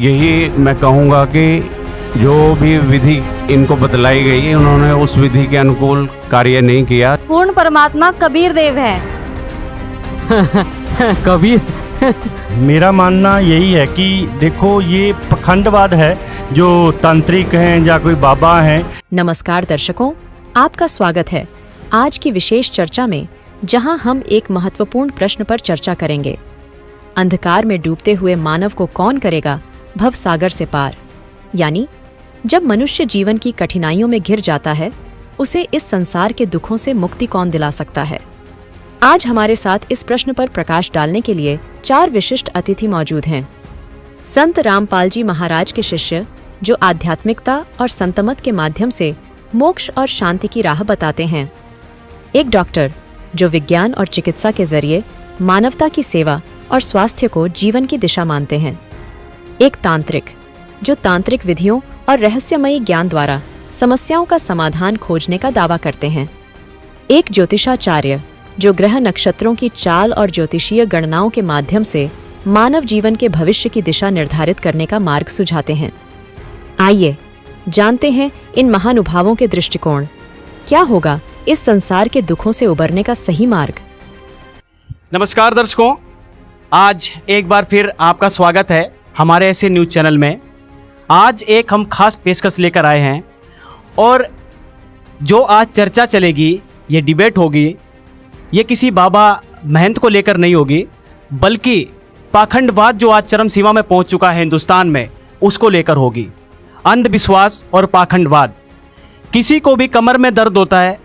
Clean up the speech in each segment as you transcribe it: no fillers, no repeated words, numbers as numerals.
यही मैं कहूँगा कि जो भी विधि इनको बतलाई गई है उन्होंने उस विधि के अनुकूल कार्य नहीं किया। पूर्ण परमात्मा कबीर देव है। कबीर मेरा मानना यही है कि देखो ये पखंडवाद है जो तांत्रिक हैं या कोई बाबा हैं। नमस्कार दर्शकों, आपका स्वागत है आज की विशेष चर्चा में, जहां हम एक महत्वपूर्ण प्रश्न पर चर्चा करेंगे। अंधकार में डूबते हुए मानव को कौन करेगा भव सागर से पार, यानी जब मनुष्य जीवन की कठिनाइयों में घिर जाता है, उसे इस संसार के दुखों से मुक्ति कौन दिला सकता है। आज हमारे साथ इस प्रश्न पर प्रकाश डालने के लिए 4 विशिष्ट अतिथि मौजूद हैं। संत रामपाल जी महाराज के शिष्य, जो आध्यात्मिकता और संतमत के माध्यम से मोक्ष और शांति की राह बताते हैं। एक डॉक्टर, जो विज्ञान और चिकित्सा के जरिए मानवता की सेवा और स्वास्थ्य को जीवन की दिशा मानते हैं। एक तांत्रिक, जो तांत्रिक विधियों और रहस्यमयी ज्ञान द्वारा समस्याओं का समाधान खोजने का दावा करते हैं। एक ज्योतिषाचार्य, जो ग्रह नक्षत्रों की चाल और ज्योतिषीय गणनाओं के माध्यम से मानव जीवन के भविष्य की दिशा निर्धारित करने का मार्ग सुझाते हैं। आइए जानते हैं इन महानुभावों के दृष्टिकोण। क्या होगा इस संसार के दुखों से उबरने का सही मार्ग। नमस्कार दर्शकों, आज एक बार फिर आपका स्वागत है हमारे ऐसे न्यूज़ चैनल में। आज एक हम खास पेशकश लेकर आए हैं और जो आज चर्चा चलेगी, ये डिबेट होगी, ये किसी बाबा महंत को लेकर नहीं होगी, बल्कि पाखंडवाद जो आज चरम सीमा में पहुंच चुका है हिंदुस्तान में, उसको लेकर होगी। अंधविश्वास और पाखंडवाद। किसी को भी कमर में दर्द होता है,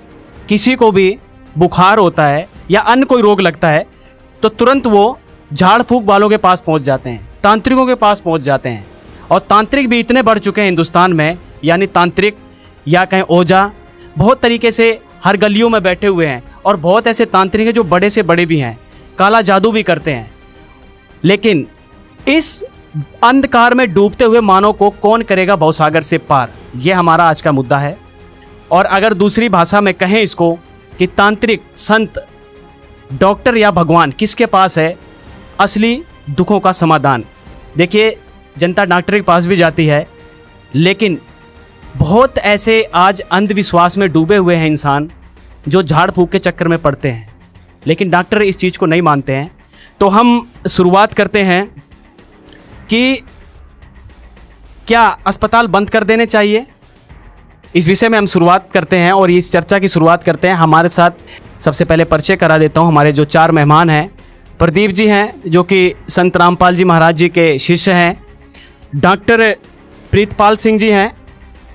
किसी को भी बुखार होता है या अन्य कोई रोग लगता है, तो तुरंत वो झाड़ फूक वालों के पास पहुंच जाते हैं, तांत्रिकों के पास पहुंच जाते हैं। और तांत्रिक भी इतने बढ़ चुके हैं हिंदुस्तान में, यानी तांत्रिक या कहें ओझा, बहुत तरीके से हर गलियों में बैठे हुए हैं। और बहुत ऐसे तांत्रिक हैं जो बड़े से बड़े भी हैं, काला जादू भी करते हैं। लेकिन इस अंधकार में डूबते हुए मानव को कौन करेगा भवसागर से पार, ये हमारा आज का मुद्दा है। और अगर दूसरी भाषा में कहें इसको कि तांत्रिक, संत, डॉक्टर या भगवान, किसके पास है असली दुखों का समाधान। देखिए, जनता डॉक्टर के पास भी जाती है, लेकिन बहुत ऐसे आज अंधविश्वास में डूबे हुए हैं इंसान जो झाड़ फूक के चक्कर में पड़ते हैं, लेकिन डॉक्टर इस चीज़ को नहीं मानते हैं। तो हम शुरुआत करते हैं कि क्या अस्पताल बंद कर देने चाहिए, इस विषय में हम शुरुआत करते हैं और इस चर्चा की शुरुआत करते हैं। हमारे साथ सबसे पहले परिचय करा देता हूं, हमारे जो 4 मेहमान हैं। प्रदीप जी हैं, जो कि संत रामपाल जी महाराज जी के शिष्य हैं। डॉक्टर प्रीतपाल सिंह जी हैं,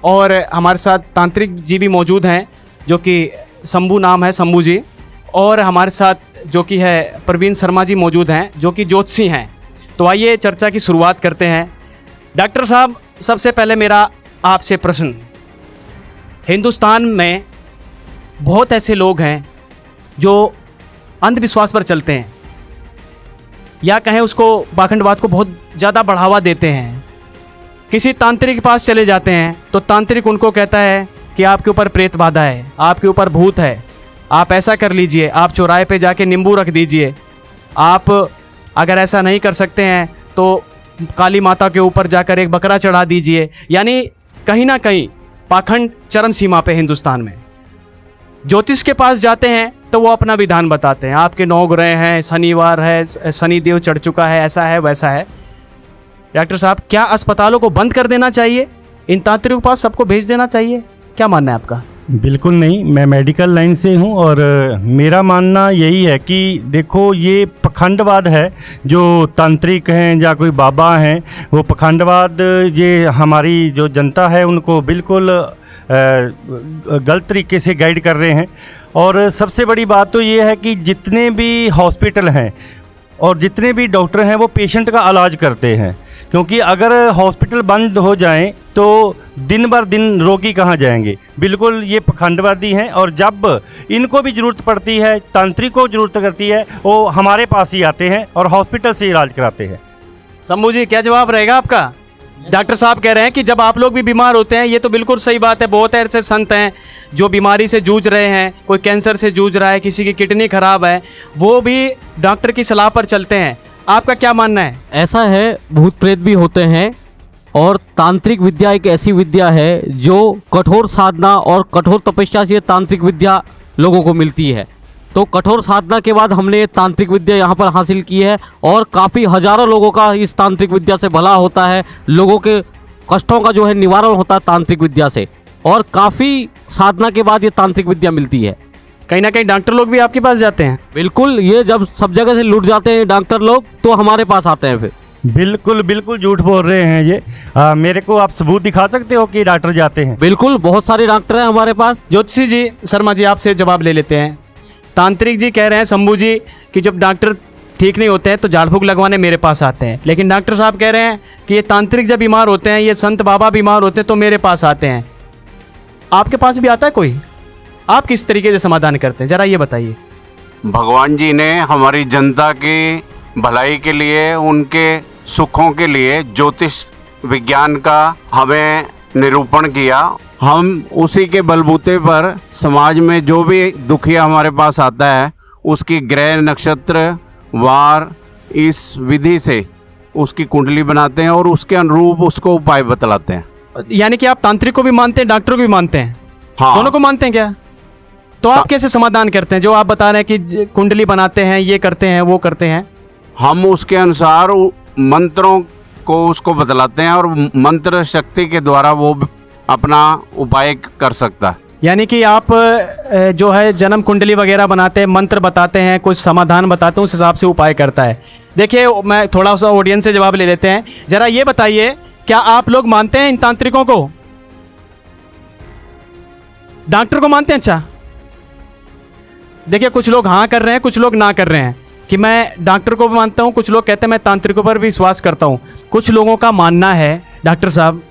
और हमारे साथ तांत्रिक जी भी मौजूद हैं, जो कि शंभू नाम है, शंभू जी। और हमारे साथ जो कि है प्रवीण शर्मा जी मौजूद हैं, जो कि ज्योतिषी हैं। तो आइए चर्चा की शुरुआत करते हैं। डॉक्टर साहब, सबसे पहले मेरा आपसे प्रश्न, हिंदुस्तान में बहुत ऐसे लोग हैं जो अंधविश्वास पर चलते हैं, या कहें उसको पाखंडवाद को बहुत ज़्यादा बढ़ावा देते हैं। किसी तांत्रिक के पास चले जाते हैं तो तांत्रिक उनको कहता है कि आपके ऊपर प्रेत बाधा है, आपके ऊपर भूत है, आप ऐसा कर लीजिए, आप चौराहे पे जाके नींबू रख दीजिए, आप अगर ऐसा नहीं कर सकते हैं तो काली माता के ऊपर जाकर एक बकरा चढ़ा दीजिए। यानी कहीं ना कहीं पाखंड चरम सीमा पे हिंदुस्तान में। ज्योतिष के पास जाते हैं तो वो अपना विधान बताते हैं, आपके 9 ग्रह हैं, शनिवार है, शनि देव चढ़ चुका है, ऐसा है वैसा है। डॉक्टर साहब, क्या अस्पतालों को बंद कर देना चाहिए, इन तांत्रिकों के पास सबको भेज देना चाहिए, क्या मानना है आपका? बिल्कुल नहीं, मैं मेडिकल लाइन से हूं और मेरा मानना यही है कि देखो ये पखंडवाद है जो तांत्रिक हैं या कोई बाबा हैं, वो पखंडवाद ये हमारी जो जनता है उनको बिल्कुल गलत तरीके से गाइड कर रहे हैं। और सबसे बड़ी बात तो ये है कि जितने भी हॉस्पिटल हैं और जितने भी डॉक्टर हैं वो पेशेंट का इलाज करते हैं, क्योंकि अगर हॉस्पिटल बंद हो जाएं तो दिन भर दिन रोगी कहाँ जाएंगे। बिल्कुल ये पखंडवादी हैं, और जब इनको भी ज़रूरत पड़ती है, तांत्रिक को ज़रूरत करती है, वो हमारे पास ही आते हैं और हॉस्पिटल से इलाज कराते हैं। शंभू जी, क्या जवाब रहेगा आपका? डॉक्टर साहब कह रहे हैं कि जब आप लोग भी बीमार होते हैं, ये तो बिल्कुल सही बात है। बहुत ऐसे संत हैं जो बीमारी से जूझ रहे हैं, कोई कैंसर से जूझ रहा है, किसी की किडनी खराब है, वो भी डॉक्टर की सलाह पर चलते हैं। आपका क्या मानना है? ऐसा है, भूत प्रेत भी होते हैं, और तांत्रिक विद्या एक ऐसी विद्या है जो कठोर साधना और कठोर तपस्या से तांत्रिक विद्या लोगों को मिलती है। तो कठोर साधना के बाद हमने ये तांत्रिक विद्या यहाँ पर हासिल की है और काफ़ी हजारों लोगों का इस तांत्रिक विद्या से भला होता है, लोगों के कष्टों का जो है निवारण होता है तांत्रिक विद्या से, और काफ़ी साधना के बाद ये तांत्रिक विद्या मिलती है। कहीं ना कहीं डॉक्टर लोग भी आपके पास जाते हैं? बिल्कुल, ये जब सब जगह से लूट जाते हैं डॉक्टर लोग तो हमारे पास आते हैं फिर। बिल्कुल बिल्कुल झूठ बोल रहे हैं ये। मेरे को आप सबूत दिखा सकते हो कि डॉक्टर जाते हैं? बिल्कुल, बहुत सारे डॉक्टर हैं हमारे पास। ज्योतिषी जी, शर्मा जी, आपसे जवाब ले लेते हैं। तांत्रिक जी कह रहे हैं, शंभू जी, कि जब डॉक्टर ठीक नहीं होते हैं तो झाड़ फूक लगवाने मेरे पास आते हैं, लेकिन डॉक्टर साहब कह रहे हैं कि ये तांत्रिक जब बीमार होते हैं, ये संत बाबा बीमार होते हैं तो मेरे पास आते हैं। आपके पास भी आता है कोई? आप किस तरीके से समाधान करते हैं, जरा ये बताइए। भगवान जी ने हमारी जनता की भलाई के लिए, उनके सुखों के लिए ज्योतिष विज्ञान का हमें निरूपण किया। हम उसी के बलबूते पर समाज में जो भी दुखिया हमारे पास आता है उसकी ग्रह नक्षत्र वार इस विधि से उसकी कुंडली बनाते हैं और उसके अनुरूप उसको उपाय बतलाते हैं। यानी कि आप तांत्रिक को भी मानते हैं, डॉक्टर को भी मानते हैं? हाँ, दोनों को मानते हैं क्या? तो आप कैसे समाधान करते हैं? जो आप बता रहे हैं कि कुंडली बनाते हैं, ये करते हैं, वो करते हैं, हम उसके अनुसार मंत्रों को उसको बतलाते हैं और मंत्र शक्ति के द्वारा वो अपना उपाय कर सकता है। यानी कि आप जो है जन्म कुंडली वगैरह बनाते हैं, मंत्र बताते हैं, कुछ समाधान बताते हैं, उस हिसाब से उपाय करता है। देखिए, मैं थोड़ा सा ऑडियंस से जवाब ले लेते हैं। जरा ये बताइए, क्या आप लोग मानते हैं इन तांत्रिकों को? डॉक्टर को मानते हैं? अच्छा, देखिए, कुछ लोग हाँ कर रहे हैं, कुछ लोग ना कर रहे हैं कि मैं डॉक्टर को भी मानता हूँ, कुछ लोग कहते हैं मैं तांत्रिकों पर भी विश्वास करता हूँ। कुछ लोगों का मानना है, डॉक्टर साहब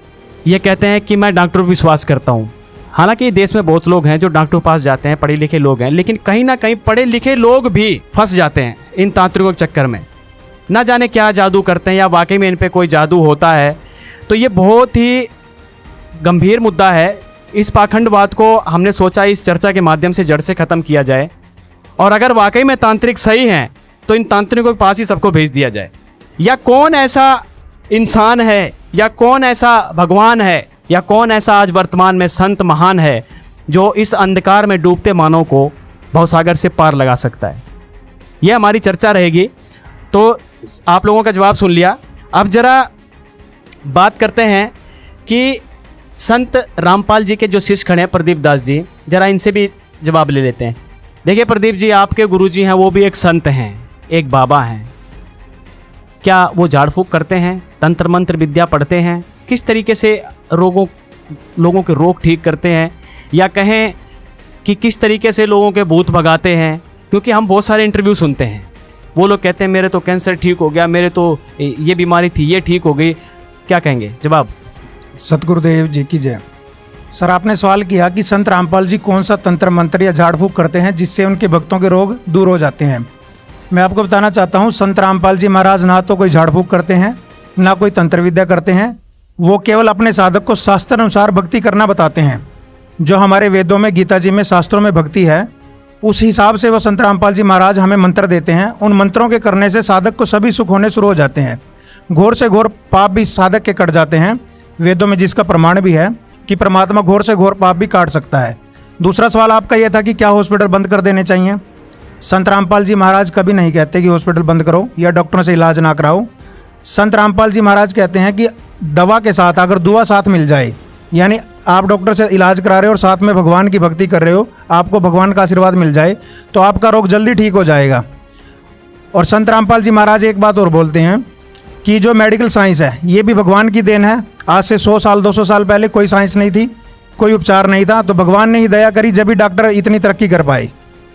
ये कहते हैं कि मैं डॉक्टर पर विश्वास करता हूँ। हालांकि देश में बहुत लोग हैं जो डॉक्टर के पास जाते हैं, पढ़े लिखे लोग हैं, लेकिन कहीं ना कहीं पढ़े लिखे लोग भी फंस जाते हैं इन तांत्रिकों के चक्कर में। ना जाने क्या जादू करते हैं या वाकई में इन पे कोई जादू होता है। तो ये बहुत ही गंभीर मुद्दा है। इस पाखंडवाद को हमने सोचा इस चर्चा के माध्यम से जड़ से ख़त्म किया जाए, और अगर वाकई में तांत्रिक सही हैं तो इन तांत्रिकों के पास ही सबको भेज दिया जाए। या कौन ऐसा इंसान है, या कौन ऐसा भगवान है, या कौन ऐसा आज वर्तमान में संत महान है जो इस अंधकार में डूबते मानव को भवसागर से पार लगा सकता है? यह हमारी चर्चा रहेगी। तो आप लोगों का जवाब सुन लिया। अब जरा बात करते हैं कि संत रामपाल जी के जो शिष्य खड़े हैं, प्रदीप दास जी, जरा इनसे भी जवाब ले लेते हैं। देखिए प्रदीप जी, आपके गुरुजी हैं, वो भी एक संत हैं, एक बाबा हैं। क्या वो झाड़ फूक करते हैं, तंत्र मंत्र विद्या पढ़ते हैं? किस तरीके से लोगों के रोग ठीक करते हैं, या कहें कि किस तरीके से लोगों के भूत भगाते हैं? क्योंकि हम बहुत सारे इंटरव्यू सुनते हैं, वो लोग कहते हैं मेरे तो कैंसर ठीक हो गया, मेरे तो ये बीमारी थी, ये ठीक हो गई। क्या कहेंगे? जवाब। सतगुरुदेव जी की जय। सर, आपने सवाल किया कि संत रामपाल जी कौन सा तंत्र मंत्र या झाड़ फूक करते हैं जिससे उनके भक्तों के रोग दूर हो जाते हैं। मैं आपको बताना चाहता हूँ, संत रामपाल जी महाराज ना तो कोई झाड़ फूक करते हैं, ना कोई तंत्र विद्या करते हैं। वो केवल अपने साधक को शास्त्र अनुसार भक्ति करना बताते हैं। जो हमारे वेदों में, गीता जी में, शास्त्रों में भक्ति है, उस हिसाब से वो संत रामपाल जी महाराज हमें मंत्र देते हैं। उन मंत्रों के करने से साधक को सभी सुख होने शुरू हो जाते हैं। घोर से घोर पाप भी साधक के कट जाते हैं। वेदों में जिसका प्रमाण भी है कि परमात्मा घोर से घोर पाप भी काट सकता है। दूसरा सवाल आपका यह था कि क्या हॉस्पिटल बंद कर देने चाहिए। संत रामपाल जी महाराज कभी नहीं कहते कि हॉस्पिटल बंद करो या डॉक्टरों से इलाज ना कराओ। संत रामपाल जी महाराज कहते हैं कि दवा के साथ अगर दुआ साथ मिल जाए, यानी आप डॉक्टर से इलाज करा रहे हो और साथ में भगवान की भक्ति कर रहे हो, आपको भगवान का आशीर्वाद मिल जाए तो आपका रोग जल्दी ठीक हो जाएगा। और संत रामपाल जी महाराज एक बात और बोलते हैं कि जो मेडिकल साइंस है ये भी भगवान की देन है। आज से 100 साल 200 साल पहले कोई साइंस नहीं थी, कोई उपचार नहीं था, तो भगवान ने ही दया करी जब भी डॉक्टर इतनी तरक्की कर पाए।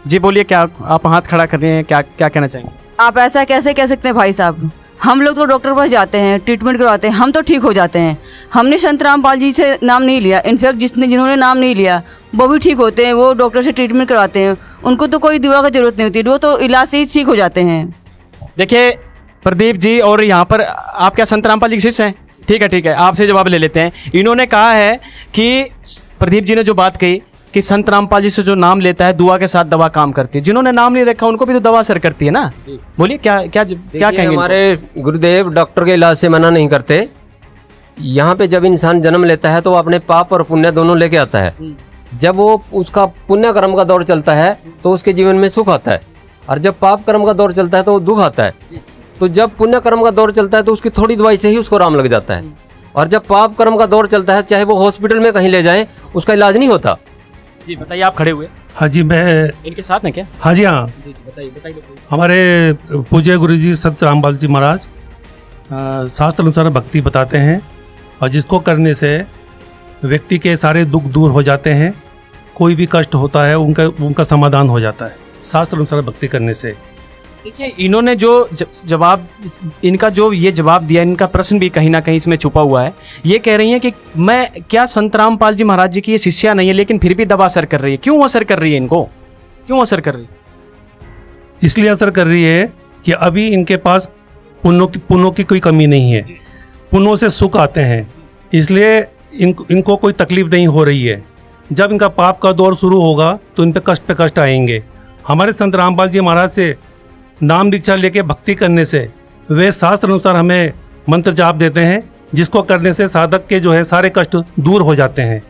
जी बोलिए, क्या आप हाथ खड़ा कर रहे हैं, क्या क्या कहना चाहेंगे? आप ऐसा कैसे कह सकते हैं भाई साहब? हम लोग तो डॉक्टर के पास जाते हैं, ट्रीटमेंट करवाते हैं, हम तो ठीक हो जाते हैं। हमने संत रामपाल जी से नाम नहीं लिया, इनफैक्ट जिन्होंने नाम नहीं लिया वो भी ठीक होते हैं, वो डॉक्टर से ट्रीटमेंट करवाते हैं, उनको तो कोई दवा की जरूरत नहीं होती, वो तो इलाज से ही ठीक हो जाते हैं। देखिए प्रदीप जी, और यहाँ पर आप क्या संत रामपाल जी के शिष्य हैं? ठीक है, आपसे जवाब ले लेते हैं। इन्होंने कहा है कि प्रदीप जी ने जो बात कही कि संत रामपाल जी से जो नाम लेता है दुआ के साथ दवा काम करती है। जिन्होंने नाम नहीं रखा उनको भी तो दवा असर करती है ना। बोलिए क्या क्या क्या कहेंगे? हमारे गुरुदेव डॉक्टर के इलाज से मना नहीं करते, यहाँ पे जब इंसान जन्म लेता है तो वो अपने पाप और पुण्य दोनों लेके आता है। जब वो उसका पुण्य कर्म का दौर चलता है तो उसके जीवन में सुख आता है, और जब पाप कर्म का दौर चलता है तो वो दुख आता है। तो जब पुण्य कर्म का दौर चलता है तो उसकी थोड़ी दवाई से ही उसको आराम लग जाता है, और जब पाप कर्म का दौर चलता है चाहे वो हॉस्पिटल में कहीं ले जाए उसका इलाज नहीं होता। जी बताइए, आप खड़े हुए हाँ जी, मैं इनके साथ हैं क्या? हाँ जी हाँ, जी बताइए बताइए। हमारे पूज्य गुरु जी संत रामपाल जी महाराज शास्त्र अनुसार भक्ति बताते हैं, और जिसको करने से व्यक्ति के सारे दुख दूर हो जाते हैं, कोई भी कष्ट होता है उनका समाधान हो जाता है शास्त्र अनुसार भक्ति करने से। देखिए, इन्होंने जो जवाब, इनका जो ये जवाब दिया, इनका प्रश्न भी कहीं ना कहीं इसमें छुपा हुआ है। ये कह रही हैं कि मैं क्या संत रामपाल जी महाराज जी की ये शिष्या नहीं है, लेकिन फिर भी दवा असर कर रही है। क्यों असर कर रही है इनको, क्यों असर कर रही है? इसलिए असर कर रही है कि अभी इनके पास पुण्यों की कोई कमी नहीं है, पुण्यों से सुख आते हैं, इसलिए इनको कोई तकलीफ नहीं हो रही है। जब इनका पाप का दौर शुरू होगा तो इन पे कष्ट आएंगे। हमारे संत रामपाल जी महाराज से नाम दीक्षा लेके भक्ति करने से वे शास्त्र अनुसार हमें मंत्र जाप देते हैं, जिसको करने से साधक के जो है सारे कष्ट दूर हो जाते हैं।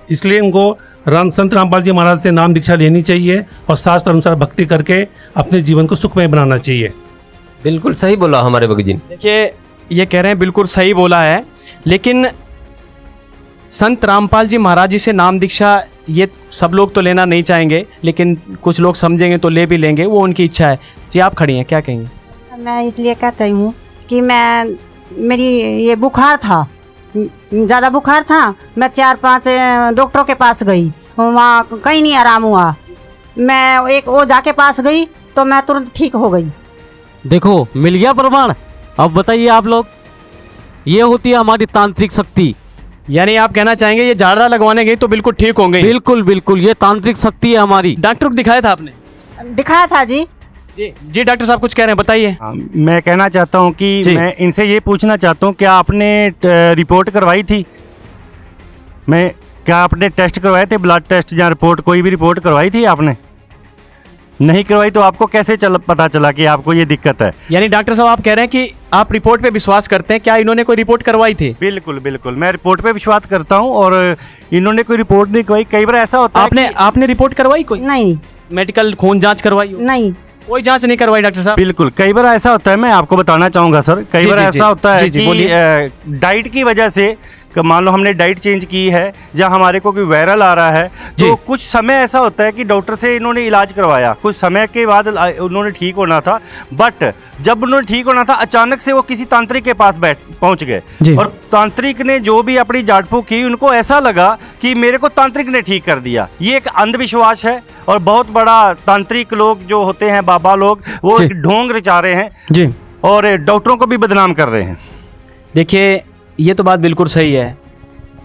इसलिए इनको संत रामपाल जी महाराज से नाम दीक्षा लेनी चाहिए और शास्त्र अनुसार भक्ति करके अपने जीवन को सुखमय बनाना चाहिए। बिल्कुल सही बोला हमारे भगत जी। देखिए, ये कह रहे हैं बिल्कुल सही बोला है, लेकिन संत रामपाल जी महाराज जी से नाम दीक्षा ये सब लोग तो लेना नहीं चाहेंगे, लेकिन कुछ लोग समझेंगे तो ले भी लेंगे, वो उनकी इच्छा है। जी आप खड़ी हैं, क्या कहेंगे? मैं इसलिए कहती हूँ कि मेरी ये बुखार था, ज़्यादा बुखार था, मैं 4-5 डॉक्टरों के पास गई, वहाँ कहीं नहीं आराम हुआ। मैं एक ओझा के पास गई तो मैं तुरंत ठीक हो गई। देखो, मिल गया प्रमाण। अब बताइए आप लोग, ये होती है हमारी तांत्रिक शक्ति। यानी आप कहना चाहेंगे ये झाड़रा लगवाने गई तो बिल्कुल ठीक हो गई? बिल्कुल बिल्कुल, ये तांत्रिक शक्ति है हमारी। डॉक्टर को दिखाया था आपने? दिखाया था जी। जी डॉक्टर साहब कुछ कह रहे हैं, बताइए। मैं कहना चाहता हूं कि मैं इनसे ये पूछना चाहता हूं, क्या आपने रिपोर्ट करवाई थी? क्या आपने टेस्ट करवाए थे, ब्लड टेस्ट या रिपोर्ट, कोई भी रिपोर्ट करवाई थी आपने? नहीं करवाई तो आपको कैसे पता चला कि आपको ये दिक्कत है? यानी डॉक्टर साहब आप कह रहे हैं कि आप रिपोर्ट पे विश्वास करते हैं, क्या इन्होंने कोई रिपोर्ट करवाई थी? बिल्कुल बिल्कुल, मैं रिपोर्ट पे विश्वास करता हूं, और इन्होंने कोई रिपोर्ट नहीं करवाई। कई बार ऐसा होता है आपने रिपोर्ट करवाई कोई? नहीं। मेडिकल खून जांच करवाई? नहीं, कोई जांच नहीं करवाई डॉक्टर साहब? बिल्कुल, कई बार ऐसा होता है, मैं आपको बताना चाहूँगा सर, कई बार ऐसा होता है कि डाइट की वजह से, मान लो हमने डाइट चेंज की है या हमारे को कोई वायरल आ रहा है, तो कुछ समय ऐसा होता है कि डॉक्टर से इन्होंने इलाज करवाया, कुछ समय के बाद उन्होंने ठीक होना था, बट जब उन्होंने ठीक होना था अचानक से वो किसी तांत्रिक के पास पहुंच गए, और तांत्रिक ने जो भी अपनी झाड़ फूक की, उनको ऐसा लगा कि मेरे को तांत्रिक ने ठीक कर दिया। ये एक अंधविश्वास है, और बहुत बड़ा तांत्रिक लोग जो होते हैं, बाबा लोग, वो एक ढोंग रचा रहे हैं और डॉक्टरों को भी बदनाम कर रहे हैं। देखिए, ये तो बात बिल्कुल सही है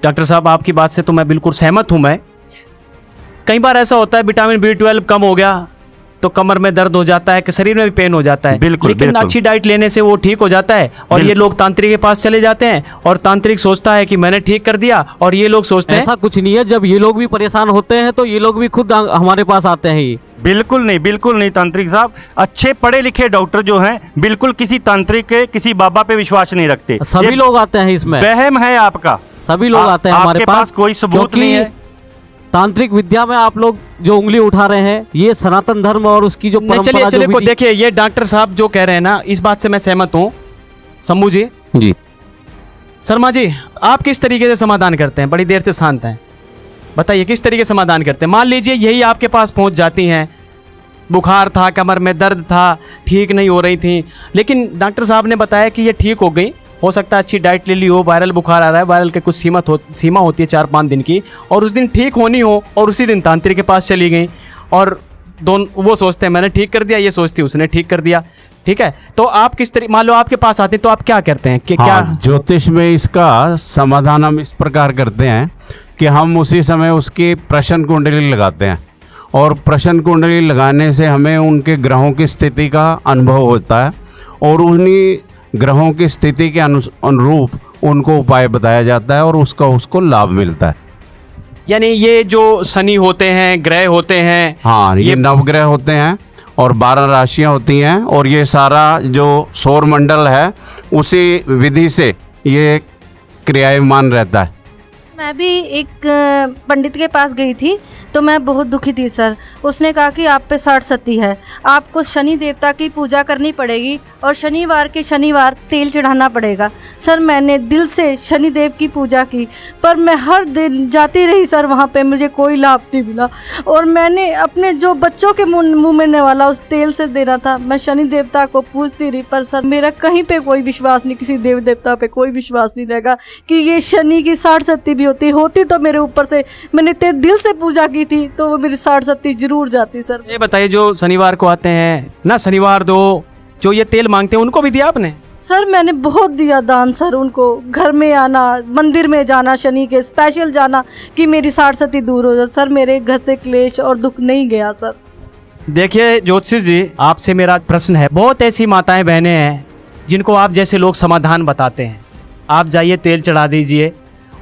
डॉक्टर साहब, आपकी बात से तो मैं बिल्कुल सहमत हूँ। मैं कई बार ऐसा होता है विटामिन B12 कम हो गया तो कमर में दर्द हो जाता है, कि शरीर में भी पेन हो जाता है, लेकिन अच्छी डाइट लेने से वो ठीक हो जाता है। और ये लोग तांत्रिक के पास चले जाते हैं, और तांत्रिक सोचता है कि मैंने ठीक कर दिया, और ये लोग सोचते हैं ऐसा कुछ नहीं है। जब ये लोग भी परेशान होते हैं तो ये लोग भी खुद हमारे पास आते हैं। बिल्कुल नहीं, बिल्कुल नहीं तांत्रिक साहब, अच्छे पढ़े लिखे डॉक्टर जो हैं बिल्कुल किसी तांत्रिक के, किसी बाबा पे विश्वास नहीं रखते। सभी लोग आते हैं, इसमें वहम है आपका। सभी लोग आते हैं हमारे पास, कोई सबूत नहीं है। तांत्रिक विद्या में आप लोग जो उंगली उठा रहे हैं, ये सनातन धर्म और उसकी जो परंपरा, चलिए देखिए, ये डॉक्टर साहब जो कह रहे हैं ना, इस बात से मैं सहमत हूँ। शंभू जी, शर्मा जी, आप किस तरीके से समाधान करते हैं? बड़ी देर से शांत हैं, बताइए किस तरीके से समाधान करते हैं? मान लीजिए यही आपके पास पहुंच जाती हैं, बुखार था, कमर में दर्द था, ठीक नहीं हो रही थी, लेकिन डॉक्टर साहब ने बताया कि ये ठीक हो गई, हो सकता है अच्छी डाइट ले ली हो, वायरल बुखार आ रहा है, वायरल के कुछ सीमा होती है 4-5 दिन की, और उस दिन ठीक होनी हो, और उसी दिन तांत्रिक के पास चली गई, और वो सोचते हैं मैंने ठीक कर दिया, ये सोचती है उसने ठीक कर दिया। ठीक है, तो आप किस तरीके, मान लो आपके पास आते हैं तो आप क्या करते हैं कि क्या? ज्योतिष में इसका समाधान हम इस प्रकार करते हैं कि हम उसी समय उसकी प्रश्न कुंडली लगाते हैं, और प्रश्न कुंडली लगाने से हमें उनके ग्रहों की स्थिति का अनुभव होता है, और उन्हीं ग्रहों की स्थिति के अनुरूप उनको उपाय बताया जाता है, और उसको लाभ मिलता है। यानी ये जो शनि होते हैं, ग्रह होते हैं, हाँ, ये नवग्रह होते हैं, और 12 राशियां होती हैं, और ये सारा जो सौर मंडल है उसी विधि से ये क्रियामान रहता है। मैं भी एक पंडित के पास गई थी तो मैं बहुत दुखी थी सर। उसने कहा कि आप पे 60 सती है, आपको शनि देवता की पूजा करनी पड़ेगी और शनिवार के शनिवार तेल चढ़ाना पड़ेगा। सर मैंने दिल से शनि देव की पूजा की, पर मैं हर दिन जाती रही सर, वहाँ पे मुझे कोई लाभ नहीं मिला। और मैंने अपने जो बच्चों के मुंह में वाला उस तेल से देना था, मैं शनि देवता को पूजती रही, पर सर मेरा कहीं पे कोई विश्वास नहीं, किसी देव देवता पे कोई विश्वास नहीं रहेगा कि ये शनि की 60 सती भी होती तो मेरे ऊपर से, मैंने दिल से पूजा की थी तो वो मेरी 60 सती जरूर जाती सर। ये बताइए, जो शनिवार को आते हैं ना, शनिवार दो जो ये तेल मांगते हैं, उनको भी दिया आपने? सर मैंने बहुत दिया दान सर, उनको घर में आना, मंदिर में जाना, शनि के स्पेशल जाना कि मेरी 60 सती दूर हो जाए। सर मेरे घर से क्लेश और दुख नहीं गया सर। देखिए ज्योतिष जी, आपसे मेरा प्रश्न है, बहुत ऐसी माताएं बहनें हैं जिनको आप जैसे लोग समाधान बताते हैं, आप जाइए तेल चढ़ा दीजिए।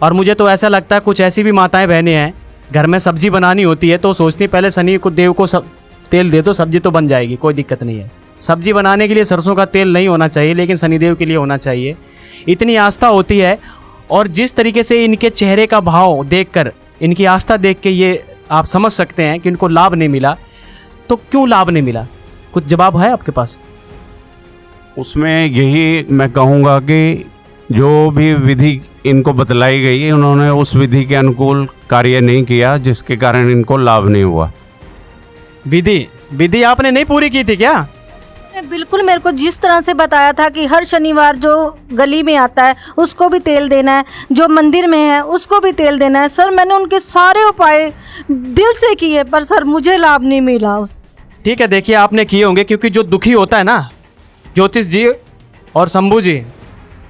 और मुझे तो ऐसा लगता है कुछ ऐसी भी माताएं बहनें हैं, घर में सब्जी बनानी होती है तो सोचती पहले शनि को देव को सब तेल दे दो, सब्जी तो बन जाएगी, कोई दिक्कत नहीं है। सब्जी बनाने के लिए सरसों का तेल नहीं होना चाहिए, लेकिन शनिदेव के लिए होना चाहिए। इतनी आस्था होती है, और जिस तरीके से इनके चेहरे का भाव देखकर, इनकी आस्था देख के ये आप समझ सकते हैं कि इनको लाभ नहीं मिला। तो क्यों लाभ नहीं मिला, कुछ जवाब है आपके पास? उसमें यही मैं कहूँगा कि जो भी विधि इनको बतलाई गई, उन्होंने उस विधि के अनुकूल कार्य नहीं किया, जिसके कारण इनको लाभ नहीं हुआ। विधि आपने नहीं पूरी की थी क्या? बिल्कुल, मेरे को जिस तरह से बताया था कि हर शनिवार जो गली में आता है उसको भी तेल देना है, जो मंदिर में है उसको भी तेल देना है। सर मैंने उनके सारे उपाय दिल से किए, पर सर मुझे लाभ नहीं मिला। ठीक है, देखिए आपने किए होंगे, क्योंकि जो दुखी होता है ना ज्योतिष जी और शंभू जी,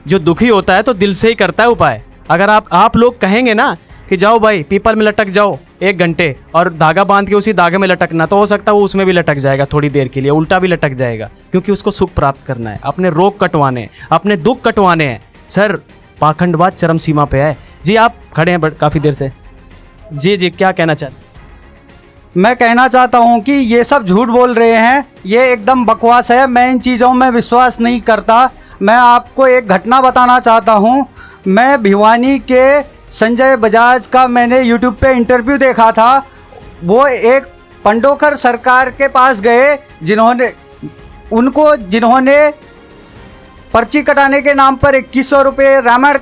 जो दुखी होता है तो दिल से ही करता है उपाय। अगर आप लोग कहेंगे ना कि जाओ भाई पीपल में लटक जाओ 1 घंटे और धागा बांध के उसी धागे में लटकना, तो हो सकता है वो उसमें भी लटक जाएगा थोड़ी देर के लिए, उल्टा भी लटक जाएगा, क्योंकि उसको सुख प्राप्त करना है, अपने रोग कटवाने, अपने दुख कटवाने हैं। सर पाखंडवाद चरम सीमा पे है। जी आप खड़े हैं काफ़ी देर से, जी क्या कहना चाहते? मैं कहना चाहता हूं कि ये सब झूठ बोल रहे हैं, ये एकदम बकवास है। मैं इन चीज़ों में विश्वास नहीं करता। मैं आपको एक घटना बताना चाहता हूं। मैं भिवानी के संजय बजाज का मैंने यूट्यूब पे इंटरव्यू देखा था। वो एक पंडोखर सरकार के पास गए, जिन्होंने पर्ची कटाने के नाम पर 2100 रुपये, रामायण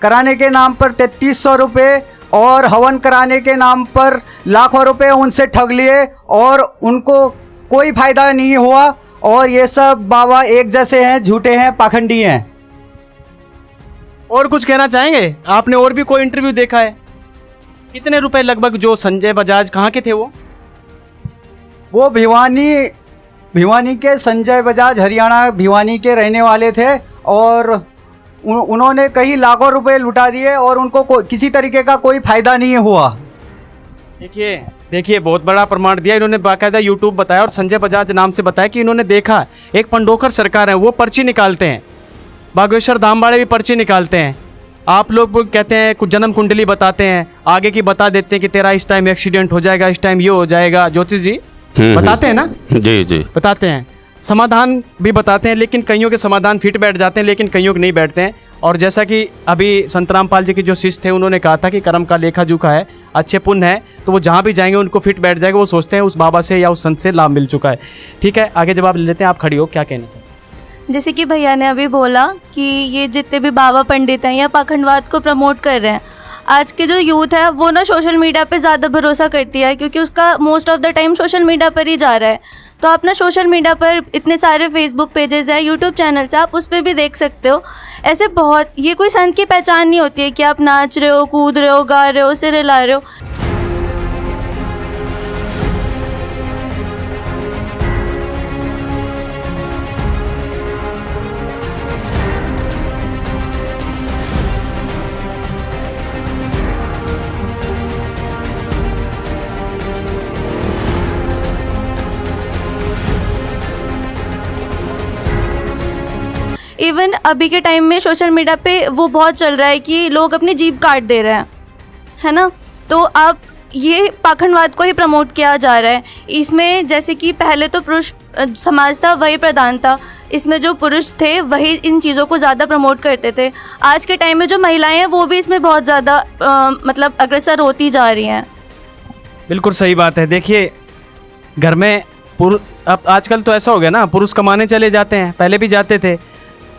कराने के नाम पर 3300 रुपये और हवन कराने के नाम पर लाखों रुपए उनसे ठग लिए, और उनको कोई फ़ायदा नहीं हुआ। और ये सब बाबा एक जैसे हैं, झूठे हैं, पाखंडी हैं। और कुछ कहना चाहेंगे? आपने और भी कोई इंटरव्यू देखा है? कितने रुपए लगभग जो संजय बजाज, कहाँ के थे वो भिवानी के संजय बजाज हरियाणा भिवानी के रहने वाले थे, और उन्होंने कई लाखों रुपए लुटा दिए और उनको किसी तरीके का कोई फायदा नहीं हुआ। देखिए बहुत बड़ा प्रमाण दिया इन्होंने, बाकायदा यूट्यूब बताया और संजय बजाज नाम से बताया कि इन्होंने देखा एक पंडोखर सरकार है, वो पर्ची निकालते हैं, बागेश्वर धाम वाले भी पर्ची निकालते हैं। आप लोग कहते हैं कुछ जन्म कुंडली बताते हैं, आगे की बता देते हैं कि तेरा इस टाइम एक्सीडेंट हो जाएगा, इस टाइम ये हो जाएगा। ज्योतिष जी बताते हैं ना? जी बताते हैं, समाधान भी बताते हैं, लेकिन कईयों के समाधान फिट बैठ जाते हैं, लेकिन कईयों के नहीं बैठते हैं। और जैसा कि अभी संत रामपाल जी के जो शिष्य थे उन्होंने कहा था कि कर्म का लेखा जोखा है, अच्छे पुण्य है, तो वो जहाँ भी जाएंगे उनको फिट बैठ जाएगा, वो सोचते हैं उस बाबा से या उस संत से लाभ मिल चुका है। ठीक है, आगे जवाब ले लेते हैं। आप खड़ी हो, क्या कहना चाहते हैं? जैसे कि भैया ने अभी बोला कि ये जितने भी बाबा पंडित हैं या पाखंडवाद को प्रमोट कर रहे हैं, आज के जो यूथ है वो ना सोशल मीडिया पे ज़्यादा भरोसा करती है, क्योंकि उसका most of the time social media पर ही जा रहा है। तो आप ना सोशल मीडिया पर इतने सारे फेसबुक पेजेस हैं, यूट्यूब चैनल्स हैं, आप उस पर भी देख सकते हो। ऐसे बहुत, ये कोई संत की पहचान नहीं होती है कि आप नाच रहे हो, कूद रहे हो, गा रहे हो, सिर हिला रहे हो। इवन अभी के टाइम में सोशल मीडिया पे वो बहुत चल रहा है कि लोग अपनी जीभ काट दे रहे हैं, है ना? तो आप ये पाखंडवाद को ही प्रमोट किया जा रहा है। इसमें जैसे कि पहले तो पुरुष समाज था, वही प्रधान था, इसमें जो पुरुष थे वही इन चीज़ों को ज़्यादा प्रमोट करते थे। आज के टाइम में जो महिलाएं हैं वो भी इसमें बहुत ज़्यादा मतलब अग्रसर होती जा रही हैं। बिल्कुल सही बात है। देखिए घर में अब आजकल तो ऐसा हो गया ना, पुरुष कमाने चले जाते हैं, पहले भी जाते थे,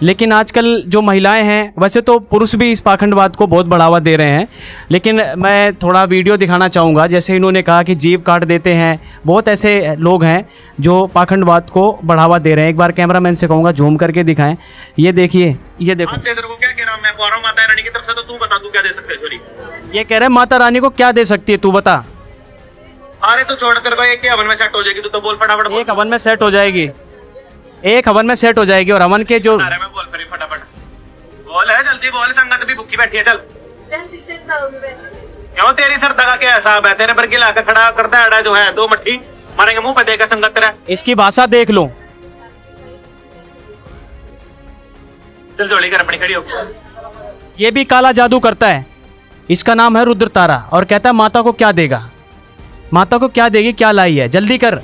लेकिन आजकल जो महिलाएं हैं, वैसे तो पुरुष भी इस पाखंडवाद को बहुत बढ़ावा दे रहे हैं, लेकिन मैं थोड़ा वीडियो दिखाना चाहूँगा। जैसे इन्होंने कहा कि जीभ काट देते हैं, बहुत ऐसे लोग हैं जो पाखंडवाद को बढ़ावा दे रहे हैं। एक बार कैमरामैन से कहूँगा जूम करके दिखाएं। ये देखिए, ये देखो। तेरे को क्या कह रहा हूं मैं? बोल रहा हूं माता रानी की तरफ से, तो तू बता तू क्या दे सकते है? सॉरी, ये कह रहे हैं माता रानी को क्या दे सकती है, तू बता। अरे तो छोड़, तेरे को एक ही हवन में सेट हो जाएगी, तू तो बोल फटाफट बोल। एक हवन में सेट हो जाएगी, एक हवन में सेट हो जाएगी। और हवन के जो अरे मैं बोल फिर फटाफट बोल है, जल्दी बोल, संगत भी भूखी बैठी है। चल क्यों तेरी श्रद्धा का क्या हिसाब है? तेरे पर गिला के खड़ा करता है जो है, 2 मट्ठी मारेंगे मुंह पे देकर संगत तेरा। इसकी भाषा देख लो। चल जोड़ी कर अपनी खड़ी हो। ये भी काला जादू करता है, इसका नाम है रुद्र तारा, और कहता है माता को क्या देगा, माता को क्या देगी, क्या लाई है, जल्दी कर।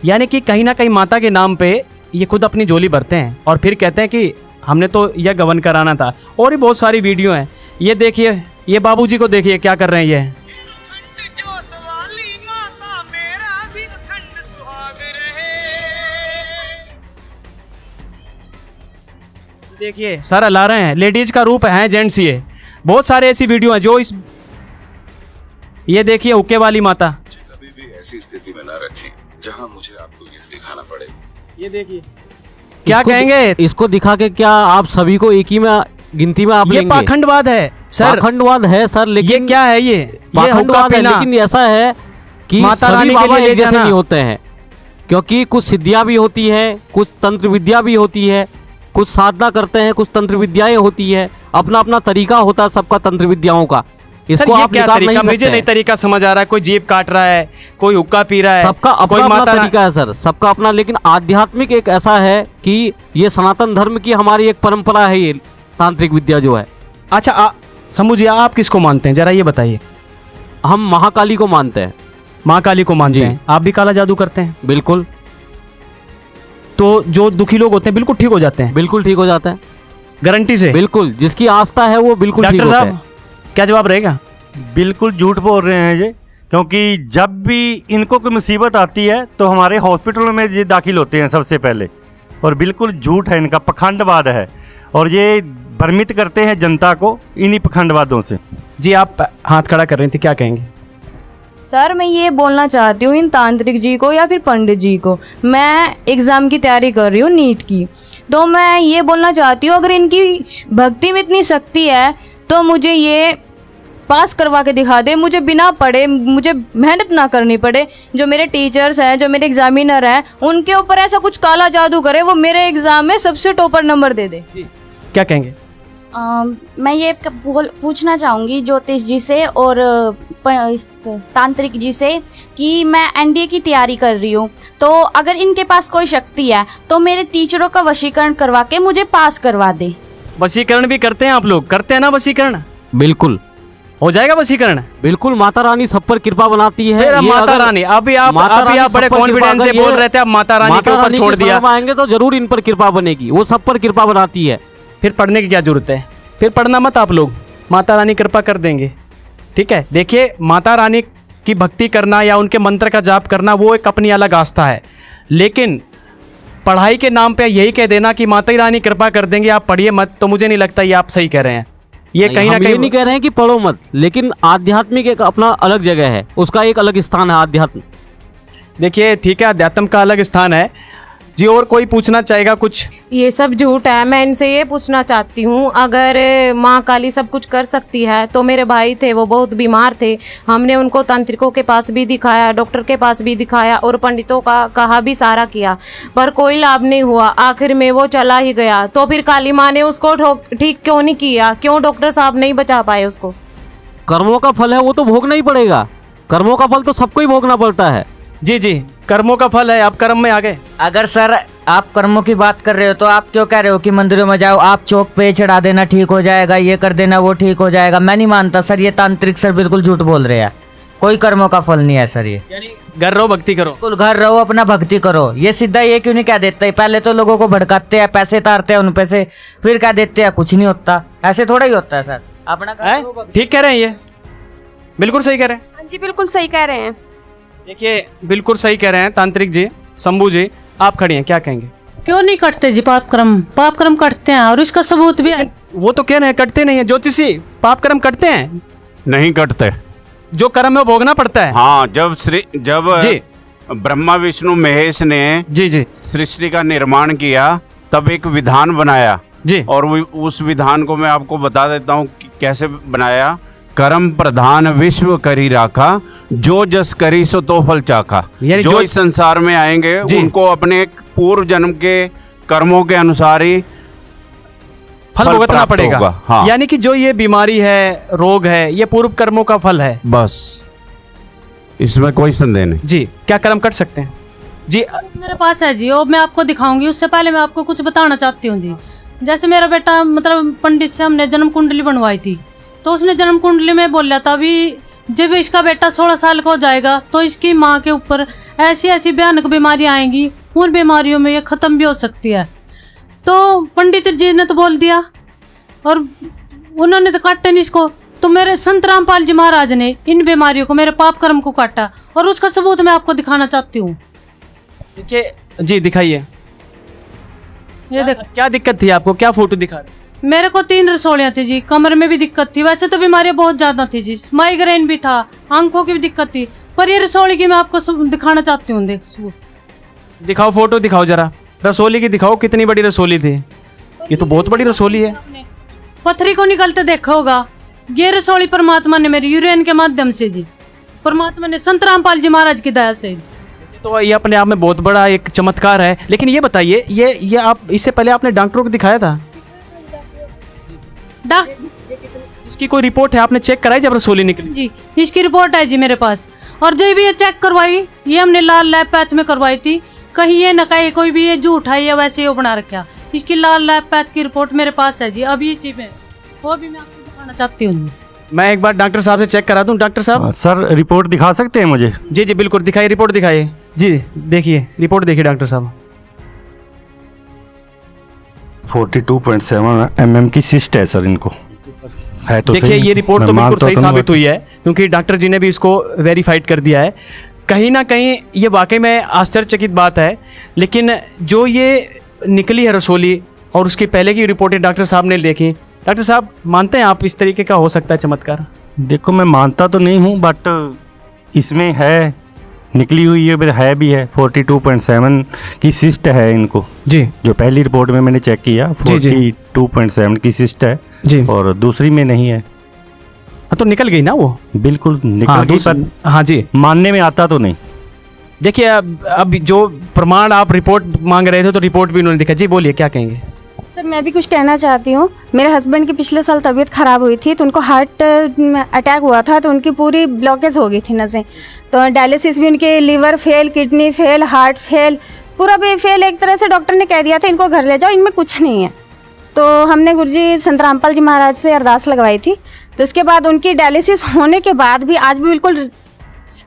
यानी कि कहीं ना कहीं माता के नाम पे ये खुद अपनी झोली भरते हैं और फिर कहते हैं कि हमने तो यह गवन कराना था। और भी बहुत सारी वीडियो हैं। ये देखिए, ये बाबूजी को देखिए क्या कर रहे हैं। ये देखिए सर हिला रहे हैं, लेडीज का रूप है, जेंट्स। ये बहुत सारे ऐसी वीडियो हैं जो इस, ये देखिए हुक्के वाली माता। कभी भी ऐसी स्थिति में न रखें जहां मुझे आपको यह दिखाना पड़े। ये देखिए क्या कहेंगे, इसको दिखा के क्या आप सभी को एक ही में गिनती में आप ये लेंगे? पाखंडवाद है सर, पाखंडवाद है सर, लेकिन ये क्या है? ये पाखंडवाद है, लेकिन ऐसा है कि माता सभी रानी के बाबा लिए एक जैसे जाना। नहीं होते हैं, क्योंकि कुछ सिद्धियां भी होती हैं, कुछ तंत्र विद्या भी होती है, कुछ साधना करते हैं, कुछ तंत्र विद्याएं होती है। अपना अपना तरीका होता है सबका तंत्र विद्याओं का। इसको आप निकाल नहीं सकते। मुझे नहीं तरीका समझ आ रहा है। कोई जीभ काट रहा है, कोई हुक्का पी रहा है, सबका अपना अपना तरीका है सर, सबका अपना। लेकिन आध्यात्मिक एक ऐसा है कि ये सनातन धर्म की हमारी एक परंपरा है, ये तांत्रिक विद्या जो है। अच्छा शंभू जी, आप किसको मानते हैं, जरा ये बताइए। हम महाकाली को मानते हैं। महाकाली को मानते हैं। आप भी काला जादू करते हैं? बिल्कुल। तो जो दुखी लोग होते हैं बिल्कुल ठीक हो जाते हैं? बिल्कुल ठीक हो जाते हैं, गारंटी से? बिल्कुल, जिसकी आस्था है वो बिल्कुल ठीक होता है। क्या जवाब रहेगा? बिल्कुल झूठ बोल रहे हैं ये, क्योंकि जब भी इनको कोई मुसीबत आती है तो हमारे हॉस्पिटलों में ये दाखिल होते हैं सबसे पहले। और बिल्कुल झूठ है इनका, पखंडवाद है, और ये भ्रमित करते हैं जनता को इन्हीं पखंडवादों से। जी आप हाथ खड़ा कर रही थी, क्या कहेंगे? सर मैं ये बोलना चाहती हूँ इन तांत्रिक जी को या फिर पंडित जी को, मैं एग्ज़ाम की तैयारी कर रही हूँ नीट की, तो मैं ये बोलना चाहती हूँ अगर इनकी भक्ति में इतनी शक्ति है तो मुझे ये पास करवा के दिखा दे, मुझे बिना पढ़े, मुझे मेहनत ना करनी पड़े। जो मेरे टीचर्स हैं, जो मेरे एग्जामिनर हैं, उनके ऊपर ऐसा कुछ काला जादू करे, वो मेरे एग्ज़ाम में सबसे टॉपर नंबर दे दे। क्या कहेंगे? मैं ये पूछना चाहूँगी ज्योतिष जी से और तांत्रिक जी से कि मैं एनडीए की तैयारी कर रही हूँ, तो अगर इनके पास कोई शक्ति है तो मेरे टीचरों का वशीकरण करवा के मुझे पास करवा दे। वशीकरण भी करते हैं आप लोग? करते हैं ना वशीकरण? बिल्कुल हो जाएगा वशीकरण। बिल्कुल, माता रानी सब पर कृपा बनाती है। माता रानी अभी आप बड़े कॉन्फिडेंस से बोल रहे थे, अब माता रानी के ऊपर छोड़ दिया। आएंगे तो जरूर इन पर कृपा बनेगी, वो सब पर कृपा बनाती है। फिर पढ़ने की क्या जरूरत है? फिर पढ़ना मत आप लोग, माता रानी कृपा कर देंगे। ठीक है, देखिए माता रानी की भक्ति करना या उनके मंत्र का जाप करना वो एक अपनी अलग आस्था है, लेकिन पढ़ाई के नाम पे यही कह देना कि माता रानी कृपा कर देंगे, आप पढ़िए मत, तो मुझे नहीं लगता ये आप सही कह रहे हैं। ये कहीं ना कहीं ये नहीं कह रहे हैं कि पढ़ो मत, लेकिन आध्यात्मिक एक अपना अलग जगह है, उसका एक अलग स्थान है अध्यात्म। देखिए ठीक है, अध्यात्म का अलग स्थान है जी। और कोई पूछना चाहेगा कुछ? ये सब झूठ है। मैं इनसे ये पूछना चाहती हूँ, अगर माँ काली सब कुछ कर सकती है तो मेरे भाई थे, वो बहुत बीमार थे, हमने उनको तांत्रिकों के पास भी दिखाया, डॉक्टर के पास भी दिखाया और पंडितों का कहा भी सारा किया, पर कोई लाभ नहीं हुआ। आखिर में वो चला ही गया, तो फिर काली माँ ने उसको ठीक क्यों नहीं किया? क्यों डॉक्टर साहब नहीं बचा पाए उसको? कर्मों का फल है, वो तो भोगना ही पड़ेगा। कर्मों का फल तो सबको ही भोगना पड़ता है। जी जी, कर्मों का फल है, आप कर्म में आ गए। अगर सर आप कर्मों की बात कर रहे हो तो आप क्यों कह रहे हो कि मंदिरों में जाओ, आप चौक पे चढ़ा देना ठीक हो जाएगा, ये कर देना वो ठीक हो जाएगा। मैं नहीं मानता सर, ये तांत्रिक सर बिल्कुल झूठ बोल रहे हैं। कोई कर्मों का फल नहीं है सर ये। यानी घर रहो भक्ति करो। बिल्कुल घर रहो अपना भक्ति करो। ये सीधा ये क्यों नहीं कह देते, पहले तो लोगों को भड़काते हैं, पैसे तारते हैं उन पे से, फिर कह देते हैं कुछ नहीं होता। ऐसे थोड़ा ही होता है सर। अपना ठीक कह रहे हैं, ये बिल्कुल सही कह रहे हैं। हाँ जी बिल्कुल सही कह रहे हैं। देखिए बिल्कुल सही कह रहे हैं तांत्रिक जी। शंभू जी आप खड़ी हैं, क्या कहेंगे? क्यों नहीं कटते जी पाप कर्म करते हैं और इसका सबूत भी है। वो तो कह रहे हैं कटते नहीं है। ज्योतिषी पाप कर्म कटते हैं? नहीं कटते। जो कर्म है वो भोगना पड़ता है। हाँ, जब ब्रह्मा विष्णु महेश ने जी सृष्टि का निर्माण किया तब एक विधान बनाया जी, और उस विधान को मैं आपको बता देता हूँ कि कैसे बनाया। कर्म प्रधान विश्व करी राखा, जो जस करी सो तो फल चाखा। जो इस संसार में आएंगे उनको अपने पूर्व जन्म के कर्मों के अनुसार ही फल भुगतना पड़ेगा। हाँ। यानी कि जो ये बीमारी है, रोग है, ये पूर्व कर्मों का फल है। बस इसमें कोई संदेह नहीं। जी क्या कर्म कर सकते हैं जी? मेरे पास है जी, वो मैं आपको दिखाऊंगी। उससे पहले मैं आपको कुछ बताना चाहती हूँ जी। जैसे मेरा बेटा मतलब पंडित से हमने जन्म कुंडली बनवाई थी, तो उसने जन्म कुंडली में बोला था अभी जब इसका बेटा 16 साल का हो जाएगा तो इसकी माँ के ऊपर ऐसी ऐसी भयानक बीमारियाँ आएंगी, उन बीमारियों में ये ख़त्म भी हो सकती है। तो पंडित जी ने तो बोल दिया और उन्होंने तो काटा नहीं इसको। तो मेरे संत रामपाल जी महाराज ने इन बीमारियों को, मेरे पाप कर्म को काटा, और उसका सबूत मैं आपको दिखाना चाहती हूँ। देखिए जी, दिखाइए। ये देखो क्या दिक्कत थी आपको, क्या फोटो दिखा रहे? मेरे को 3 रसोलियाँ थी जी, कमर में भी दिक्कत थी। वैसे तो बीमारियाँ बहुत ज़्यादा थी जी, माइग्रेन भी था, आंखों की भी दिक्कत थी, पर ये रसोली की मैं आपको दिखाना चाहती हूँ। देख दिखाओ, फोटो दिखाओ जरा, रसोली की दिखाओ। कितनी बड़ी रसोली थी? ये तो बहुत बड़ी रसोली है। पथरी को निकलते देखा होगा। ये रसोली परमात्मा ने मेरी यूरेन के माध्यम से जी, परमात्मा ने संत रामपाल जी महाराज की दया से। तो ये अपने आप में बहुत बड़ा एक चमत्कार है। लेकिन ये बताइए, ये आप इससे पहले आपने डॉक्टरों को दिखाया था? इसकी कोई रिपोर्ट है, आपने चेक कराई जब रसोली निकली? जी इसकी रिपोर्ट है जी मेरे पास। और जो भी ये चेक करवाई, ये हमने लाल लैब पैथ में करवाई थी। कहीं ये न कहे कोई भी ये झूठ है या वैसे ही बना रखा। इसकी लाल लैब पैथ की रिपोर्ट मेरे पास है जी, अभी इसी में, वो भी मैं आपको दिखाना चाहती हूँ। मैं एक बार डॉक्टर साहब से चेक करा दूं। डॉक्टर साहब सर रिपोर्ट दिखा सकते हैं मुझे? जी जी बिल्कुल, दिखाइए, रिपोर्ट दिखाइए जी। देखिए रिपोर्ट देखिए डॉक्टर साहब। 42.7 mm की सिस्ट है सर इनको, है तो देखिए ये रिपोर्ट तो बिल्कुल सही साबित हुई है, क्योंकि डॉक्टर जी ने भी इसको वेरीफाइड कर दिया है। कहीं ना कहीं ये वाकई में आश्चर्यचकित बात है। लेकिन जो ये निकली है रसोली और उसकी पहले की रिपोर्टें डॉक्टर साहब ने देखी, डॉक्टर साहब मानते हैं आप इस तरीके का हो सकता है चमत्कार? देखो मैं मानता तो नहीं हूँ, बट इसमें है, निकली हुई है भी है। 42.7 की सिस्ट है इनको जी, जो पहली रिपोर्ट में मैंने चेक किया 42.7 की सिस्ट है जी, और दूसरी में नहीं है। तो निकल गई ना वो? बिल्कुल निकल गई, पर हाँ जी मानने में आता तो नहीं। देखिए अब जो प्रमाण आप रिपोर्ट मांग रहे थे तो रिपोर्ट भी उन्होंने दिखा। जी बोलिए, क्या कहेंगे? सर मैं भी कुछ कहना चाहती हूँ। मेरे हस्बैंड की पिछले साल तबीयत ख़राब हुई थी, तो उनको हार्ट अटैक हुआ था, तो उनकी पूरी ब्लॉकेज हो गई थी नसें। तो डायलिसिस भी, उनके liver fail, kidney fail, heart fail, पूरा भी फेल। एक तरह से डॉक्टर ने कह दिया था इनको घर ले जाओ, इनमें कुछ नहीं है। तो हमने गुरुजी संत रामपाल जी महाराज से अरदास लगवाई थी। तो इसके बाद उनकी डायलिसिस होने के बाद भी आज भी बिल्कुल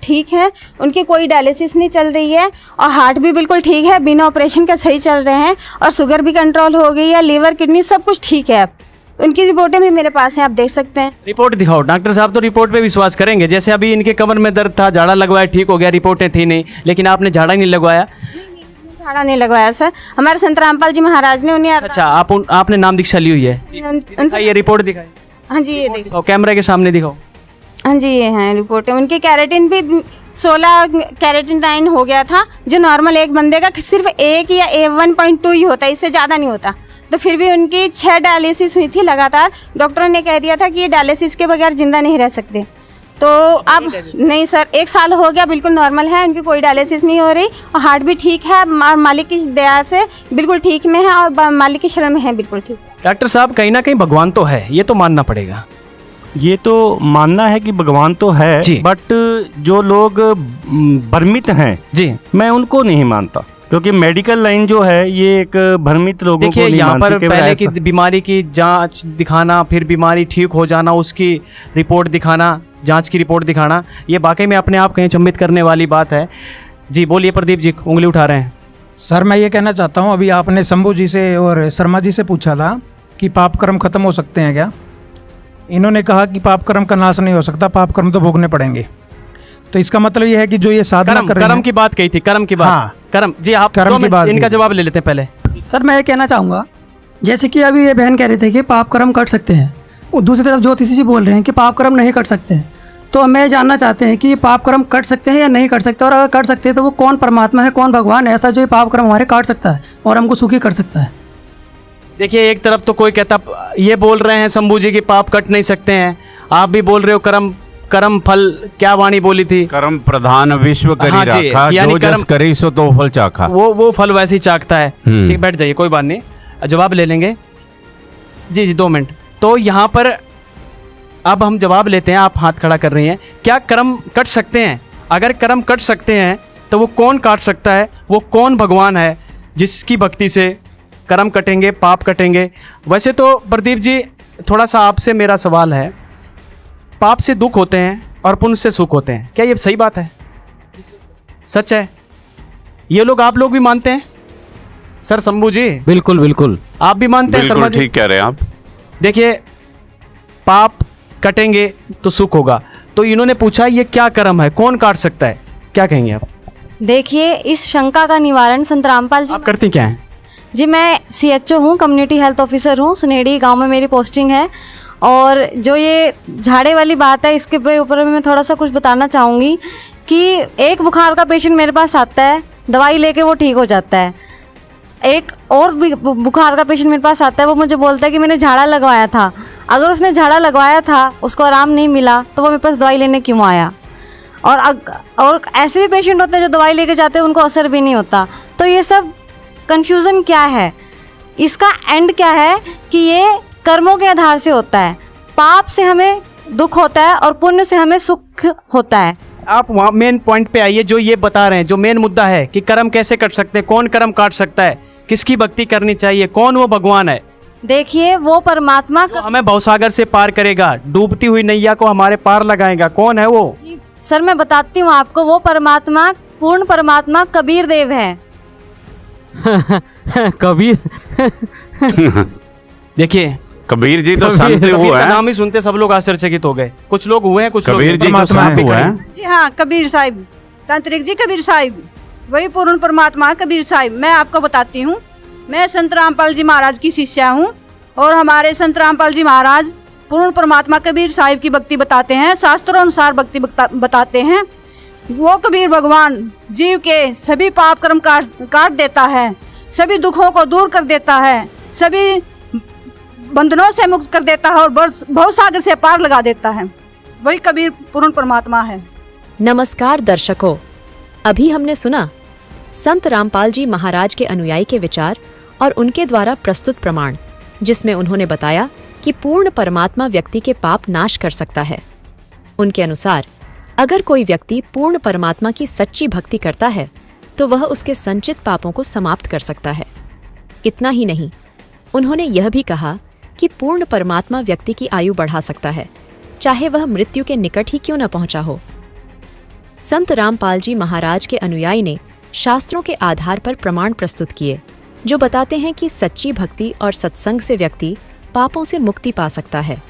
ठीक है, उनकी कोई डायलिसिस नहीं चल रही है, और हार्ट भी बिल्कुल ठीक है, बिना ऑपरेशन के सही चल रहे हैं, और शुगर भी कंट्रोल हो गई है, लीवर किडनी सब कुछ ठीक है। उनकी रिपोर्टें भी मेरे पास हैं, आप देख सकते हैं। रिपोर्ट दिखाओ। डॉक्टर साहब तो रिपोर्ट पे विश्वास करेंगे। जैसे अभी इनके कमर में दर्द था, झाड़ा लगवाया, ठीक हो गया, रिपोर्टें थी नहीं, लेकिन आपने झाड़ा नहीं लगवाया? झाड़ा नहीं लगवाया सर, हमारे संत रामपाल जी महाराज ने उन्हें। अच्छा, आपने नाम दीक्षा ली हुई है? ये रिपोर्ट दिखाई। हाँ जी ये देखो, कैमरा के सामने दिखाओ। हाँ जी ये हैं रिपोर्टें। उनके कैरेटिन भी 16 कैरेटिन 9 हो गया था, जो नॉर्मल एक बंदे का सिर्फ 1 या 1.2 ही होता है, इससे ज़्यादा नहीं होता। तो फिर भी उनकी 6 डायलिसिस हुई थी लगातार। डॉक्टरों ने कह दिया था कि ये डायलिसिस के बगैर जिंदा नहीं रह सकते। तो अब नहीं सर, 1 साल हो गया, बिल्कुल नॉर्मल है, उनकी कोई डायलिसिस नहीं हो रही, और हार्ट भी ठीक है, और मालिक की दया से बिल्कुल ठीक में है, और मालिक की शरण में है, बिल्कुल ठीक। डॉक्टर साहब कहीं ना कहीं भगवान तो है, ये तो मानना पड़ेगा। ये तो मानना है कि भगवान तो है, बट जो लोग भ्रमित हैं जी, मैं उनको नहीं मानता। क्योंकि मेडिकल लाइन जो है ये एक भ्रमित लोगों को देखिए नहीं यहाँ मानती, पर केवल पहले की ऐसा- बीमारी की जांच दिखाना, फिर बीमारी ठीक हो जाना, उसकी रिपोर्ट दिखाना, जांच की रिपोर्ट दिखाना, ये वाकई में अपने आप कहीं चंबित करने वाली बात है। जी बोलिए प्रदीप जी, उंगली उठा रहे हैं। सर मैं ये कहना चाहता हूँ, अभी आपने शंभू जी से और शर्मा जी से पूछा था कि पाप कर्म खत्म हो सकते हैं क्या। इन्होंने कहा कि पाप कर्म का नाश नहीं हो सकता, पाप कर्म तो भोगने पड़ेंगे। तो इसका मतलब ये है कि जो ये साधना कर रहे कर्म हैं, की बात कही थी, कर्म की बात। हाँ, कर्म जी, आप कर्म दो की मिनट बात इनका की। जवाब ले लेते हैं पहले। सर मैं ये कहना चाहूँगा, जैसे कि अभी ये बहन कह रहे थे कि पाप कर्म कट सकते हैं, और दूसरी तरफ ज्योतिषी जी बोल रहे हैं कि पाप कर्म नहीं कट सकते हैं। तो हमें जानना चाहते हैं कि ये पाप कर्म कट सकते हैं या नहीं कट सकते, और अगर कट सकते हैं तो वो कौन परमात्मा है, कौन भगवान है ऐसा जो ये पाप कर्म हमारे काट सकता है और हमको सुखी कर सकता है। देखिए एक तरफ तो कोई कहता, ये बोल रहे हैं शंभू जी की पाप कट नहीं सकते हैं, आप भी बोल रहे हो कर्म कर्म फल, क्या वाणी बोली थी, कर्म प्रधान विश्व करी हाँ जी, राखा, यानी जो जस कर्म- करी सो तो फल चाखा। वो फल वैसे ही चाकता है। ठीक, बैठ जाइए, कोई बात नहीं, जवाब ले लेंगे। जी जी 2 मिनट। तो यहाँ पर अब हम जवाब लेते हैं, आप हाथ खड़ा कर रही हैं। क्या कर्म कट सकते हैं? अगर कर्म कट सकते हैं तो वो कौन काट सकता है, वो कौन भगवान है जिसकी भक्ति से कर्म कटेंगे, पाप कटेंगे? वैसे तो प्रदीप जी थोड़ा सा आपसे मेरा सवाल है, पाप से दुख होते हैं और पुण्य से सुख होते हैं, क्या ये सही बात है? सच है? ये लोग, आप लोग भी मानते हैं सर? शंभू जी बिल्कुल बिल्कुल, आप भी मानते हैं? शर्मा बिल्कुल जी ठीक कह रहे हैं आप। देखिए पाप कटेंगे तो सुख होगा, तो इन्होंने पूछा ये क्या कर्म है, कौन काट सकता है, क्या कहेंगे आप? देखिए इस शंका का निवारण संत रामपाल जी आप करती क्या हैं? जी मैं CHO हूँ, कम्युनिटी हेल्थ ऑफिसर हूँ, सुनेड़ी गांव में मेरी पोस्टिंग है। और जो ये झाड़े वाली बात है, इसके ऊपर मैं थोड़ा सा कुछ बताना चाहूँगी कि एक बुखार का पेशेंट मेरे पास आता है, दवाई लेके वो ठीक हो जाता है। एक और बुखार का पेशेंट मेरे पास आता है, वो मुझे बोलता है कि मैंने झाड़ा लगवाया था। अगर उसने झाड़ा लगवाया था, उसको आराम नहीं मिला, तो वो मेरे पास दवाई लेने क्यों आया? और ऐसे भी पेशेंट होते हैं जो दवाई लेके जाते हैं, उनको असर भी नहीं होता। तो ये सब कन्फ्यूज़न क्या है, इसका एंड क्या है कि ये कर्मों के आधार से होता है। पाप से हमें दुख होता है और पुण्य से हमें सुख होता है। आप वहाँ मेन पॉइंट पे आइए, जो ये बता रहे हैं, जो मेन मुद्दा है कि कर्म कैसे कट सकते हैं, कौन कर्म काट सकता है, किसकी भक्ति करनी चाहिए, कौन वो भगवान है? देखिए वो परमात्मा हमें भवसागर से पार करेगा, डूबती हुई नैया को हमारे पार लगाएगा, कौन है वो? सर मैं बताती हूँ आपको, वो परमात्मा, पूर्ण परमात्मा कबीर देव है। कबीर देखिए कबीर जी तो संत हुए हैं। नाम ही सुनते सब लोग आश्चर्यचकित हो गए, कुछ लोग हुए हैं, कुछ लोग कबीर जी तो संत हुए हैं। जी हाँ, कबीर साहिब, तांत्रिक जी कबीर साहिब, वही पूर्ण परमात्मा कबीर साहिब। मैं आपको बताती हूँ, मैं संत रामपाल जी महाराज की शिष्या हूँ, और हमारे संत रामपाल जी महाराज पूर्ण परमात्मा कबीर साहिब की भक्ति बताते हैं, शास्त्रों अनुसार भक्ति बताते हैं। वो कबीर भगवान जीव के सभी पाप कर्म काट देता है, सभी दुखों को दूर कर देता है, सभी बंधनों से मुक्त कर देता है और भवसागर से पार लगा देता है। वही कबीर पूर्ण परमात्मा है। नमस्कार दर्शकों, अभी हमने सुना संत रामपाल जी महाराज के अनुयायी के विचार और उनके द्वारा प्रस्तुत प्रमाण, जिसमें उन्होंने बताया कि पूर्ण परमात्मा व्यक्ति के पाप नाश कर सकता है। उनके अनुसार अगर कोई व्यक्ति पूर्ण परमात्मा की सच्ची भक्ति करता है तो वह उसके संचित पापों को समाप्त कर सकता है। इतना ही नहीं, उन्होंने यह भी कहा कि पूर्ण परमात्मा व्यक्ति की आयु बढ़ा सकता है, चाहे वह मृत्यु के निकट ही क्यों न पहुंचा हो। संत रामपाल जी महाराज के अनुयायी ने शास्त्रों के आधार पर प्रमाण प्रस्तुत किए, जो बताते हैं कि सच्ची भक्ति और सत्संग से व्यक्ति पापों से मुक्ति पा सकता है।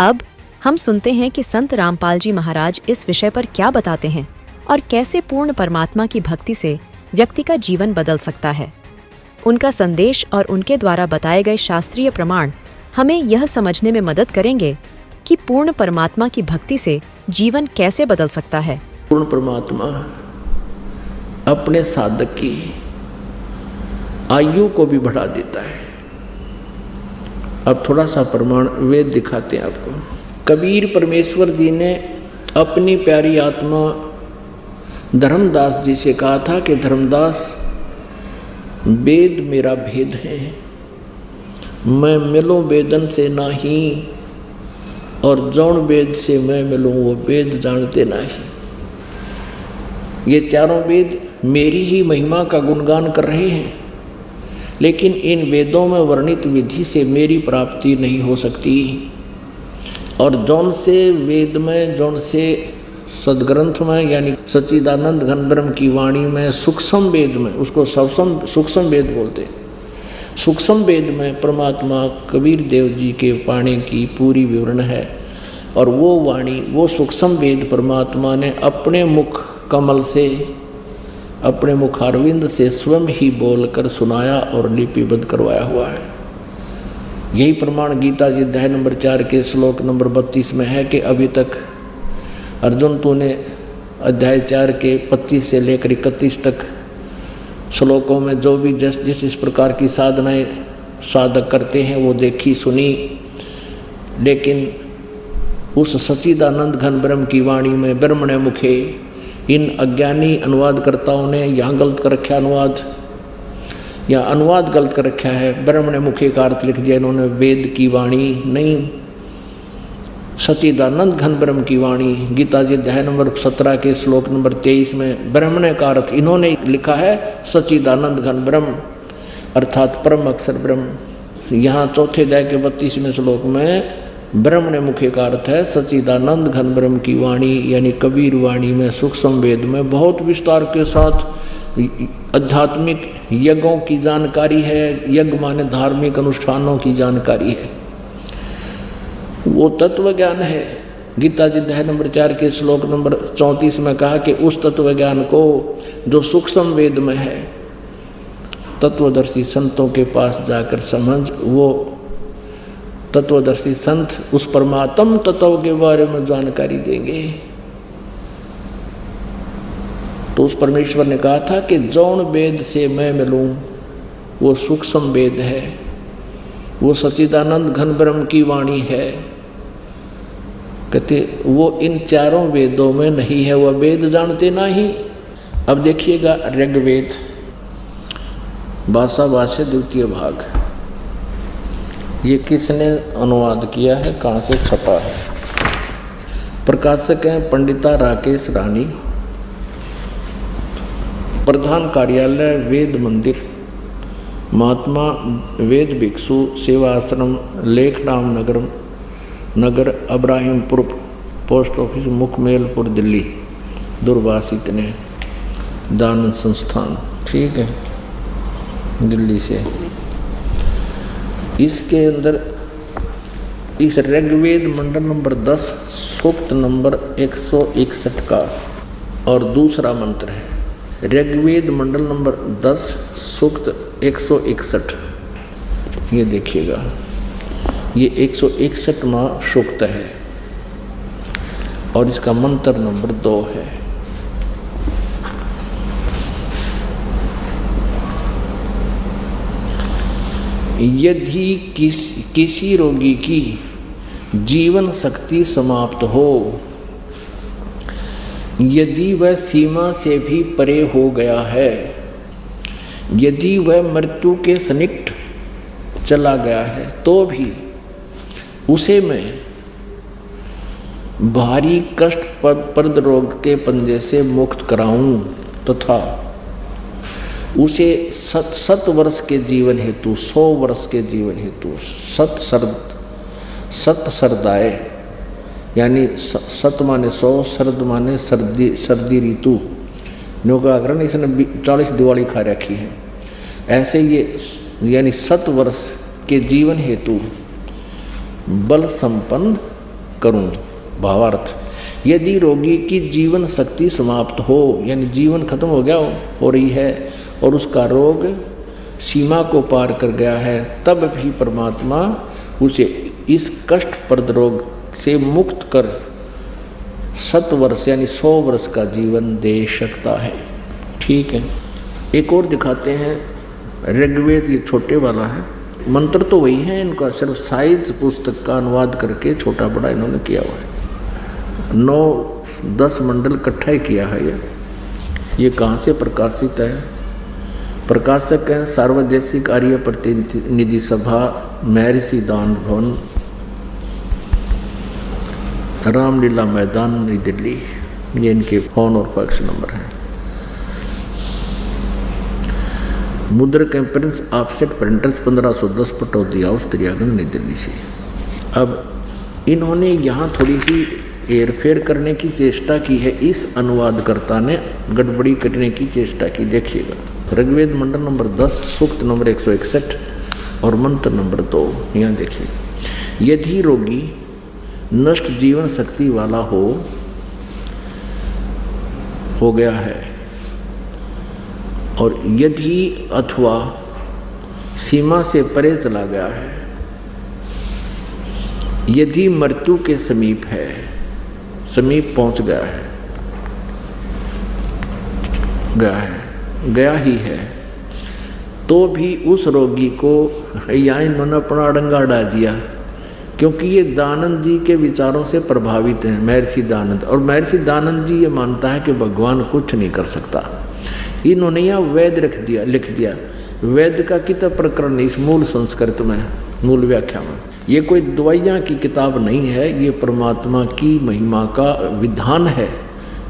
अब हम सुनते हैं कि संत रामपाल जी महाराज इस विषय पर क्या बताते हैं और कैसे पूर्ण परमात्मा की भक्ति से व्यक्ति का जीवन बदल सकता है। उनका संदेश और उनके द्वारा बताए गए शास्त्रीय प्रमाण हमें यह समझने में मदद करेंगे कि पूर्ण परमात्मा की भक्ति से जीवन कैसे बदल सकता है। पूर्ण परमात्मा अपने साधक की आयु को भी बढ़ा देता है। अब थोड़ा सा प्रमाण वेद दिखाते हैं आपको। कबीर परमेश्वर जी ने अपनी प्यारी आत्मा धर्मदास जी से कहा था कि धर्मदास, वेद मेरा भेद है, मैं मिलूं वेदन से नहीं, और जौन वेद से मैं मिलूं वो वेद जानते नहीं। ये चारों वेद मेरी ही महिमा का गुणगान कर रहे हैं, लेकिन इन वेदों में वर्णित विधि से मेरी प्राप्ति नहीं हो सकती। और जौन से वेद में, जौन से सदग्रंथ में, यानी सच्चिदानंद घन ब्रह्म की वाणी में, सूक्ष्म वेद में, उसको सूक्ष्म वेद बोलते हैं, सूक्ष्म वेद में परमात्मा कबीर देव जी के पाने की पूरी विवरण है। और वो वाणी, वो सूक्ष्म वेद परमात्मा ने अपने मुख कमल से, अपने मुखारविंद से स्वयं ही बोलकर सुनाया और लिपिबद्ध करवाया हुआ है। यही प्रमाण गीता जी अध्याय नंबर 4 के श्लोक नंबर 32 में है कि अभी तक अर्जुन तूने अध्याय 4 के 25 से लेकर 31 तक श्लोकों में जो भी जिस इस प्रकार की साधनाएं साधक करते हैं वो देखी सुनी, लेकिन उस सच्चिदानंद घन ब्रह्म की वाणी में ब्रह्मणे मुखे इन अज्ञानी अनुवादकर्ताओं ने यहाँ गलत कर रखा अनुवाद, या अनुवाद गलत कर रखा है। ब्रह्मणे मुखे का अर्थ लिख दिया इन्होंने वेद की वाणी, नहीं, सच्चिदानंद घन ब्रह्म की वाणी। गीता जी अध्याय नंबर 17 के श्लोक नंबर 23 में ब्रह्मणे का अर्थ इन्होंने लिखा है सच्चिदानंद घन ब्रह्म, अर्थात परम अक्षर ब्रह्म। यहाँ चौथे अध्याय के 32वें श्लोक में ब्रह्मणे मुखे का अर्थ है सच्चिदानंद घन ब्रह्म की वाणी, यानी कबीर वाणी में, सूक्ष्म वेद में बहुत विस्तार के साथ आध्यात्मिक यज्ञों की जानकारी है। यज्ञ माने धार्मिक अनुष्ठानों की जानकारी है, वो तत्व ज्ञान है। गीता जी अध्याय नंबर 4 के श्लोक नंबर 34 में कहा कि उस तत्व ज्ञान को जो सूक्ष्म वेद में है, तत्वदर्शी संतों के पास जाकर समझ, वो तत्वदर्शी संत उस परमात्म तत्व के बारे में जानकारी देंगे। तो उस परमेश्वर ने कहा था कि जौन वेद से मैं मिलूं वो सूक्ष्म वेद है, वो सच्चिदानंद घन ब्रह्म की वाणी है। कहते वो इन चारों वेदों में नहीं है, वह वेद जानते नहीं। अब देखिएगा ऋग्वेद भाषा भाष्य द्वितीय भाग, ये किसने अनुवाद किया है, कहाँ से छपा है? प्रकाशक हैं पंडिता राकेश रानी, प्रधान कार्यालय वेद मंदिर, महात्मा वेद भिक्षु सेवा आश्रम, लेखराम नगर अब्राहिमपुर, पोस्ट ऑफिस मुखमेलपुर, दिल्ली। दूरभाष इतने, दान संस्थान, ठीक है, दिल्ली से। इसके अंदर इस ऋग्वेद मंडल नंबर 10 सूक्त नंबर 161 का और दूसरा मंत्र है। ऋग्वेद मंडल नंबर 10 सूक्त 161, ये देखिएगा, ये 161वां सूक्त है और इसका मंत्र नंबर 2 है। यदि किसी रोगी की जीवन शक्ति समाप्त हो, यदि वह सीमा से भी परे हो गया है, यदि वह मृत्यु के सन्निकट चला गया है, तो भी उसे मैं भारी कष्टप्रद रोग के पंजे से मुक्त कराऊं तथा उसे 7 वर्ष के जीवन हेतु, 100 वर्ष के जीवन हेतु 7 सरदाए, यानी 7 माने 100, शरद माने सर्दी ऋतु, न्योगाग्रहण इसने 40 दिवाली खा रखी है। ऐसे ये यानी 7 वर्ष के जीवन हेतु बल संपन्न करूं। भावार्थ, यदि रोगी की जीवन शक्ति समाप्त हो, यानी जीवन खत्म हो गया हो रही है और उसका रोग सीमा को पार कर गया है, तब भी परमात्मा उसे इस कष्टप्रद रोग से मुक्त कर 7 वर्ष यानी 100 वर्ष का जीवन दे सकता है। ठीक है, एक और दिखाते हैं ऋग्वेद, ये छोटे वाला है, मंत्र तो वही है, इनका सिर्फ साइज पुस्तक का अनुवाद करके छोटा बड़ा इन्होंने किया हुआ है। 9-10 मंडल इकट्ठा ही किया है ये कहाँ से प्रकाशित है? प्रकाशक हैं सार्वदेशिक आर्य प्रतिनिधि सभा, महर्षि दान भवन, रामलीला मैदान, नई दिल्ली। ये इनके फोन और फैक्स नंबर हैं। मुद्रक एवं prince offset printers 1510 Pataudi house त्रियागन नई दिल्ली से। अब इन्होंने यहाँ थोड़ी सी हेरफेर करने की चेष्टा की है, इस अनुवादकर्ता ने गड़बड़ी करने की चेष्टा की। देखिएगा, ऋग्वेद मंडल नंबर 10 सूक्त नंबर 161 और मंत्र नंबर 2। यहाँ देखिए, यदि रोगी नष्ट जीवन शक्ति वाला हो गया है और यदि अथवा सीमा से परे चला गया है, यदि मृत्यु के समीप है, समीप पहुंच गया ही है, तो भी उस रोगी को यहाँ इन्होंने अपना अड़ंगा अड़ा दिया, क्योंकि ये दानंद जी के विचारों से प्रभावित हैं, महर्षि दानंद। और महर्षि दानंद जी ये मानता है कि भगवान कुछ नहीं कर सकता। इन्होंने यहाँ वेद लिख दिया। वेद का किताब प्रकरण इस मूल संस्कृत में, मूल व्याख्या में। ये कोई दवाइयाँ की किताब नहीं है, ये परमात्मा की महिमा का विधान है।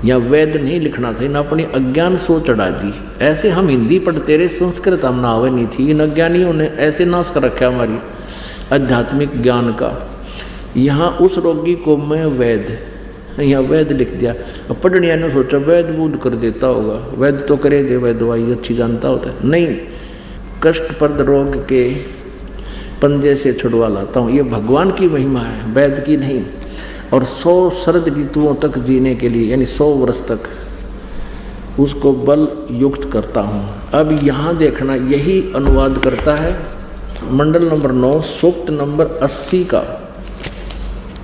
या वेद नहीं लिखना था, इन अपनी अज्ञान सोच चढ़ा दी। ऐसे हम हिंदी पढ़ते रहे, संस्कृत हम नावे नहीं थी। इन अज्ञानियों ने ऐसे नाश कर रखा हमारी आध्यात्मिक ज्ञान का। यहाँ उस रोगी को मैं यहाँ वेद लिख दिया। अब पढ़निया ने सोचा वेद बूद कर देता होगा, वेद तो करे दे, वह दवाई अच्छी जानता होता है। नहीं, कष्टप्रद रोग के पंजे से छुड़वा लाता हूँ, ये भगवान की महिमा है, वेद की नहीं। और 100 शरद ऋतुओं तक जीने के लिए, यानी 100 वर्ष तक उसको बल युक्त करता हूँ। अब यहाँ देखना, यही अनुवाद करता है मंडल नंबर 9 सूक्त नंबर 80 का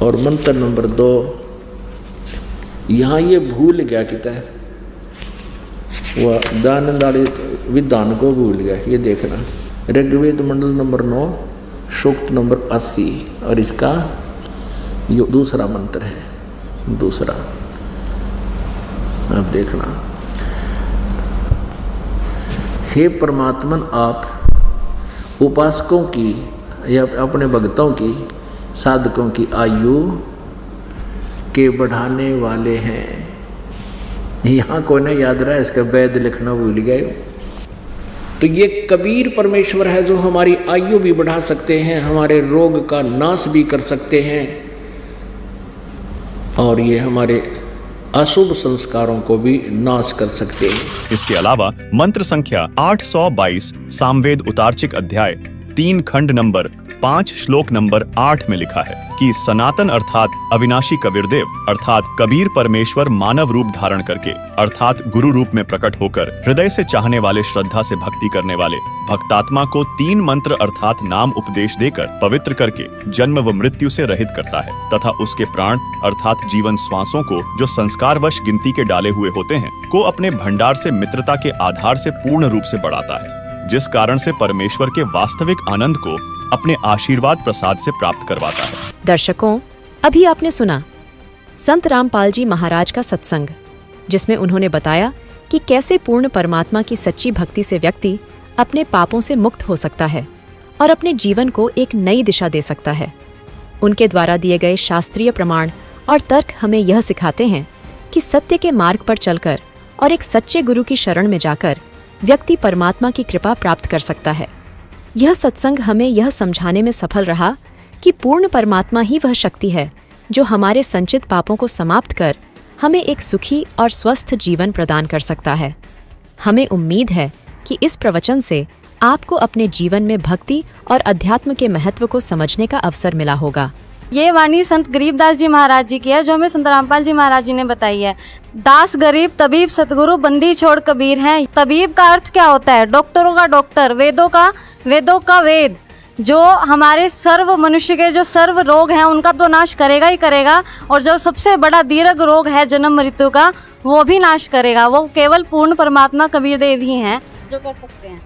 और मंत्र नंबर 2। यहाँ ये भूल गया किता है, वह दानंदाली विधान को भूल गया। ये देखना, ऋग्वेद मंडल नंबर 9 सूक्त नंबर 80 और इसका ये दूसरा मंत्र है, दूसरा। अब देखना, हे परमात्मन, आप उपासकों की या अपने भक्तों की, साधकों की आयु के बढ़ाने वाले हैं। यहाँ कोई ना याद रहा, इसका वेद लिखना भूल गए। तो ये कबीर परमेश्वर है जो हमारी आयु भी बढ़ा सकते हैं, हमारे रोग का नाश भी कर सकते हैं, और ये हमारे अशुभ संस्कारों को भी नाश कर सकते हैं। इसके अलावा मंत्र संख्या 822 सामवेद उतार्चिक अध्याय 3 खंड नंबर 5 श्लोक नंबर 8 में लिखा है कि सनातन अर्थात अविनाशी कबीरदेव अर्थात कबीर परमेश्वर मानव रूप धारण करके अर्थात गुरु रूप में प्रकट होकर हृदय से चाहने वाले, श्रद्धा से भक्ति करने वाले भक्तात्मा को 3 मंत्र अर्थात नाम उपदेश देकर पवित्र करके जन्म व मृत्यु से रहित करता है तथा उसके प्राण अर्थात जीवन श्वासों को जो संस्कारवश गिनती के डाले हुए होते हैं को अपने भंडार से मित्रता के आधार से पूर्ण रूप से बढ़ाता है, जिस कारण से परमेश्वर के वास्तविक आनंद को अपने आशीर्वाद प्रसाद से प्राप्त करवाता है। दर्शकों, अभी आपने सुना संत रामपाल जी महाराज का सत्संग, जिसमें उन्होंने बताया कि कैसे पूर्ण परमात्मा की सच्ची भक्ति से व्यक्ति अपने पापों से मुक्त हो सकता है और अपने जीवन को एक नई दिशा दे सकता है। उनके द्वारा दिए गए शास्त्रीय प्रमाण और तर्क हमें यह सिखाते हैं कि सत्य के मार्ग पर चलकर और एक सच्चे गुरु की शरण में जाकर व्यक्ति परमात्मा की कृपा प्राप्त कर सकता है। यह सत्संग हमें यह समझाने में सफल रहा कि पूर्ण परमात्मा ही वह शक्ति है जो हमारे संचित पापों को समाप्त कर हमें एक सुखी और स्वस्थ जीवन प्रदान कर सकता है। हमें उम्मीद है कि इस प्रवचन से आपको अपने जीवन में भक्ति और अध्यात्म के महत्व को समझने का अवसर मिला होगा। ये वाणी संत गरीबदास जी महाराज जी की है, जो हमें संत रामपाल जी महाराज जी ने बताई है। दास गरीब तबीब सतगुरु बंदी छोड़ कबीर हैं। तबीब का अर्थ क्या होता है? डॉक्टरों का डॉक्टर, वेदों का वेद, जो हमारे सर्व मनुष्य के जो सर्व रोग हैं उनका तो नाश करेगा ही करेगा, और जो सबसे बड़ा दीर्घ रोग है जन्म मृत्यु का, वो भी नाश करेगा। वो केवल पूर्ण परमात्मा कबीर देव ही हैं जो कर सकते हैं।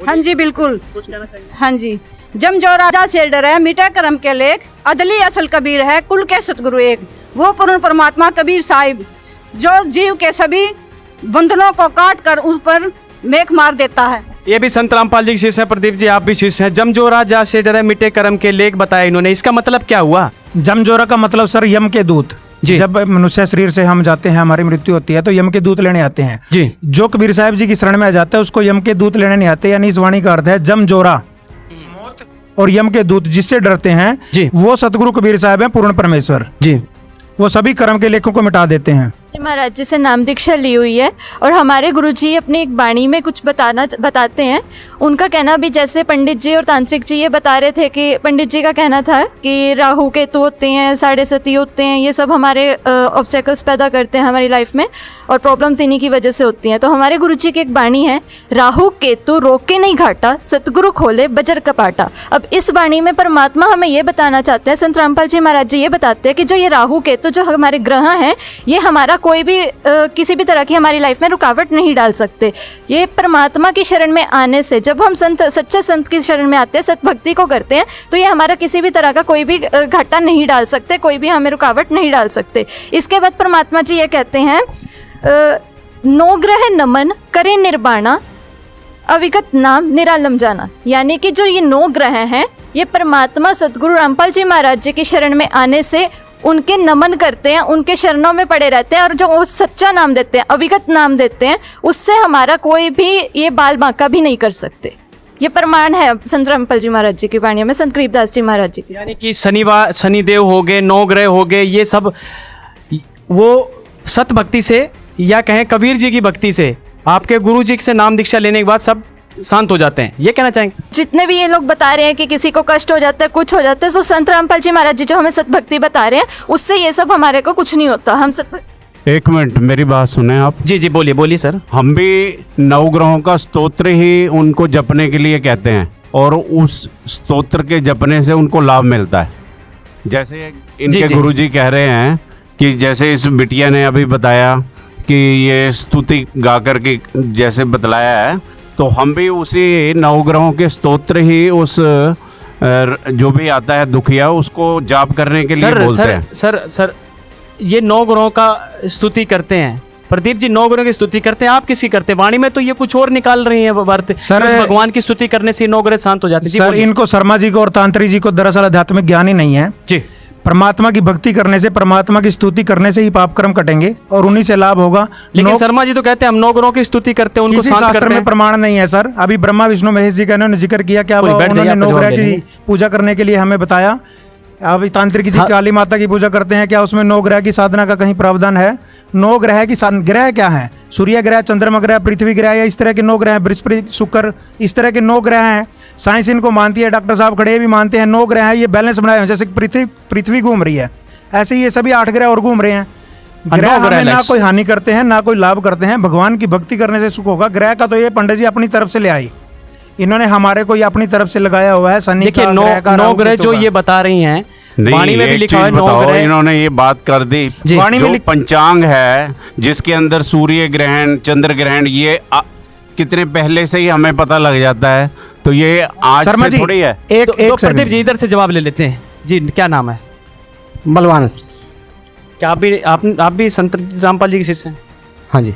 हाँ जी, बिल्कुल, कुछ कहना चाहिए? हाँ जी, जम जो राजा से डरे मिटे कर्म के लेख, अदली असल कबीर है कुल के सतगुरु एक। वो पूर्ण परमात्मा कबीर साहिब जो जीव के सभी बंधनों को काट कर उस पर मेघ मार देता है। ये भी संत रामपाल जी के शिष्य हैं। प्रदीप जी, आप भी शिष्य हैं। जमजोरा जा से डरे मिटे कर्म के लेख बताया इन्होंने, इसका मतलब क्या हुआ? जमजोरा का मतलब सर यम के दूत, जब मनुष्य शरीर से हम जाते हैं, हमारी मृत्यु होती है, तो यम के दूत लेने आते हैं जी। जो कबीर साहब जी की शरण में आ जाता है उसको यम के दूत लेने नहीं आते। यानी इस वाणी का अर्थ है जम जोरा मौत और यम के दूत जिससे डरते हैं जी। वो सतगुरु कबीर साहब हैं, पूर्ण परमेश्वर जी। वो सभी कर्म के लेखों को मिटा देते हैं। महाराज जी से नाम दीक्षा ली हुई है और हमारे गुरुजी अपनी एक वाणी में कुछ बताते हैं। उनका कहना भी, जैसे पंडित जी और तांत्रिक जी ये बता रहे थे कि पंडित जी का कहना था कि राहु केतु होते हैं, साढ़े सती होते हैं, ये सब हमारे ऑब्स्टेकल्स पैदा करते हैं हमारी लाइफ में और प्रॉब्लम्स इन्हीं की वजह से होती हैं। तो हमारे गुरुजी की एक वाणी है, राहु केतु रोके नहीं घाटा, सतगुरु खोले बजर कपाटा। अब इस वाणी में परमात्मा हमें ये बताना चाहते हैं, संत रामपाल जी महाराज जी ये बताते हैं कि जो ये राहु केतु जो हमारे ग्रह हैं ये हमारा कोई भी किसी भी तरह की हमारी लाइफ में रुकावट नहीं डाल सकते। ये परमात्मा की शरण में आने से, जब हम सच्चे संत की शरण में आते हैं, सत भक्ति को करते हैं, तो ये हमारा किसी भी तरह का कोई भी घाटा नहीं डाल सकते, कोई भी हमें रुकावट नहीं डाल सकते। इसके बाद परमात्मा जी ये कहते हैं, नौ ग्रह नमन करे निर्वाणा, अविगत नाम निरालम जाना। यानी कि जो ये 9 ग्रह हैं ये परमात्मा सतगुरु रामपाल जी महाराज जी की शरण में आने से उनके नमन करते हैं, उनके शरणों में पड़े रहते हैं और जो वो सच्चा नाम देते हैं, अविगत नाम देते हैं, उससे हमारा कोई भी ये बाल बांका भी नहीं कर सकते। ये प्रमाण है संत रामपाल जी महाराज जी की वाणी में, संत गरीबदास जी महाराज जी की। यानी कि शनिदेव हो गए, 9 ग्रह हो गए, ये सब वो सत भक्ति से या कहें कबीर जी की भक्ति से, आपके गुरु जी से नाम दीक्षा लेने के बाद सब शांत हो जाते हैं, ये कहना चाहेंगे? जितने भी ये लोग बता रहे हैं कि किसी को कष्ट हो जाता है, कुछ हो जाता है, तो संत रामपाल जी महाराज जी जो हमें सत भक्ति बता रहे हैं उससे ये सब हमारे को कुछ नहीं होता। हम सत एक मिनट मेरी बात सुने आप। जी जी बोलिए बोलिए सर। हम भी 9 ग्रहों का स्तोत्र ही उनको जपने के लिए कहते हैं और उस स्तोत्र के जपने से उनको लाभ मिलता है। जैसे इनके गुरुजी कह रहे हैं कि जैसे इस बिटिया ने अभी बताया कि ये स्तुति गा कर के जैसे बतलाया है, तो हम भी उसी 9 ग्रहों के स्तोत्र ही उस जो भी आता है दुखिया उसको जाप करने के लिए बोलते हैं। सर ये 9 ग्रहों का स्तुति करते हैं, प्रदीप जी 9 ग्रहों की स्तुति करते हैं, आप किसी करते हैं? वाणी में तो ये कुछ और निकाल रही है वर्त सर, भगवान की स्तुति करने से 9 ग्रह शांत हो जाते हैं। सर इनको शर्मा जी को और तांत्रिक जी को दरअसल आध्यात्मिक ज्ञान ही नहीं है जी। परमात्मा की भक्ति करने से, परमात्मा की स्तुति करने से ही पाप कर्म कटेंगे और उन्हीं से लाभ होगा। लेकिन शर्मा जी तो कहते हैं हम 9 ग्रहों की स्तुति करते हैं, उनको शांत करते हैं। शास्त्र में प्रमाण नहीं है सर। अभी ब्रह्मा विष्णु महेश जी का इन्होंने जिक्र किया, क्या उन्होंने 9 ग्रह की पूजा करने के लिए हमें बताया? अभी तांत्रिक जी काली माता की पूजा करते हैं, क्या उसमें 9 ग्रह की साधना का कहीं प्रावधान है? 9 ग्रह की ग्रह क्या है? सूर्य ग्रह, चंद्रमा ग्रह, पृथ्वी ग्रह, या इस तरह के 9 ग्रह, बृहस्पति शुक्र, इस तरह के 9 ग्रह हैं। साइंस इनको मानती है, डॉक्टर साहब खड़े भी मानते हैं 9 ग्रह हैं, ये बैलेंस बनाए हैं। जैसे पृथ्वी घूम रही है ऐसे ही ये सभी 8 ग्रह और घूम रहे हैं। ग्रह हमें ना कोई हानि करते हैं ना कोई लाभ करते हैं। भगवान की भक्ति करने से सुख होगा। ग्रह का तो ये पंडित जी अपनी तरफ से ले आई, इन्होंने हमारे को अपनी तरफ से लगाया हुआ है। शनि का, 9 ग्रह जो ये बता रही हैं, वाणी में भी लिखा है 9 ग्रह। इन्होंने ये बात कर दी, वाणी में पंचांग है जिसके अंदर सूर्य ग्रहण, चंद्र ग्रहण, ये कितने पहले से ही हमें पता लग जाता है। तो ये आज से थोड़ी है। एक प्रदीप जी इधर से जवाब ले लेते हैं जी। क्या नाम है? बलवान। क्या आप भी संत रामपाल जी के शिष्य हैं? हाँ जी।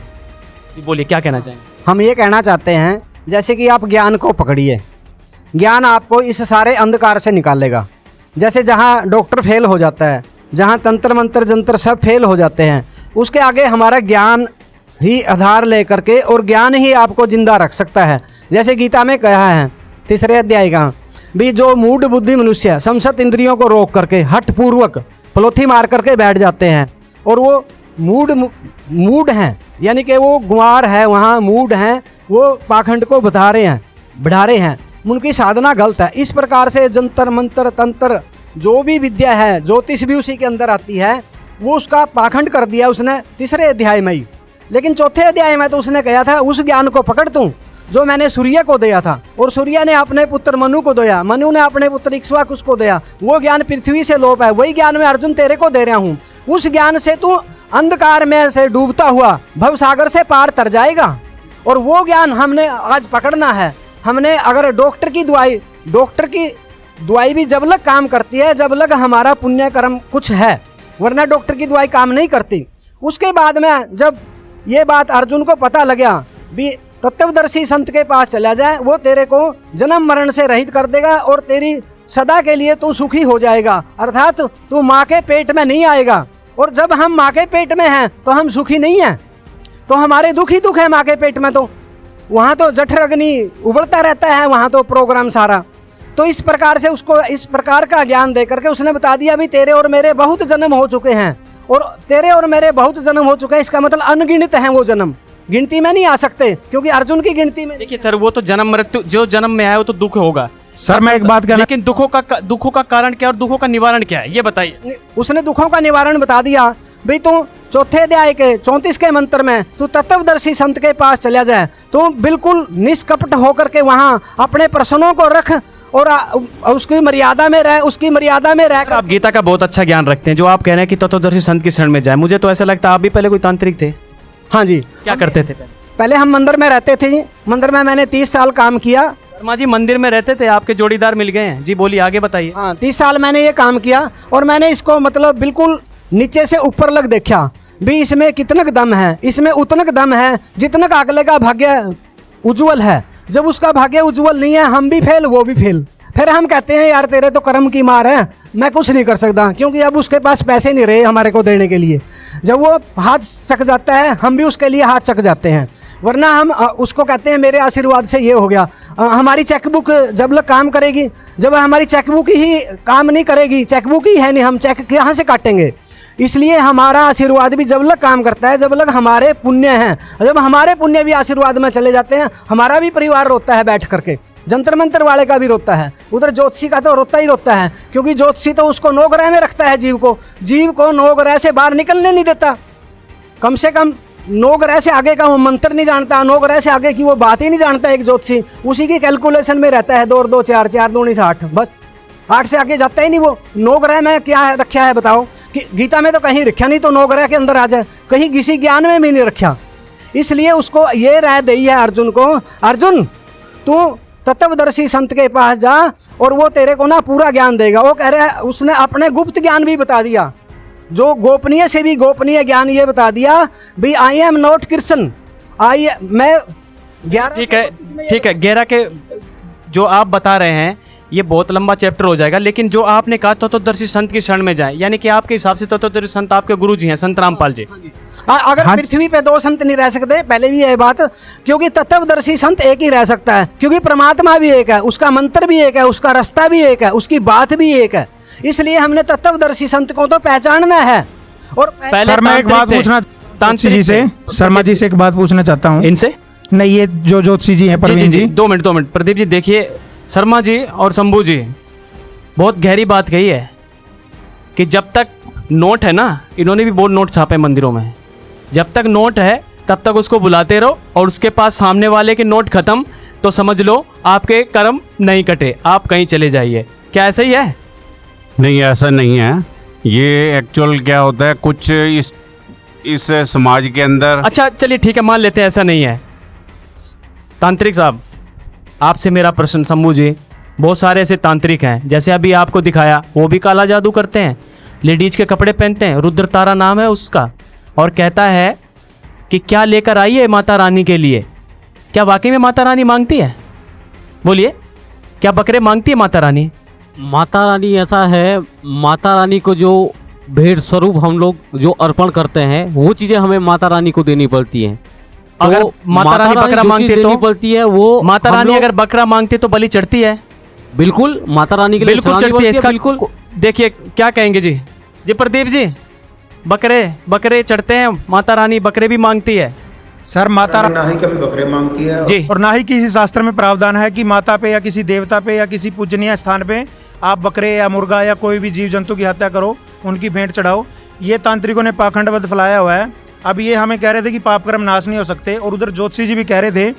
बोलिए क्या कहना चाहेंगे? हम ये कहना चाहते हैं, जैसे कि आप ज्ञान को पकड़िए, ज्ञान आपको इस सारे अंधकार से निकालेगा। जैसे जहाँ डॉक्टर फेल हो जाता है, जहाँ तंत्र मंत्र जंत्र सब फेल हो जाते हैं, उसके आगे हमारा ज्ञान ही आधार लेकर के, और ज्ञान ही आपको जिंदा रख सकता है। जैसे गीता में कहा है 3रे अध्याय का भी, जो मूढ़ बुद्धि मनुष्य संसत इंद्रियों को रोक करके हठ पूर्वक पलोथी मार करके बैठ जाते हैं, और वो मूढ़ हैं, यानी कि वो गुमार है, वहाँ मूढ़ हैं, वो पाखंड को बढ़ा रहे हैं, उनकी साधना गलत है। इस प्रकार से जंतर मंत्र तंत्र जो भी विद्या है, ज्योतिष भी उसी के अंदर आती है, वो उसका पाखंड कर दिया उसने 3रे अध्याय में ही। लेकिन 4थे अध्याय में तो उसने कहा था उस ज्ञान को पकड़ तू जो मैंने सूर्य को दिया था, और सूर्य ने अपने पुत्र मनु को दिया, मनु ने अपने पुत्र इक्ष्वाकुस को दिया। वो ज्ञान पृथ्वी से लोप है, वही ज्ञान मैं अर्जुन तेरे को दे रहा हूँ। उस ज्ञान से तू अंधकार में से डूबता हुआ भवसागर से पार तर जाएगा। और वो ज्ञान हमने आज पकड़ना है। हमने अगर डॉक्टर की दवाई भी जब लग काम करती है जब लग हमारा पुण्य कर्म कुछ है, वरना डॉक्टर की दवाई काम नहीं करती। उसके बाद में जब ये बात अर्जुन को पता लगा भी तत्वदर्शी संत के पास चला जाए, वो तेरे को जन्म मरण से रहित कर देगा और तेरी सदा के लिए तू सुखी हो जाएगा। अर्थात तू माँ के पेट में नहीं आएगा, और जब हम माँ के पेट में हैं तो हम सुखी नहीं हैं, तो हमारे दुख ही दुख है माँ के पेट में। तो वहाँ तो जठर अग्नि उबलता रहता है, वहाँ तो प्रोग्राम सारा। तो इस प्रकार से उसको इस प्रकार का ज्ञान दे करके उसने बता दिया भी तेरे और मेरे बहुत जन्म हो चुके हैं, और तेरे और मेरे बहुत जन्म हो चुके हैं, इसका मतलब अनगिनत है वो जन्म, गिनती में नहीं आ सकते, क्योंकि अर्जुन की गिनती में। देखिए सर, वो तो जन्म मृत्यु, जो जन्म में आया वो तो दुख होगा सर। मैं एक बात कहना, लेकिन दुखों का कारण क्या और दुखों का निवारण क्या है, ये बताइए। उसने दुखों का निवारण बता दिया भाई, तू चौथे अध्याय के 34 के मंत्र में तू तत्वदर्शी संत के पास चला जाए, तू बिल्कुल निष्कपट होकर के वहाँ अपने प्रश्नों को रख और उसकी मर्यादा में रह, उसकी मर्यादा में रह। आप गीता का बहुत अच्छा ज्ञान रखते हैं, जो आप कह रहे हैं कि तत्वदर्शी संत की शरण में जाए। मुझे तो ऐसा लगता है आप भी पहले कोई तांत्रिक थे। हाँ जी। क्या करते थे पहले हम मंदिर में रहते थे, मंदिर में मैंने 30 साल काम किया। शर्मा जी मंदिर में रहते थे, आपके जोड़ीदार मिल गए हैं। जी बोलिए, आगे बताइए। हाँ, 30 साल मैंने ये काम किया और मैंने इसको मतलब बिल्कुल नीचे से ऊपर लग देखा भी इसमें कितना दम है, इसमें उतना दम है जितना अगले का भाग्य उज्जवल है। जब उसका भाग्य उज्जवल नहीं है, हम भी फेल वो भी फेल। फिर हम कहते हैं यार तेरे तो कर्म की मार है, मैं कुछ नहीं कर सकता, क्योंकि अब उसके पास पैसे नहीं रहे हमारे को देने के लिए। जब वो हाथ चक जाता है, हम भी उसके लिए हाथ चक जाते हैं, वरना हम उसको कहते हैं मेरे आशीर्वाद से ये हो गया। हमारी चेकबुक जब लग काम करेगी, जब हमारी चेकबुक ही काम नहीं करेगी, चेकबुक ही है नहीं, हम चेक कहाँ से काटेंगे। इसलिए हमारा आशीर्वाद भी जब लग काम करता है, जब लग हमारे पुण्य हैं। जब हमारे पुण्य भी आशीर्वाद में चले जाते हैं, हमारा भी परिवार रोता है बैठ करके, जंतर मंतर वाले का भी रोता है, उधर ज्योतिषी का तो रोता ही रोता है, क्योंकि ज्योतिषी तो उसको नौ ग्रह में रखता है, जीव को 9 ग्रह से बाहर निकलने नहीं देता। कम से कम 9 ग्रह से आगे का वो मंत्र नहीं जानता, 9 ग्रह से आगे की वो बात ही नहीं जानता एक ज्योतिषी। उसी की कैलकुलेशन में रहता है, 2 और 2 4, 4 दूनी 8, बस 8 से आगे जाता ही नहीं वो। 9 ग्रह में क्या रखा है बताओ, कि गीता में तो कहीं रखा नहीं, तो 9 ग्रह के अंदर आ जाए, कहीं किसी ज्ञान में भी नहीं रखा। इसलिए उसको ये राय दी है अर्जुन को, अर्जुन तू तत्वदर्शी संत के पास जा और वो तेरे को ना पूरा ज्ञान देगा। वो कह रहा है, उसने अपने गुप्त ज्ञान भी बता दिया, जो गोपनीय से भी गोपनीय ज्ञान ये बता दिया भी आई एम नॉट कृष्ण, मैं 11। ठीक है 11 के जो आप बता रहे हैं ये बहुत लंबा चैप्टर हो जाएगा, लेकिन जो आपने कहा तत्वदर्शी संत की शरण में जाए, यानी कि आपके हिसाब से तत्वदर्शी संत आपके गुरु जी हैं, संत रामपाल जी। अगर पृथ्वी पे 2 संत नहीं रह सकते, पहले भी यह बात, क्योंकि तत्वदर्शी संत एक ही रह सकता है, क्योंकि परमात्मा भी एक है, उसका मंत्र भी एक है, उसका रास्ता भी एक है, उसकी बात भी एक है। इसलिए हमने तत्वदर्शी संत को तो पहचानना है। और सर मैं एक बात पूछना जी से, शर्मा जी से एक बात पूछना चाहता हूँ। इनसे नहीं, ये जो ज्योतिषी जी हैं प्रवीण जी। 2 मिनट प्रदीप जी, देखिए शर्मा जी और शंभू जी बहुत गहरी बात कही है कि जब तक नोट है ना, इन्होंने भी बहुत नोट छापे मंदिरों में, जब तक नोट है तब तक उसको बुलाते रहो, और उसके पास सामने वाले के नोट खत्म तो समझ लो आपके कर्म नहीं कटे, आप कहीं चले जाइए। क्या ऐसा ही है? नहीं, ऐसा नहीं है। ये एक्चुअल क्या होता है, कुछ इस समाज के अंदर। अच्छा चलिए ठीक है, मान लेते हैं ऐसा नहीं है। तांत्रिक साहब, आपसे मेरा प्रश्न, शंभू जी, बहुत सारे ऐसे तांत्रिक हैं, जैसे अभी आपको दिखाया, वो भी काला जादू करते हैं, लेडीज के कपड़े पहनते हैं, रुद्र तारा नाम है उसका, और कहता है कि क्या लेकर आई है माता रानी के लिए। क्या वाकई में माता रानी मांगती है? बोलिए, क्या बकरे मांगती है माता रानी? माता रानी ऐसा है, माता रानी को जो भेंट स्वरूप हम लोग जो अर्पण करते हैं, वो चीज़ें हमें माता रानी को देनी पड़ती हैं। अगर माता रानी बकरा मांगती है तो पड़ती है, वो माता रानी अगर बकरा मांगती है तो बलि चढ़ती है? बिल्कुल, माता रानी के लिए बिल्कुल चढ़ती है। इसका बिल्कुल देखिए क्या कहेंगे जी प्रदीप जी, बकरे चढ़ते हैं, माता रानी बकरे भी मांगती है। सर माता ना ही कभी बकरे मांगती है जी, और ना ही किसी शास्त्र में प्रावधान है कि माता पे या किसी देवता पे या किसी पूजनीय स्थान पे आप बकरे या मुर्गा या कोई भी जीव जंतु की हत्या करो, उनकी भेंट चढ़ाओ। ये तांत्रिकों ने पाखंडबद्ध फैलाया हुआ है। अब ये हमें कह रहे थे कि पाप कर्म नाश नहीं हो सकते, और उधर ज्योतिषी जी भी कह रहे थे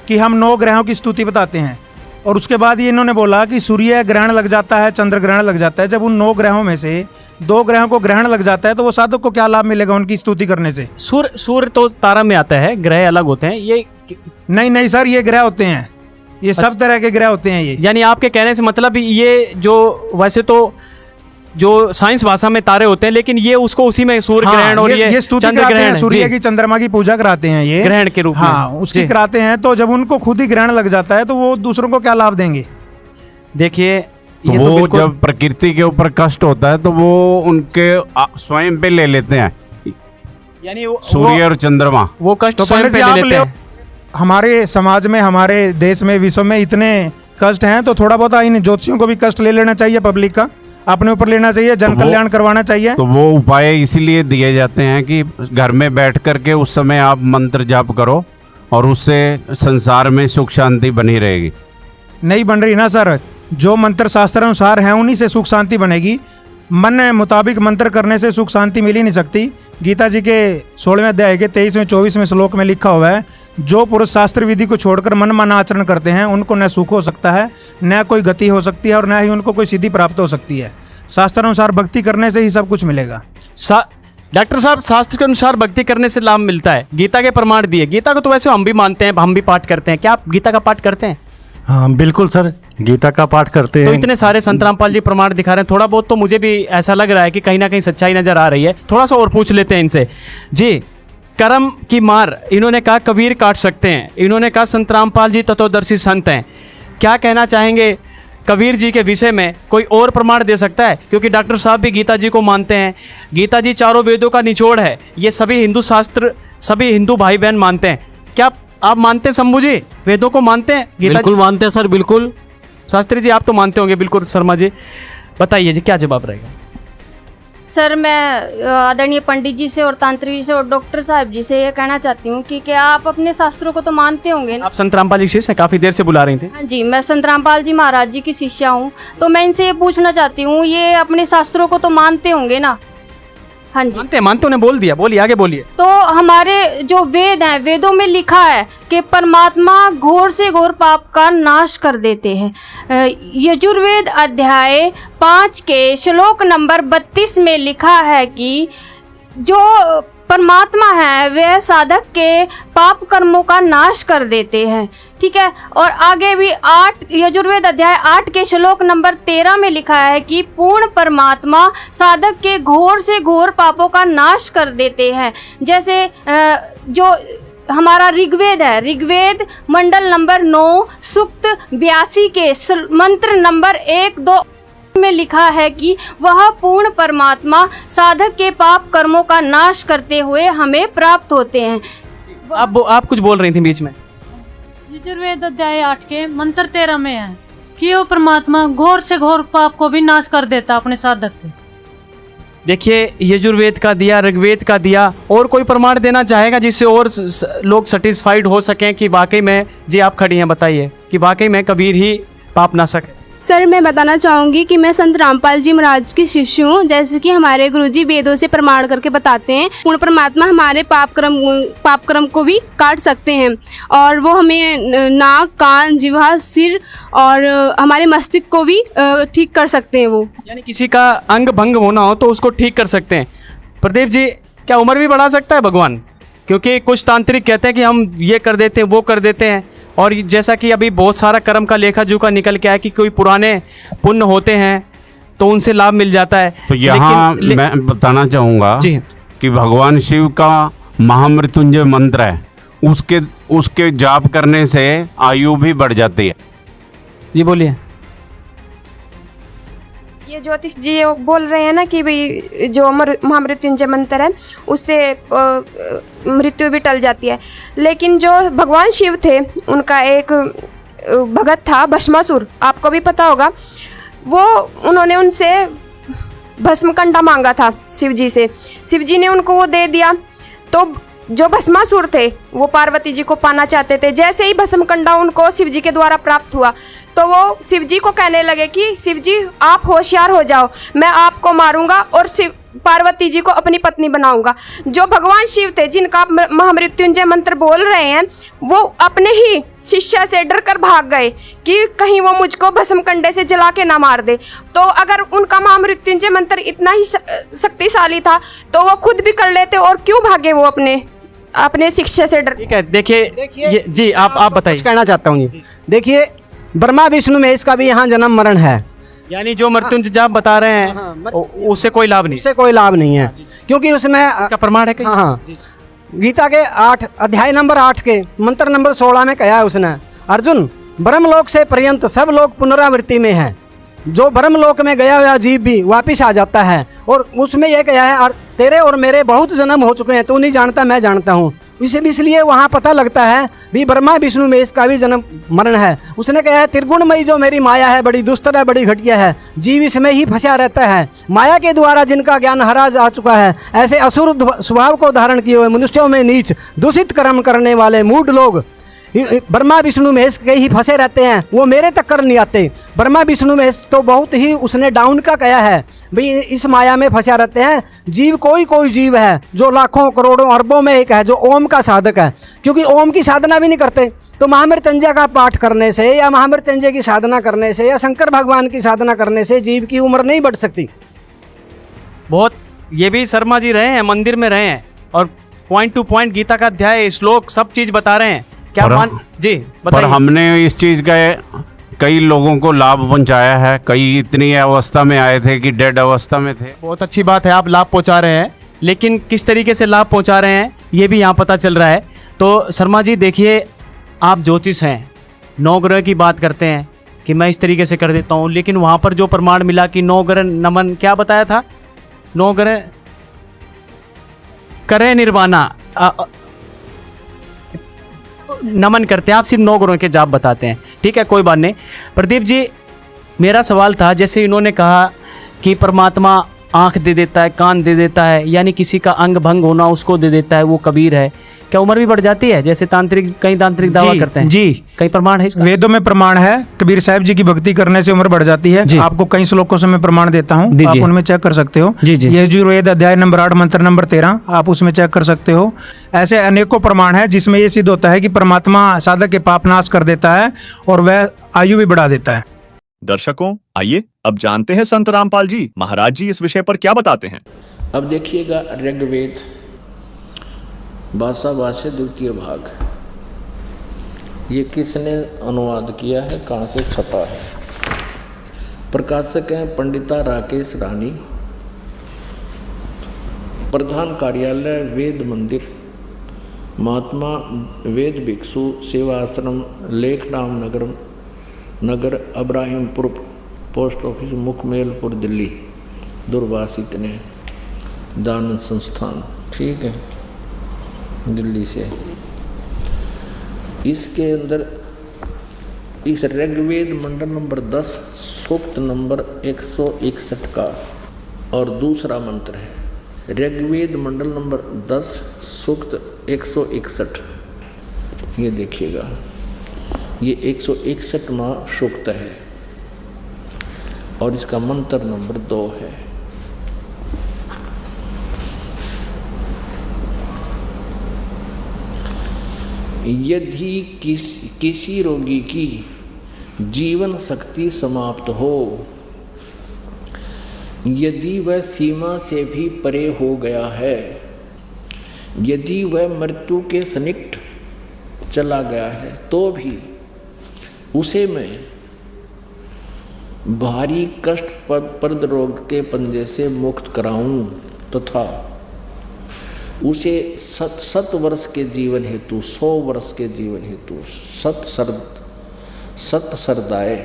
कि हम 9 ग्रहों की स्तुति बताते हैं, और उसके बाद ये इन्होंने बोला कि सूर्य ग्रहण लग जाता है, चंद्र ग्रहण लग जाता है। जब उन 9 ग्रहों में से 2 ग्रहों को ग्रहण लग जाता है तो वो साधक को क्या लाभ मिलेगा उनकी स्तुति करने से? सूर्य तो तारा में आता है, ग्रह अलग होते हैं। ये नहीं सर, ये ग्रह होते हैं, ये सब तरह के ग्रह होते हैं ये। यानी आपके कहने से मतलब ये जो वैसे तो जो साइंस भाषा में तारे होते हैं, लेकिन ये उसको उसी में सूर्य ग्रहण और ये स्तुति कराते हैं, सूर्य की चंद्रमा की पूजा कराते हैं ये ग्रहण के रूप में। हाँ, उसकी कराते हैं। तो जब उनको खुद ही ग्रहण लग जाता है तो वो दूसरों को क्या लाभ देंगे? देखिए ये तो वो बिल्कुल- जब प्रकृति के ऊपर कष्ट होता है तो वो उनके स्वयं पे ले लेते हैं, यानी सूर्य और चंद्रमा वो कष्ट तो स्वयं पंडित पे जी ले आप लेते ले हैं। हमारे समाज में, हमारे देश में, विश्व में इतने कष्ट हैं, तो थोड़ा बहुत इन ज्योतिषियों को भी कष्ट ले लेना चाहिए, पब्लिक का अपने ऊपर लेना चाहिए, जन वो- कल्याण करवाना चाहिए। तो वो उपाय इसीलिए दिए जाते हैं कि घर में बैठ करके उस समय आप मंत्र जाप करो और उससे संसार में सुख शांति बनी रहेगी। नहीं बन रही ना सर, जो मंत्र शास्त्र अनुसार हैं उन्हीं से सुख शांति बनेगी। मन मुताबिक मंत्र करने से सुख शांति मिल ही नहीं सकती। गीता जी के 16वें अध्याय के 23वें 24वें श्लोक में लिखा हुआ है, जो पुरुष शास्त्र विधि को छोड़कर मन मन आचरण करते हैं उनको न सुख हो सकता है, न कोई गति हो सकती है और न ही उनको कोई सिद्धि प्राप्त हो सकती है। शास्त्र अनुसार भक्ति करने से ही सब कुछ मिलेगा। डॉक्टर साहब, शास्त्र के अनुसार भक्ति करने से लाभ मिलता है, गीता के प्रमाण दिए। गीता को तो वैसे हम भी मानते हैं, हम भी पाठ करते हैं। क्या आप गीता का पाठ करते हैं? हाँ बिल्कुल सर, गीता का पाठ करते तो हैं। इतने सारे संत रामपाल जी प्रमाण दिखा रहे हैं, थोड़ा बहुत तो मुझे भी ऐसा लग रहा है कि कहीं ना कहीं सच्चाई नजर आ रही है। थोड़ा सा और पूछ लेते हैं इनसे। जी, कर्म की मार इन्होंने कहा कबीर काट सकते हैं, इन्होंने कहा संत रामपाल जी तत्वदर्शी संत हैं। क्या कहना चाहेंगे कबीर जी के विषय में? कोई और प्रमाण दे सकता है? क्योंकि डॉक्टर साहब भी गीता जी को मानते हैं, गीता जी चारों वेदों का निचोड़ है, ये सभी हिंदू शास्त्र, सभी हिंदू भाई बहन मानते हैं। क्या आप मानते हैं शंभू जी, वेदों को मानते हैं? बिल्कुल मानते हैं सर, बिल्कुल। शास्त्री जी आप तो मानते होंगे, बिल्कुल। शर्मा जी बताइए जी, क्या जवाब रहेगा? सर मैं आदरणीय पंडित जी से और तांत्रिक जी से और डॉक्टर साहब जी से ये कहना चाहती हूँ कि क्या आप अपने शास्त्रों को तो मानते होंगे ना? आप संत रामपाल जी शिष्य हैं, काफी देर से बुला रही थी। हाँ जी, मैं संत रामपाल जी महाराज जी की शिष्या हूँ, तो मैं इनसे ये पूछना चाहती हूँ, ये अपने शास्त्रों को तो मानते होंगे ना? हाँ जी मानते उन्हें बोल दिया, बोलिए आगे बोलिए। तो हमारे जो वेद हैं, वेदों में लिखा है कि परमात्मा घोर से घोर पाप का नाश कर देते हैं। यजुर्वेद अध्याय 5 के श्लोक नंबर 32 में लिखा है कि जो परमात्मा है वह साधक के पाप कर्मों का नाश कर देते हैं। ठीक है, और आगे भी 8 यजुर्वेद अध्याय 8 के श्लोक नंबर 13 में लिखा है कि पूर्ण परमात्मा साधक के घोर से घोर पापों का नाश कर देते हैं। जैसे जो हमारा ऋग्वेद है, ऋग्वेद मंडल नंबर 9 सूक्त 82 के मंत्र नंबर 1-2 में लिखा है कि वह पूर्ण परमात्मा साधक के पाप कर्मों का नाश करते हुए हमें प्राप्त होते हैं। आप कुछ बोल रही थी बीच में। यजुर्वेद अध्याय 8 के मंत्र 13 में है कि वो परमात्मा घोर से घोर पाप को भी नाश कर देता अपने साधक के। देखिए, यजुर्वेद का दिया, ऋग्वेद का दिया, और कोई प्रमाण देना चाहेगा जिससे और लोग सेटिस्फाइड हो सकें कि वाकई में, जी आप खड़ी हैं, बताइए कि वाकई में कबीर ही पाप नाशक है। सर मैं बताना चाहूँगी कि मैं संत रामपाल जी महाराज की शिष्य हूँ। जैसे कि हमारे गुरुजी वेदों से प्रमाण करके बताते हैं, पूर्ण परमात्मा हमारे पाप कर्म को भी काट सकते हैं और वो हमें नाक, कान, जिह्वा, सिर और हमारे मस्तिष्क को भी ठीक कर सकते हैं। वो यानी किसी का अंग भंग होना हो तो उसको ठीक कर सकते हैं। प्रदीप जी, क्या उम्र भी बढ़ा सकता है भगवान? क्योंकि कुछ तांत्रिक कहते हैं कि हम ये कर देते हैं, वो कर देते हैं, और जैसा कि अभी बहुत सारा कर्म का लेखा जोखा निकल के आया कि कोई पुराने पुण्य होते हैं तो उनसे लाभ मिल जाता है। तो यहाँ मैं बताना चाहूँगा कि भगवान शिव का महामृत्युंजय मंत्र है, उसके जाप करने से आयु भी बढ़ जाती है। जी बोलिए। ये ज्योतिष जी बोल रहे हैं ना कि भाई जो महामृत्युंजय मंत्र है उससे मृत्यु भी टल जाती है, लेकिन जो भगवान शिव थे उनका एक भगत था भस्मासुर, आपको भी पता होगा, वो उन्होंने उनसे भस्मकंडा मांगा था शिव जी से, शिव जी ने उनको वो दे दिया। तो जो भस्मासुर थे वो पार्वती जी को पाना चाहते थे। जैसे ही भस्मकंडा उनको शिव जी के द्वारा प्राप्त हुआ तो वो शिव जी को कहने लगे कि शिव जी आप होशियार हो जाओ, मैं आपको मारूंगा और शिव पार्वती जी को अपनी पत्नी बनाऊंगा। जो भगवान शिव थे जिनका आप महामृत्युंजय मंत्र बोल रहे हैं, वो अपने ही शिष्य से डर कर भाग गए कि कहीं वो मुझको भस्मकंडे से जला के ना मार दे। तो अगर उनका महामृत्युंजय मंत्र इतना ही शक्तिशाली था तो वो खुद भी कर लेते, और क्यों भागे वो अपने शिष्य से डर। ठीक है, देखिए जी आप बताइए। कहना चाहता हूँ, देखिए ब्रह्मा विष्णु महेश का भी यहाँ जन्म मरण है, यानी जो मृत्युंजय जाप बता रहे हैं उससे कोई लाभ नहीं, उससे कोई लाभ नहीं है, क्योंकि उसमें इसका प्रमाण है कहीं? हाँ, गीता के 8 अध्याय नंबर 8 के मंत्र नंबर 16 में कहा है उसने, अर्जुन ब्रह्मलोक से पर्यंत सब लोग पुनरावृत्ति में हैं, जो ब्रह्मलोक में गया हुआ जीव भी वापस आ जाता है। और उसमें यह कहा है, और तेरे और मेरे बहुत जन्म हो चुके हैं, तू नहीं जानता मैं जानता हूँ। इसलिए वहाँ पता लगता है भी ब्रह्मा विष्णु महेश का भी जन्म मरण है। उसने कहा है, त्रिगुणमयी जो मेरी माया है बड़ी दुस्तर है, बड़ी घटिया है, जीव इसमें ही फंसा रहता है। माया के द्वारा जिनका ज्ञान हरा जा चुका है, ऐसे असुर स्वभाव को धारण किए हुए मनुष्यों में नीच दूषित कर्म करने वाले मूढ़ लोग ब्रह्मा विष्णु महेश के ही फंसे रहते हैं, वो मेरे तक कर नहीं आते। ब्रह्मा विष्णु महेश तो बहुत ही उसने डाउन का कहा है भाई, इस माया में फंसा रहते हैं। जीव कोई जीव है जो लाखों करोड़ों अरबों में एक है, जो ओम का साधक है, क्योंकि ओम की साधना भी नहीं करते। तो महामृत्युंजय का पाठ करने से या महामृत्युंजय की साधना करने से या शंकर भगवान की साधना करने से जीव की उम्र नहीं बढ़ सकती। बहुत ये भी शर्मा जी रहे हैं, मंदिर में रहे हैं और पॉइंट टू पॉइंट गीता का अध्याय श्लोक सब चीज बता रहे हैं। क्या मान जी पर बताइए। हमने इस चीज़ का कई लोगों को लाभ पहुंचाया है। कई इतनी अवस्था में आए थे कि डेड अवस्था में थे। बहुत अच्छी बात है, आप लाभ पहुंचा रहे हैं, लेकिन किस तरीके से लाभ पहुंचा रहे हैं ये भी यहाँ पता चल रहा है। तो शर्मा जी देखिए, आप ज्योतिष हैं, 9 ग्रह की बात करते हैं कि मैं इस तरीके से कर देता हूँ, लेकिन वहाँ पर जो प्रमाण मिला कि 9 ग्रह नमन, क्या बताया था, 9 ग्रह करे निर्वाणा नमन करते हैं। आप सिर्फ 9 ग्रहों के जाप बताते हैं, ठीक है, कोई बात नहीं। प्रदीप जी, मेरा सवाल था, जैसे इन्होंने कहा कि परमात्मा आंख दे देता है, कान दे देता है, यानी किसी का अंग भंग होना उसको दे देता है, वो कबीर है। क्या उम्र भी बढ़ जाती है, जैसे तांत्रिक कई तांत्रिक दावा करते हैं? जी, कई प्रमाण है इसका? वेदों में प्रमाण है, कबीर साहब जी की भक्ति करने से उम्र बढ़ जाती है। आपको कई श्लोकों से मैं प्रमाण देता हूँ, आप उनमें चेक कर सकते हो। यजुर्वेद अध्याय नंबर 8 मंत्र नंबर 13, आप उसमें चेक कर सकते हो। ऐसे अनेकों प्रमाण है जिसमें ये सिद्ध होता है कि परमात्मा साधक के पाप नाश कर देता है और वह आयु भी बढ़ा देता है। दर्शकों, आइए अब जानते हैं संत रामपाल जी महाराज जी इस विषय पर क्या बताते हैं। अब देखिएगा, ऋग्वेद भाषा द्वितीय भाग, ये किसने अनुवाद किया है, कहाँ से छपा है? प्रकाशक हैं पंडिता राकेश रानी, प्रधान कार्यालय वेद मंदिर, महात्मा वेद भिक्षु सेवा आश्रम, लेखराम नगर अब्राहिमपुर, पोस्ट ऑफिस मुखमेलपुर, दिल्ली, दूरभाष इतने, दान संस्थान, ठीक है, दिल्ली से। इसके अंदर इस ऋग्वेद मंडल नंबर 10 सूक्त नंबर 161 का और दूसरा मंत्र है। ऋग्वेद मंडल नंबर 10 सूक्त 161, ये देखिएगा, ये 161वां सूक्त है और इसका मंत्र नंबर 2 है। यदि किसी रोगी की जीवन शक्ति समाप्त हो, यदि वह सीमा से भी परे हो गया है, यदि वह मृत्यु के सन्निकट चला गया है, तो भी उसे मैं भारी कष्टप्रद रोग के पंजे से मुक्त कराऊं तथा उसे 7 वर्ष के जीवन हेतु, 100 वर्ष के जीवन हेतु सत सरदाए,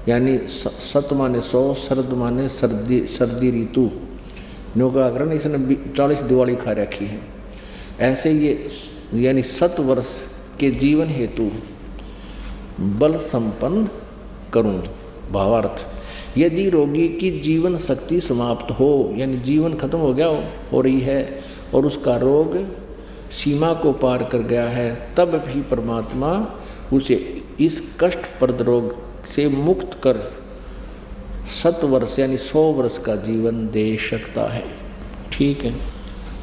यानी 7 माने 100, शरद माने सर्दी ऋतु, नौकाग्रहण इसने 40 दिवाली खा रखी है। ऐसे ये यानी 7 वर्ष के जीवन हेतु बल संपन्न करूं। भावार्थ, यदि रोगी की जीवन शक्ति समाप्त हो, यानी जीवन खत्म हो गया हो रही है और उसका रोग सीमा को पार कर गया है, तब भी परमात्मा उसे इस कष्टप्रद रोग से मुक्त कर 7 वर्ष यानी 100 वर्ष का जीवन दे सकता है। ठीक है,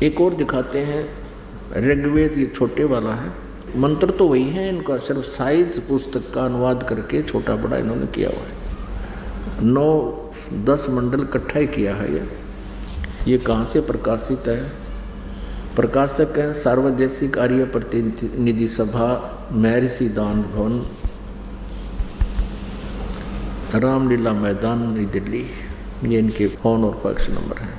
एक और दिखाते हैं। ऋग्वेद ये छोटे वाला है, मंत्र तो वही है, इनका सिर्फ साइज पुस्तक का अनुवाद करके छोटा बड़ा इन्होंने किया हुआ है। 9-10 मंडल इकट्ठा ही किया है ये कहाँ से प्रकाशित है? प्रकाशक हैं सार्वदेशिक आर्य प्रतिनिधि सभा, महर्षि दान भवन, रामलीला मैदान, नई दिल्ली। ये इनके फोन और फैक्स नंबर हैं।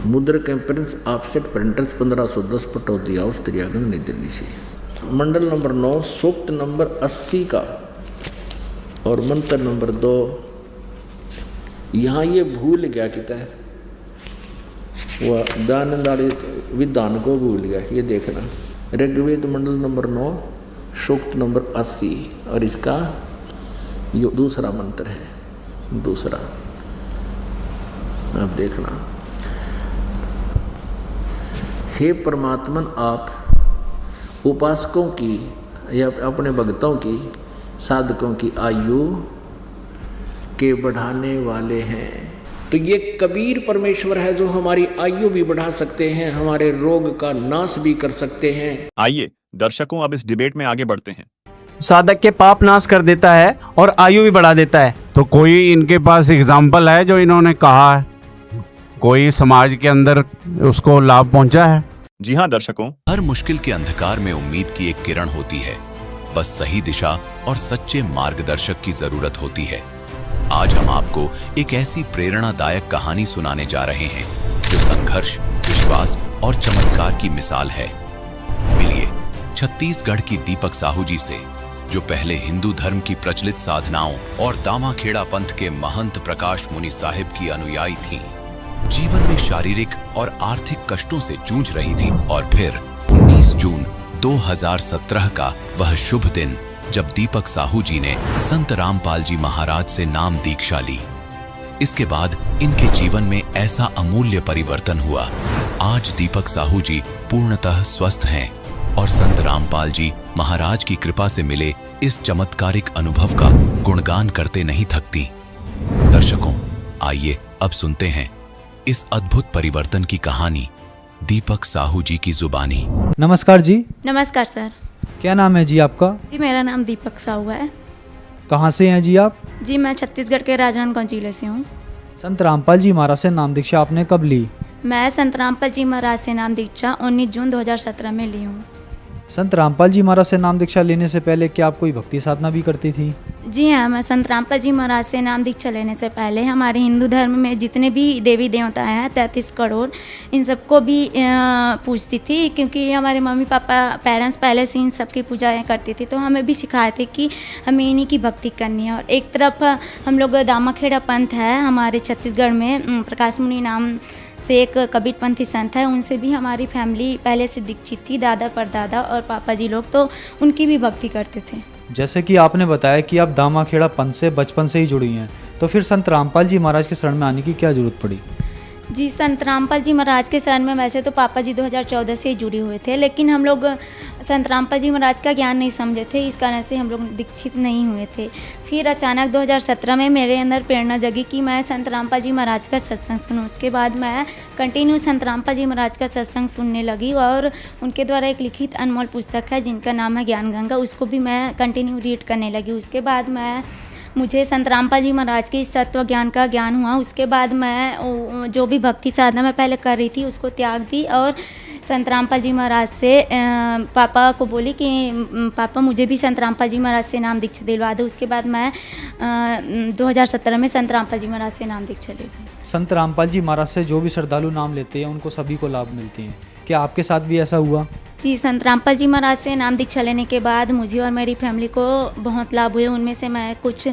मुद्रक prince offset printers 1510 Pataudi house त्रियागंज, नई दिल्ली से। मंडल नंबर 9 सूक्त नंबर 80 का और मंत्र नंबर 2, यहाँ ये भूल गया किता है, वह दानंद वाले विधान को भूल गया। ये देखना, ऋग्वेद मंडल नंबर 9 सूक्त नंबर 80 और इसका ये दूसरा मंत्र है, दूसरा। अब देखना, हे परमात्मन, आप उपासकों की या अपने भक्तों की, साधकों की आयु के बढ़ाने वाले हैं। तो ये कबीर परमेश्वर है जो हमारी आयु भी बढ़ा सकते हैं, हमारे रोग का नाश भी कर सकते हैं। आइए दर्शकों, अब इस डिबेट में आगे बढ़ते हैं। साधक के पाप नाश कर देता है और आयु भी बढ़ा देता है। तो कोई इनके पास एग्जाम्पल है जो इन्होंने कहा है, कोई समाज के अंदर उसको लाभ पहुंचा है? जी हाँ दर्शकों, हर मुश्किल के अंधकार में उम्मीद की एक किरण होती है। बस सही दिशा और सच्चे मार्गदर्शक की जरूरत होती है। आज हम आपको एक ऐसी प्रेरणादायक कहानी सुनाने जा रहे हैं जो संघर्ष, विश्वास और चमत्कार की मिसाल है। मिलिए छत्तीसगढ़ की दीपक साहू जी से, जो पहले हिंदू धर्म की प्रचलित साधनाओं और दामाखेड़ा पंथ के महंत प्रकाश मुनि साहिब की अनुयायी थीं। जीवन में शारीरिक और आर्थिक कष्टों से जूझ रही थी, और फिर 19 जून 2017 का वह शुभ दिन जब दीपक साहू जी ने संत रामपाल जी महाराज से नाम दीक्षा ली। इसके बाद इनके जीवन में ऐसा अमूल्य परिवर्तन हुआ। आज दीपक साहू जी पूर्णतः स्वस्थ हैं और संत रामपाल जी महाराज की कृपा से मिले इस चमत्कारिक अनुभव का गुणगान करते नहीं थकती। दर्शकों, आइए अब सुनते हैं इस अद्भुत परिवर्तन की कहानी दीपक साहू जी की जुबानी। नमस्कार जी। नमस्कार सर। क्या नाम है जी आपका? जी मेरा नाम दीपक साहू है। कहाँ से हैं जी आप? जी मैं छत्तीसगढ़ के राजनांदगांव जिले से हूँ। संत रामपाल जी महाराज से नाम दीक्षा आपने कब ली? मैं संत रामपाल जी महाराज से नाम दीक्षा 19 जून 2017 में ली हूँ। संत रामपाल जी महाराज से नाम दीक्षा लेने से पहले क्या आप कोई भक्ति साधना भी करती थी? जी हाँ, मैं संत रामपाल जी महाराज से नाम दीक्षा लेने से पहले हमारे हिंदू धर्म में जितने भी देवी देवता हैं 33 करोड़, इन सबको भी पूजती थी, क्योंकि हमारे मम्मी पापा पेरेंट्स पहले से इन सब की पूजा करती थी, तो हमें भी सिखाए थे कि हमें इन्हीं की भक्ति करनी है। और एक तरफ हम लोग दामाखेड़ा पंथ है हमारे छत्तीसगढ़ में, प्रकाश मुनि नाम से एक कबीरपंथी संत है, उनसे भी हमारी फैमिली पहले से दीक्षित थी, दादा परदादा और पापा जी लोग, तो उनकी भी भक्ति करते थे। जैसे कि आपने बताया कि आप दामाखेड़ा पंथ से बचपन से ही जुड़ी हैं, तो फिर संत रामपाल जी महाराज के शरण में आने की क्या जरूरत पड़ी? जी, संत रामपाल जी महाराज के शरण में वैसे तो पापा जी 2014 से ही जुड़े हुए थे, लेकिन हम लोग संत रामपाल जी महाराज का ज्ञान नहीं समझे थे, इस कारण से हम लोग दीक्षित नहीं हुए थे। फिर अचानक 2017 में मेरे अंदर प्रेरणा जगी कि मैं संत रामपाल जी महाराज का सत्संग सुनूं। उसके बाद मैं कंटिन्यू संत रामपाल जी महाराज का सत्संग सुनने लगी, और उनके द्वारा एक लिखित अनमोल पुस्तक है जिनका नाम है ज्ञान गंगा, उसको भी मैं कंटिन्यू रीड करने लगी। उसके बाद मुझे संत रामपाल जी महाराज के इस तत्व ज्ञान का ज्ञान हुआ। उसके बाद मैं जो भी भक्ति साधना मैं पहले कर रही थी उसको त्याग दी, और संत रामपाल जी महाराज से पापा को बोली कि पापा मुझे भी संत रामपाल जी महाराज से नाम दीक्षा दिलवा दो। उसके बाद मैं 2017 में संत रामपाल जी महाराज से नाम दीक्षा ले ली। संत रामपाल जी महाराज से जो भी श्रद्धालु नाम लेते हैं उनको सभी को लाभ मिलती हैं, क्या आपके साथ भी ऐसा हुआ? जी, संत रामपाल जी महाराज से नाम दीक्षा लेने के बाद मुझे और मेरी फैमिली को बहुत लाभ हुए। उनमें से मैं कुछ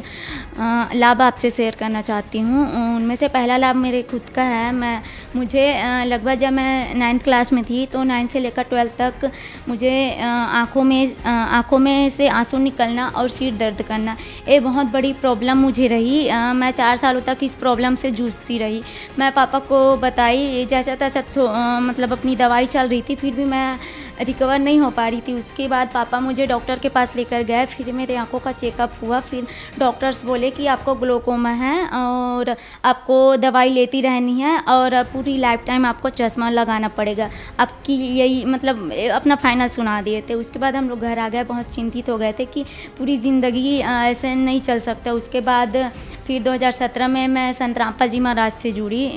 लाभ आपसे शेयर करना चाहती हूँ। उनमें से पहला लाभ मेरे खुद का है। मुझे लगभग जब मैं 9th क्लास में थी, तो 9th से लेकर 12th तक मुझे आँखों में से आंसू निकलना और सिर दर्द करना, ये बहुत बड़ी प्रॉब्लम मुझे रही। मैं 4 सालों तक इस प्रॉब्लम से जूझती रही। मैं पापा को बताई, जैसा तैसा मतलब अपनी दवाई चल रही थी, फिर भी मैं रिकवर नहीं हो पा रही थी। उसके बाद पापा मुझे डॉक्टर के पास लेकर गए, फिर मेरे आंखों का चेकअप हुआ। फिर डॉक्टर्स बोले कि आपको ग्लोकोमा है और आपको दवाई लेती रहनी है और पूरी लाइफ टाइम आपको चश्मा लगाना पड़ेगा, आपकी यही मतलब अपना फाइनल सुना दिए थे। उसके बाद हम लोग घर आ गए, बहुत चिंतित हो गए थे कि पूरी ज़िंदगी ऐसे नहीं चल सकता। उसके बाद फिर 2017 में मैं संत रामपाल जी महाराज से जुड़ी।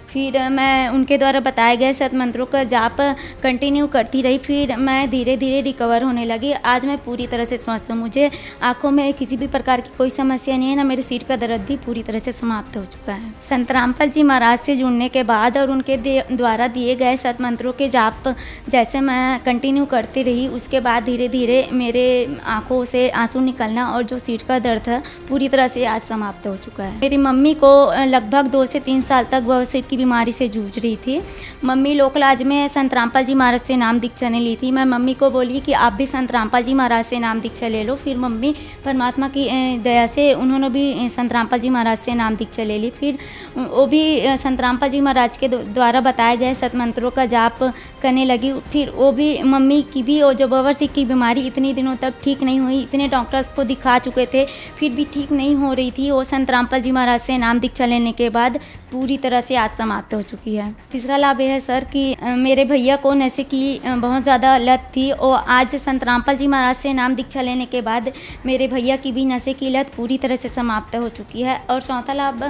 फिर मैं उनके द्वारा बताए गए सत मंत्रों का जाप कंटिन्यू करती रही। फिर मैं धीरे धीरे रिकवर होने लगी। आज मैं पूरी तरह से स्वस्थ हूँ। मुझे आँखों में किसी भी प्रकार की कोई समस्या नहीं है, ना मेरे सिर का दर्द भी पूरी तरह से समाप्त हो चुका है। संत रामपाल जी महाराज से जुड़ने के बाद और उनके द्वारा दिए गए सत मंत्रों के जाप जैसे मैं कंटिन्यू करती रही, उसके बाद धीरे धीरे मेरे आँखों से आंसू निकलना और जो सिर का दर्द है पूरी तरह से आज समाप्त हो चुका है। मेरी मम्मी को लगभग 2 से 3 साल तक बवासीर की बीमारी से जूझ रही थी। मम्मी लोकलाज में संत रामपाल जी महाराज से नाम दीक्षा ने ली थी। मैं मम्मी को बोली कि आप भी संत रामपाल जी महाराज से नाम दीक्षा ले लो। फिर मम्मी परमात्मा की दया से उन्होंने भी संत रामपाल जी महाराज से नाम दीक्षा ले ली। फिर वो भी संत रामपाल जी महाराज के द्वारा बताए गए सत मंत्रों का जाप करने लगी। फिर वो भी मम्मी की भी वो जो बवासीर की बीमारी इतनी दिनों तक ठीक नहीं हुई, इतने डॉक्टर्स को दिखा चुके थे, फिर भी ठीक नहीं हो रही थी, वो संत रामपाल जी महाराज से नाम दीक्षा लेने के बाद पूरी तरह से आज समाप्त हो चुकी है। तीसरा लाभ यह है सर कि मेरे भैया को नशे की बहुत ज़्यादा लत थी और आज संत रामपाल जी महाराज से नाम दीक्षा लेने के बाद मेरे भैया की भी नशे की लत पूरी तरह से समाप्त हो चुकी है। और चौथा लाभ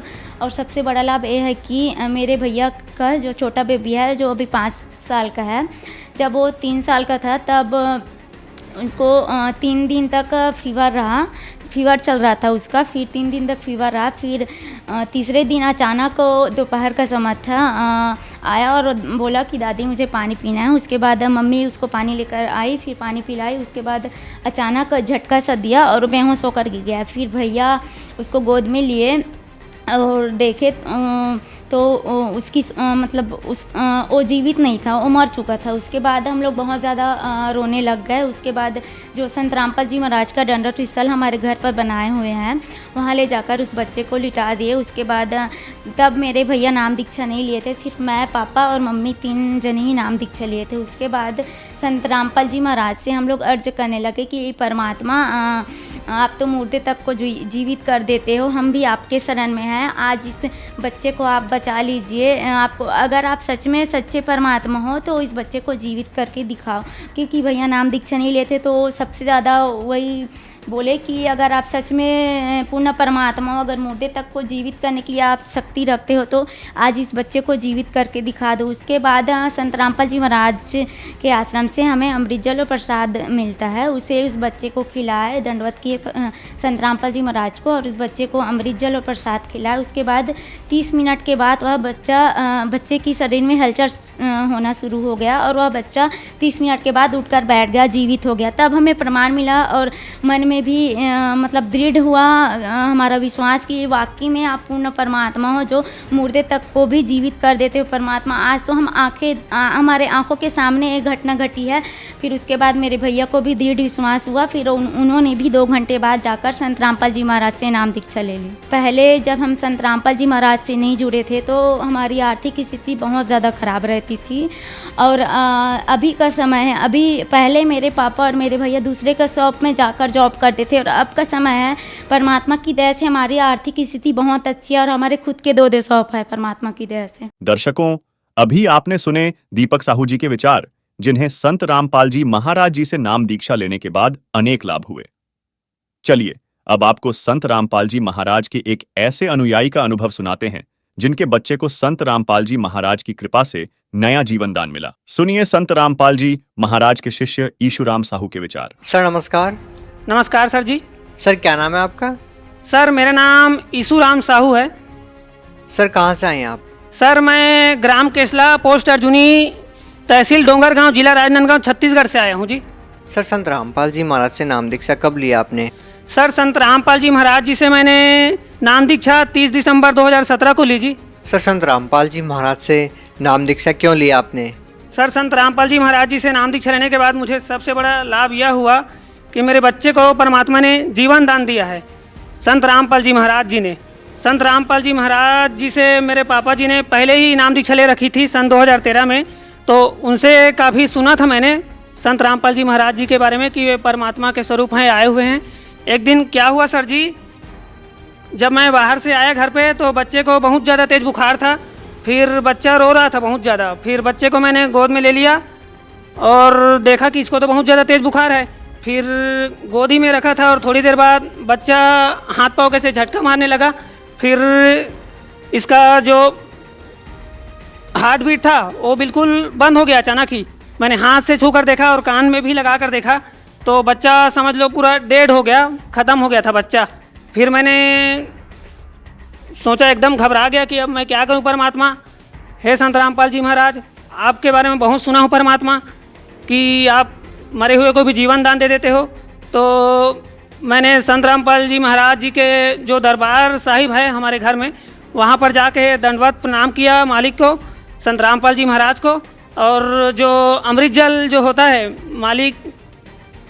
और सबसे बड़ा लाभ यह है कि मेरे भैया का जो छोटा बेबी है जो अभी 5 साल का है, जब वो 3 साल का था तब उसको 3 दिन तक फीवर चल रहा था उसका। फिर 3 दिन तक फीवर रहा। फिर तीसरे दिन अचानक दोपहर का समय था, आया और बोला कि दादी मुझे पानी पीना है। उसके बाद मम्मी उसको पानी लेकर आई, फिर पानी पिलाई। उसके बाद अचानक झटका सा दिया और बेहोश होकर गिर गया। फिर भैया उसको गोद में लिए और देखे तो उसकी वो जीवित नहीं था, वो मर चुका था। उसके बाद हम लोग बहुत ज़्यादा रोने लग गए। उसके बाद जो संत रामपाल जी महाराज का दंडवत स्थल हमारे घर पर बनाए हुए हैं, वहाँ ले जाकर उस बच्चे को लिटा दिए। उसके बाद तब मेरे भैया नाम दीक्षा नहीं लिए थे, सिर्फ मैं, पापा और मम्मी 3 जने ही नाम दीक्षा लिए थे। उसके बाद संत रामपाल जी महाराज से हम लोग अर्ज करने लगे कि परमात्मा आप तो मुर्दे तक को जीवित कर देते हो, हम भी आपके शरण में हैं, आज इस बच्चे को आप बचा लीजिए। आपको अगर आप सच में सच्चे परमात्मा हो तो इस बच्चे को जीवित करके दिखाओ। क्योंकि भैया नाम दीक्षा नहीं लेते तो सबसे ज़्यादा वही बोले कि अगर आप सच में पूर्ण परमात्मा हो, अगर मुर्दे तक को जीवित करने की आप शक्ति रखते हो तो आज इस बच्चे को जीवित करके दिखा दो। उसके बाद संत रामपाल जी महाराज के आश्रम से हमें अमृत जल और प्रसाद मिलता है, उसे उस बच्चे को खिलाए, दंडवत किए संत रामपाल जी महाराज को और उस बच्चे को अमृत जल और प्रसाद खिलाए। उसके बाद 30 मिनट के बाद वह बच्चे की शरीर में हलचल होना शुरू हो गया और वह बच्चा 30 मिनट के बाद उठकर बैठ गया, जीवित हो गया। तब हमें प्रमाण मिला और मन में भी दृढ़ हुआ हमारा विश्वास कि वाकई में आप पूर्ण परमात्मा हो जो मुर्दे तक को भी जीवित कर देते हो परमात्मा। आज तो हमारे आंखों के सामने एक घटना घटी है। फिर उसके बाद मेरे भैया को भी दृढ़ विश्वास हुआ। फिर उन्होंने भी 2 घंटे बाद जाकर संत रामपाल जी महाराज से नाम दीक्षा ले ली। पहले जब हम संत रामपाल जी महाराज से नहीं जुड़े थे तो हमारी आर्थिक स्थिति बहुत ज़्यादा ख़राब रहती थी और अभी का समय है, अभी पहले मेरे पापा और मेरे भैया दूसरे का शॉप में जाकर जॉब करते थे और अब का समय है परमात्मा की दया से हमारी आर्थिक स्थिति बहुत अच्छी है और हमारे खुद के 2 शॉप है परमात्मा की दया से। दर्शकों, अभी आपने सुने दीपक साहू जी के विचार, जिन्हें संत रामपाल जी महाराज जी से नाम दीक्षा लेने के बाद अनेक लाभ हुए। चलिए अब आपको संत रामपाल जी महाराज के एक ऐसे अनुयायी का अनुभव सुनाते हैं जिनके बच्चे को संत रामपाल जी महाराज की कृपा से नया जीवन दान मिला। सुनिए संत रामपाल जी महाराज के शिष्य ईशुराम साहू के विचार। सर नमस्कार। नमस्कार सर जी। सर क्या नाम है आपका? सर मेरा नाम ईशुराम साहू है। सर कहाँ से आए हैं आप? सर मैं ग्राम केसला, पोस्ट अर्जुनी, तहसील डोंगरगांव, जिला राजनांदगांव, छत्तीसगढ़ से आया हूँ जी। सर संत रामपाल जी महाराज से नाम दीक्षा कब लिया आपने? सर संत रामपाल जी महाराज जी से मैंने नाम दीक्षा 30 दिसंबर 2017 को ली जी। सर संत रामपाल जी महाराज से नाम दीक्षा क्यों लिया आपने? सर संत रामपाल जी महाराज जी से नाम दीक्षा लेने के बाद मुझे सबसे बड़ा लाभ यह हुआ कि मेरे बच्चे को परमात्मा ने जीवन दान दिया है। संत रामपाल जी महाराज जी ने, संत रामपाल जी महाराज जी से मेरे पापा जी ने पहले ही नाम दीक्षा ले रखी थी सन 2013 में, तो उनसे काफ़ी सुना था मैंने संत रामपाल जी महाराज जी के बारे में कि वे परमात्मा के स्वरूप हैं, आए हुए हैं। एक दिन क्या हुआ सर जी, जब मैं बाहर से आया घर पे तो बच्चे को बहुत ज़्यादा तेज़ बुखार था। फिर बच्चा रो रहा था बहुत ज़्यादा। फिर बच्चे को मैंने गोद में ले लिया और देखा कि इसको तो बहुत ज़्यादा तेज़ बुखार है। फिर गोदी में रखा था और थोड़ी देर बाद बच्चा हाथ पाँव कैसे झटका मारने लगा। फिर इसका जो हार्ट बीट था वो बिल्कुल बंद हो गया अचानक ही। मैंने हाथ से छू कर देखा और कान में भी लगा कर देखा तो बच्चा समझ लो पूरा डेड हो गया, ख़त्म हो गया था बच्चा। फिर मैंने सोचा, एकदम घबरा गया कि अब मैं क्या करूं परमात्मा। हे संत रामपाल जी महाराज, आपके बारे में बहुत सुना हूं परमात्मा कि आप मरे हुए को भी जीवन दान दे देते हो। तो मैंने संत रामपाल जी महाराज जी के जो दरबार साहिब है हमारे घर में, वहाँ पर जाके दंडवत प्रणाम किया मालिक को, संत रामपाल जी महाराज को। और जो अमृत जल जो होता है मालिक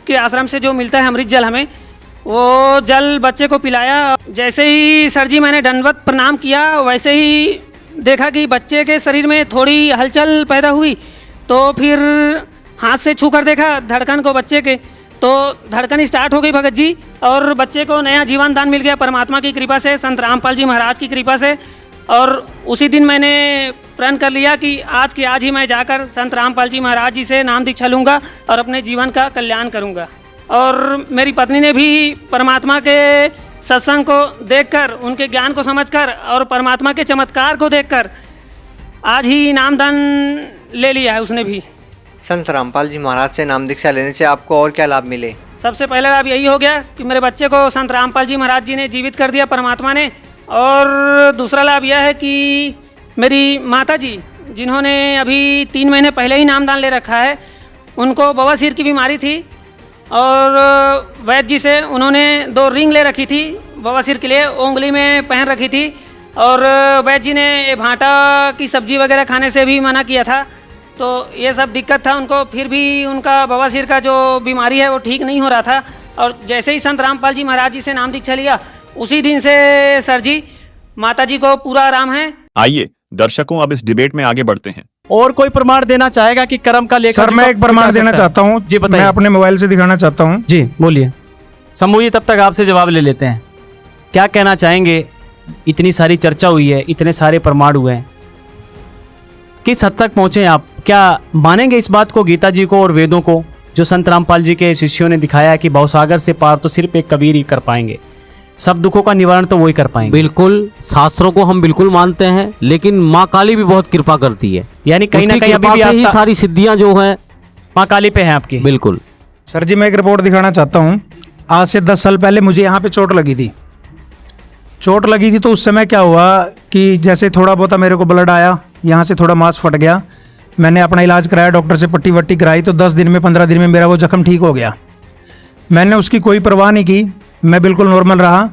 के आश्रम से जो मिलता है अमृत जल हमें, वो जल बच्चे को पिलाया। जैसे ही सर जी मैंने दंडवत प्रणाम किया वैसे ही देखा कि बच्चे के शरीर में थोड़ी हलचल पैदा हुई। तो फिर हाथ से छू कर देखा धड़कन को बच्चे के, तो धड़कन स्टार्ट हो गई भगत जी, और बच्चे को नया जीवन दान मिल गया परमात्मा की कृपा से, संत रामपाल जी महाराज की कृपा से। और उसी दिन मैंने प्रण कर लिया कि आज की आज ही मैं जाकर संत रामपाल जी महाराज जी से नाम दीक्षा लूँगा और अपने जीवन का कल्याण करूँगा। और मेरी पत्नी ने भी परमात्मा के सत्संग को देखकर, उनके ज्ञान को समझकर और परमात्मा के चमत्कार को देखकर आज ही नाम दान ले लिया है उसने भी। संत रामपाल जी महाराज से नाम दीक्षा लेने से आपको और क्या लाभ मिले? सबसे पहले लाभ यही हो गया कि मेरे बच्चे को संत रामपाल जी महाराज जी ने जीवित कर दिया परमात्मा ने। और दूसरा लाभ यह है कि मेरी माता जी, जिन्होंने अभी 3 महीने पहले ही नामदान ले रखा है, उनको बवासीर की बीमारी थी और वैद्य जी से उन्होंने 2 रिंग ले रखी थी बवासीर के लिए, उंगली में पहन रखी थी। और वैद्य जी ने भांटा की सब्जी वगैरह खाने से भी मना किया था। तो ये सब दिक्कत था उनको, फिर भी उनका बवासीर का जो बीमारी है वो ठीक नहीं हो रहा था। और जैसे ही संत रामपाल जी महाराज जी से नाम दीक्षा लिया, उसी दिन से सर जी माता जी को पूरा आराम है। आइए दर्शकों, अब इस डिबेट में आगे बढ़ते हैं। और कोई प्रमाण देना चाहेगा कि कर्म का लेकर? सर मैं एक प्रमाण देना चाहता हूँ जी, बताइए। मैं अपने मोबाइल से दिखाना चाहता हूँ जी, बोलिए। शंभू जी तब तक आपसे जवाब ले लेते हैं, क्या कहना चाहेंगे? इतनी सारी चर्चा हुई है, इतने सारे प्रमाण हुए हैं, किस हद तक पहुंचे आप? क्या मानेंगे इस बात को, गीता जी को और वेदों को, जो संत रामपाल जी के शिष्यों ने दिखाया है कि भवसागर से पार तो सिर्फ एक कबीर ही कर पाएंगे, सब दुखों का निवारण तो वही कर पाएंगे? बिल्कुल, शास्त्रों को हम बिल्कुल मानते हैं, लेकिन माँ काली भी बहुत कृपा करती है। यानी कहीं ना कहीं अभी भी ही सारी सिद्धियां जो है माँ काली पे है आपकी। बिल्कुल सर जी, मैं एक रिपोर्ट दिखाना चाहता हूँ। आज से 10 साल पहले मुझे यहाँ पे चोट लगी थी। तो उस समय क्या हुआ कि जैसे थोड़ा बहुत मेरे को ब्लड आया, यहाँ से थोड़ा मांस फट गया, मैंने अपना इलाज कराया, डॉक्टर से पट्टी वट्टी कराई, तो 10 दिन में 15 दिन में मेरा वो जख्म ठीक हो गया। मैंने उसकी कोई परवाह नहीं की, मैं बिल्कुल नॉर्मल रहा।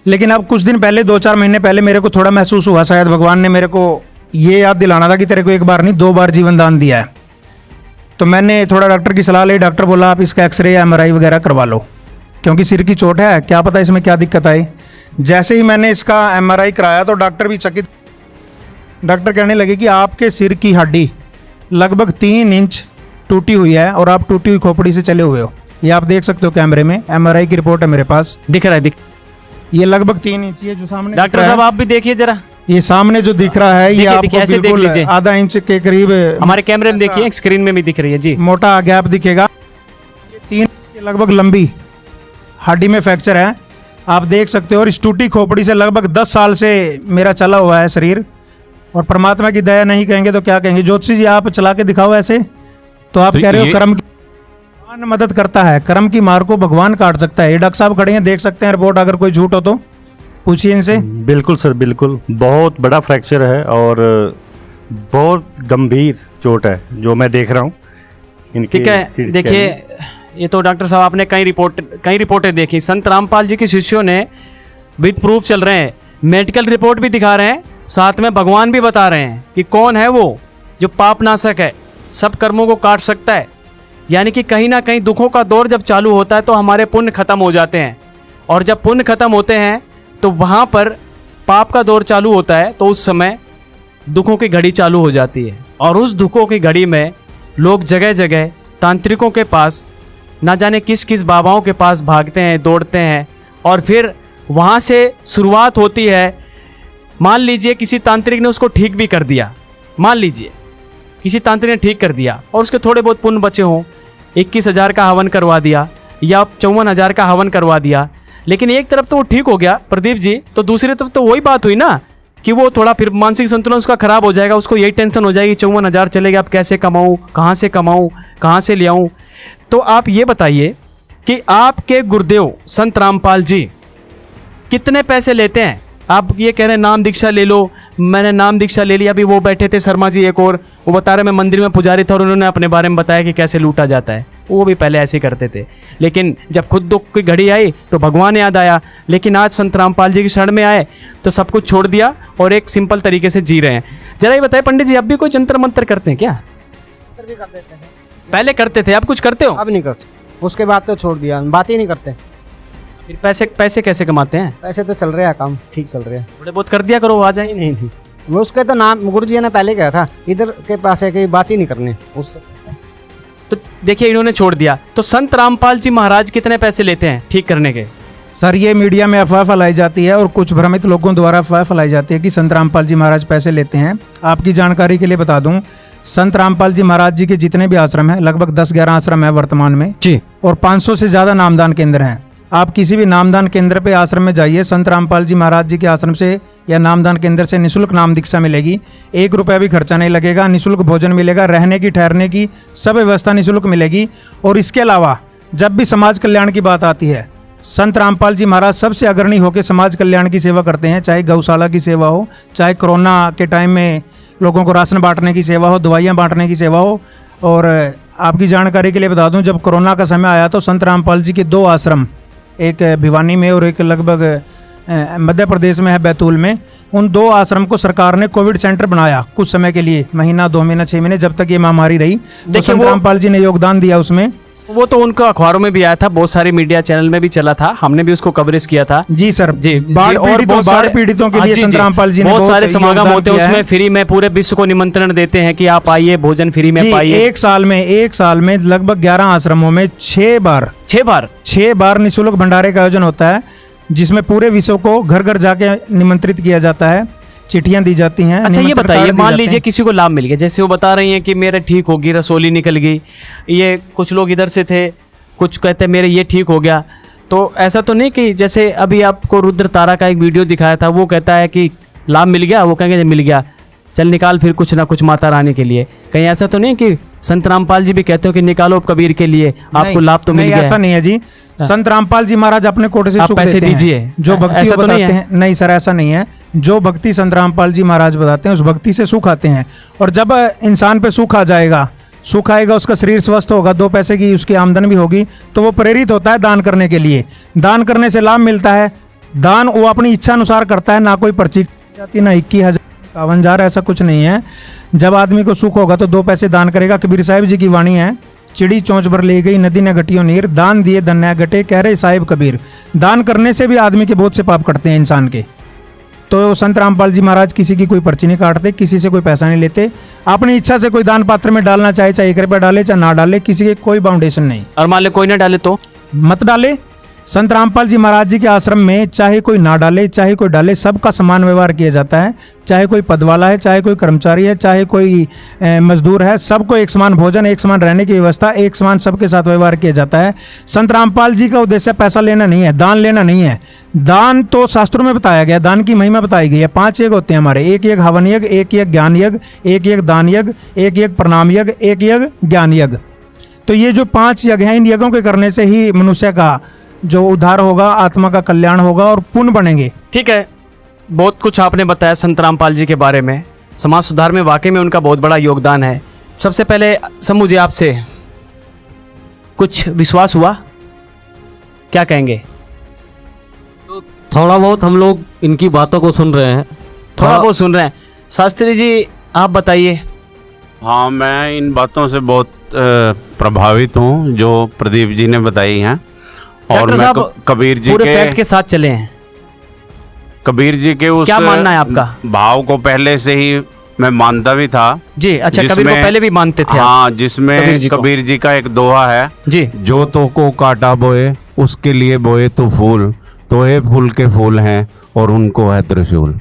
लेकिन अब कुछ दिन पहले, 2-4 महीने पहले मेरे को थोड़ा महसूस हुआ, शायद भगवान ने मेरे को ये याद दिलाना था कि तेरे को एक बार नहीं 2 बार जीवन दान दिया है। तो मैंने थोड़ा डॉक्टर की सलाह ली। डॉक्टर बोला आप इसका एक्सरे या MRI वगैरह करवा लो, क्योंकि सिर की चोट है, क्या पता इसमें क्या दिक्कत आई। जैसे ही मैंने इसका MRI कराया तो डॉक्टर भी चकित, डॉक्टर कहने लगे कि आपके सिर की हड्डी लगभग 3 इंच टूटी हुई है और आप टूटी हुई खोपड़ी से चले हुए हो। ये आप देख सकते हो कैमरे में, MRI की रिपोर्ट है मेरे पास, दिख रहा है। ये लगभग 3 इंच है जो सामने। डॉक्टर साहब आप भी देखिए जरा, ये सामने जो दिख रहा है ये आपको बिल्कुल आधा इंच के करीब हमारे कैमरे में देखिए, स्क्रीन में भी दिख रही है जी, मोटा गैप दिखेगा। 3 इंच लगभग लंबी हड्डी में फ्रैक्चर है, आप देख सकते हो। और इस टूटी खोपड़ी से लगभग 10 साल से मेरा चला हुआ है शरीर, और परमात्मा की दया नहीं कहेंगे तो क्या कहेंगे। ज्योतिषी जी आप चला के दिखाओ ऐसे, तो आप कह रहे हो कर्म की भगवान मदद करता है, कर्म की मार को भगवान काट सकता है। ये डॉक्टर साहब खड़े हैं, देख सकते हैं रिपोर्ट, अगर कोई झूठ हो तो पूछिए इनसे। बिल्कुल सर, बिल्कुल बहुत बड़ा फ्रैक्चर है और बहुत गंभीर चोट है जो मैं देख रहा हूँ इनके। ठीक है, देखिए ये तो डॉक्टर साहब आपने कई रिपोर्टें देखी, संत रामपाल जी के शिष्यों ने विद प्रूफ चल रहे हैं, मेडिकल रिपोर्ट भी दिखा रहे हैं, साथ में भगवान भी बता रहे हैं कि कौन है वो जो पाप नाशक है, सब कर्मों को काट सकता है। यानी कि कहीं ना कहीं दुखों का दौर जब चालू होता है तो हमारे पुण्य खत्म हो जाते हैं, और जब पुण्य खत्म होते हैं तो वहाँ पर पाप का दौर चालू होता है, तो उस समय दुखों की घड़ी चालू हो जाती है। और उस दुखों की घड़ी में लोग जगह जगह तांत्रिकों के पास, ना जाने किस किस बाबाओं के पास भागते हैं, दौड़ते हैं, और फिर वहाँ से शुरुआत होती है। मान लीजिए किसी तांत्रिक ने उसको ठीक भी कर दिया, मान लीजिए किसी तांत्रिक ने ठीक कर दिया और उसके थोड़े बहुत पुण्य बचे हों, 21,000 का हवन करवा दिया या 54,000 का हवन करवा दिया, लेकिन एक तरफ तो वो ठीक हो गया प्रदीप जी, तो दूसरी तरफ तो वही बात हुई ना कि वो थोड़ा फिर मानसिक संतुलन उसका खराब हो जाएगा, उसको यही टेंशन हो जाएगी 54,000 चलेगा, अब कैसे कमाऊँ, कहाँ से ले आऊँ। तो आप ये बताइए कि आपके गुरुदेव संत रामपाल जी कितने पैसे लेते हैं? आप ये कह रहे हैं नाम दीक्षा ले लो, मैंने नाम दीक्षा ले लिया। अभी वो बैठे थे शर्मा जी एक और, वो बता रहे मैं मंदिर में पुजारी था और उन्होंने अपने बारे में बताया कि कैसे लूटा जाता है। वो भी पहले ऐसे करते थे, लेकिन जब खुद दुख की घड़ी आई तो भगवान याद आया। लेकिन आज संत रामपाल जी की शरण में आए तो सब कुछ छोड़ दिया और एक सिंपल तरीके से जी रहे हैं। जरा ये बताइए पंडित जी, अब भी कोई जंतर मंत्र करते हैं क्या? भी कर देते हैं, पहले करते थे, अब कुछ करते हो? अब नहीं करते, उसके बाद तो छोड़ दिया, बात ही नहीं करते। फिर पैसे कैसे कमाते हैं? पैसे तो चल रहे हैं, काम ठीक चल रहे हैं। थोड़े बहुत कर दिया करो, आ जाए। नहीं, वो उसके तो नाम गुरु जी ने पहले कहा था, इधर के पास है कि बात ही नहीं करनी उससे। तो देखिए इन्होंने छोड़ दिया। तो संत रामपाल जी महाराज कितने पैसे लेते हैं ठीक करने के? सर, ये मीडिया में अफवाह फैलाई जाती है और कुछ भ्रमित लोगों द्वारा अफवाह फैलाई जाती है कि संत रामपाल जी महाराज पैसे लेते हैं। आपकी जानकारी के लिए बता दूं, संत रामपाल जी महाराज जी के जितने भी आश्रम हैं, लगभग 10-11 आश्रम है वर्तमान में जी, और 500 से ज़्यादा नामदान केंद्र हैं। आप किसी भी नामदान केंद्र पे आश्रम में जाइए, संत रामपाल जी महाराज जी के आश्रम से या नामदान केंद्र से निःशुल्क नाम दीक्षा मिलेगी। 1 रुपया भी खर्चा नहीं लगेगा, निःशुल्क भोजन मिलेगा, रहने की ठहरने की सब व्यवस्था निःशुल्क मिलेगी। और इसके अलावा जब भी समाज कल्याण की बात आती है, संत रामपाल जी महाराज सबसे अग्रणी होकर समाज कल्याण की सेवा करते हैं, चाहे गौशाला की सेवा हो, चाहे कोरोना के टाइम में लोगों को राशन बांटने की सेवा हो, दवाइयाँ बांटने की सेवा हो। और आपकी जानकारी के लिए बता दूं, जब कोरोना का समय आया तो संत रामपाल जी के 2 आश्रम, एक भिवानी में और एक लगभग मध्य प्रदेश में है बैतूल में, उन 2 आश्रम को सरकार ने कोविड सेंटर बनाया कुछ समय के लिए, महीना 2 महीना 6 महीने, जब तक ये महामारी रही। तो संत रामपाल जी ने योगदान दिया उसमें। वो तो उनका अखबारों में भी आया था, बहुत सारे मीडिया चैनल में भी चला था, हमने भी उसको कवरेज किया था। जी सर, जी, बाढ़ पीड़ितों के लिए संत रामपाल जी ने बहुत सारे समागम होते हैं, उसमें फ्री में पूरे विश्व को निमंत्रण देते हैं कि आप आइए, भोजन फ्री में पाइए। एक साल में लगभग 11 आश्रमों में 6 बार निःशुल्क भंडारे का आयोजन होता है, जिसमें पूरे विश्व को घर घर जाके निमंत्रित किया जाता है, चिट्ठियां दी जाती हैं। अच्छा ये बताइए, मान लीजिए किसी को लाभ मिल गया, जैसे वो बता रही हैं कि मेरे ठीक होगी, रसोली निकल गई, ये कुछ लोग इधर से थे, कुछ कहते हैं मेरे ये ठीक हो गया, तो ऐसा तो नहीं कि जैसे अभी आपको रुद्र तारा का एक वीडियो दिखाया था, वो कहता है कि लाभ मिल गया, वो कहेंगे मिल गया, चल निकाल फिर कुछ ना कुछ माता रानी के लिए। कहीं ऐसा तो नहीं कि संत रामपाल जी भी कहते हो कि निकालो कबीर के लिए, आपको लाभ तो मिल गया? ऐसा नहीं है जी, संत रामपाल जी महाराज अपने कोटे से सुख पैसे देते दीजिए, हैं। जो भक्ति बताते हैं, नहीं सर ऐसा नहीं है, जो भक्ति संत रामपाल जी महाराज बताते हैं उस भक्ति से सुख आते हैं। और जब इंसान पे सुख आ जाएगा, सुख आएगा, उसका शरीर स्वस्थ होगा, 2 पैसे की उसकी आमदन भी होगी, तो वो प्रेरित होता है दान करने के लिए। दान करने से लाभ मिलता है, दान वो अपनी इच्छा अनुसार करता है, ना कोई पर्ची जाती, ना 21,000 51,000, ऐसा कुछ नहीं है। जब आदमी को सुख होगा तो 2 पैसे दान करेगा। कबीर साहिब जी की वाणी है, चिड़ी चोंच भर ले गई नदी ने घटियों नीर, दान दिए धन्य घटे, कह रहे साहिब कबीर। दान करने से भी आदमी के बहुत से पाप कटते हैं इंसान के। तो संत रामपाल जी महाराज किसी की कोई पर्ची नहीं काटते, किसी से कोई पैसा नहीं लेते, अपनी इच्छा से कोई दान पात्र में डालना चाहे 1 रुपया डाले चाहे ना डाले, किसी के कोई बाउंडेशन नहीं। और मान लो कोई ना डाले तो मत डाले। संत रामपाल जी महाराज जी के आश्रम में चाहे कोई ना डाले चाहे कोई डाले, सबका समान व्यवहार किया जाता है। चाहे कोई पद वाला है, चाहे कोई कर्मचारी है, चाहे कोई मजदूर है, सबको एक समान भोजन, एक समान रहने की व्यवस्था, एक समान सबके साथ व्यवहार किया जाता है। संत रामपाल जी का उद्देश्य पैसा लेना नहीं है, दान लेना नहीं है। दान तो शास्त्रों में बताया गया, दान की महिमा बताई गई है। 5 यज्ञ होते हैं हमारे, एक यज्ञ हवन यज्ञ, एक यज्ञ ज्ञान यज्ञ, एक यज्ञ दान यज्ञ, एक यज्ञ प्रणाम यज्ञ, एक यज्ञ ज्ञान यज्ञ। तो ये जो 5 यज्ञ हैं, इन यज्ञों के करने से ही मनुष्य का जो उद्धार होगा, आत्मा का कल्याण होगा और पुण्य बनेंगे। ठीक है, बहुत कुछ आपने बताया संत रामपाल जी के बारे में। समाज सुधार में वाकई में उनका बहुत बड़ा योगदान है। सबसे पहले समूह जी आपसे कुछ विश्वास हुआ, क्या कहेंगे? तो थोड़ा बहुत हम लोग इनकी बातों को सुन रहे हैं, थोड़ा बहुत सुन रहे हैं। शास्त्री जी आप बताइए। हाँ, मैं इन बातों से बहुत प्रभावित हूँ जो प्रदीप जी ने बताई हैं। और मैं कबीर जी पूरे फैक्ट के साथ चले हैं। कबीर जी के उस क्या मानना है आपका? भाव को पहले से ही मैं मानता भी था जी। अच्छा, कबीर को पहले भी मानते थे? हाँ, जिसमें कबीर जी का एक दोहा है जी, जो तो को काटा बोए उसके लिए बोए तो फूल, तो ये फूल के फूल हैं और उनको है त्रिशूल।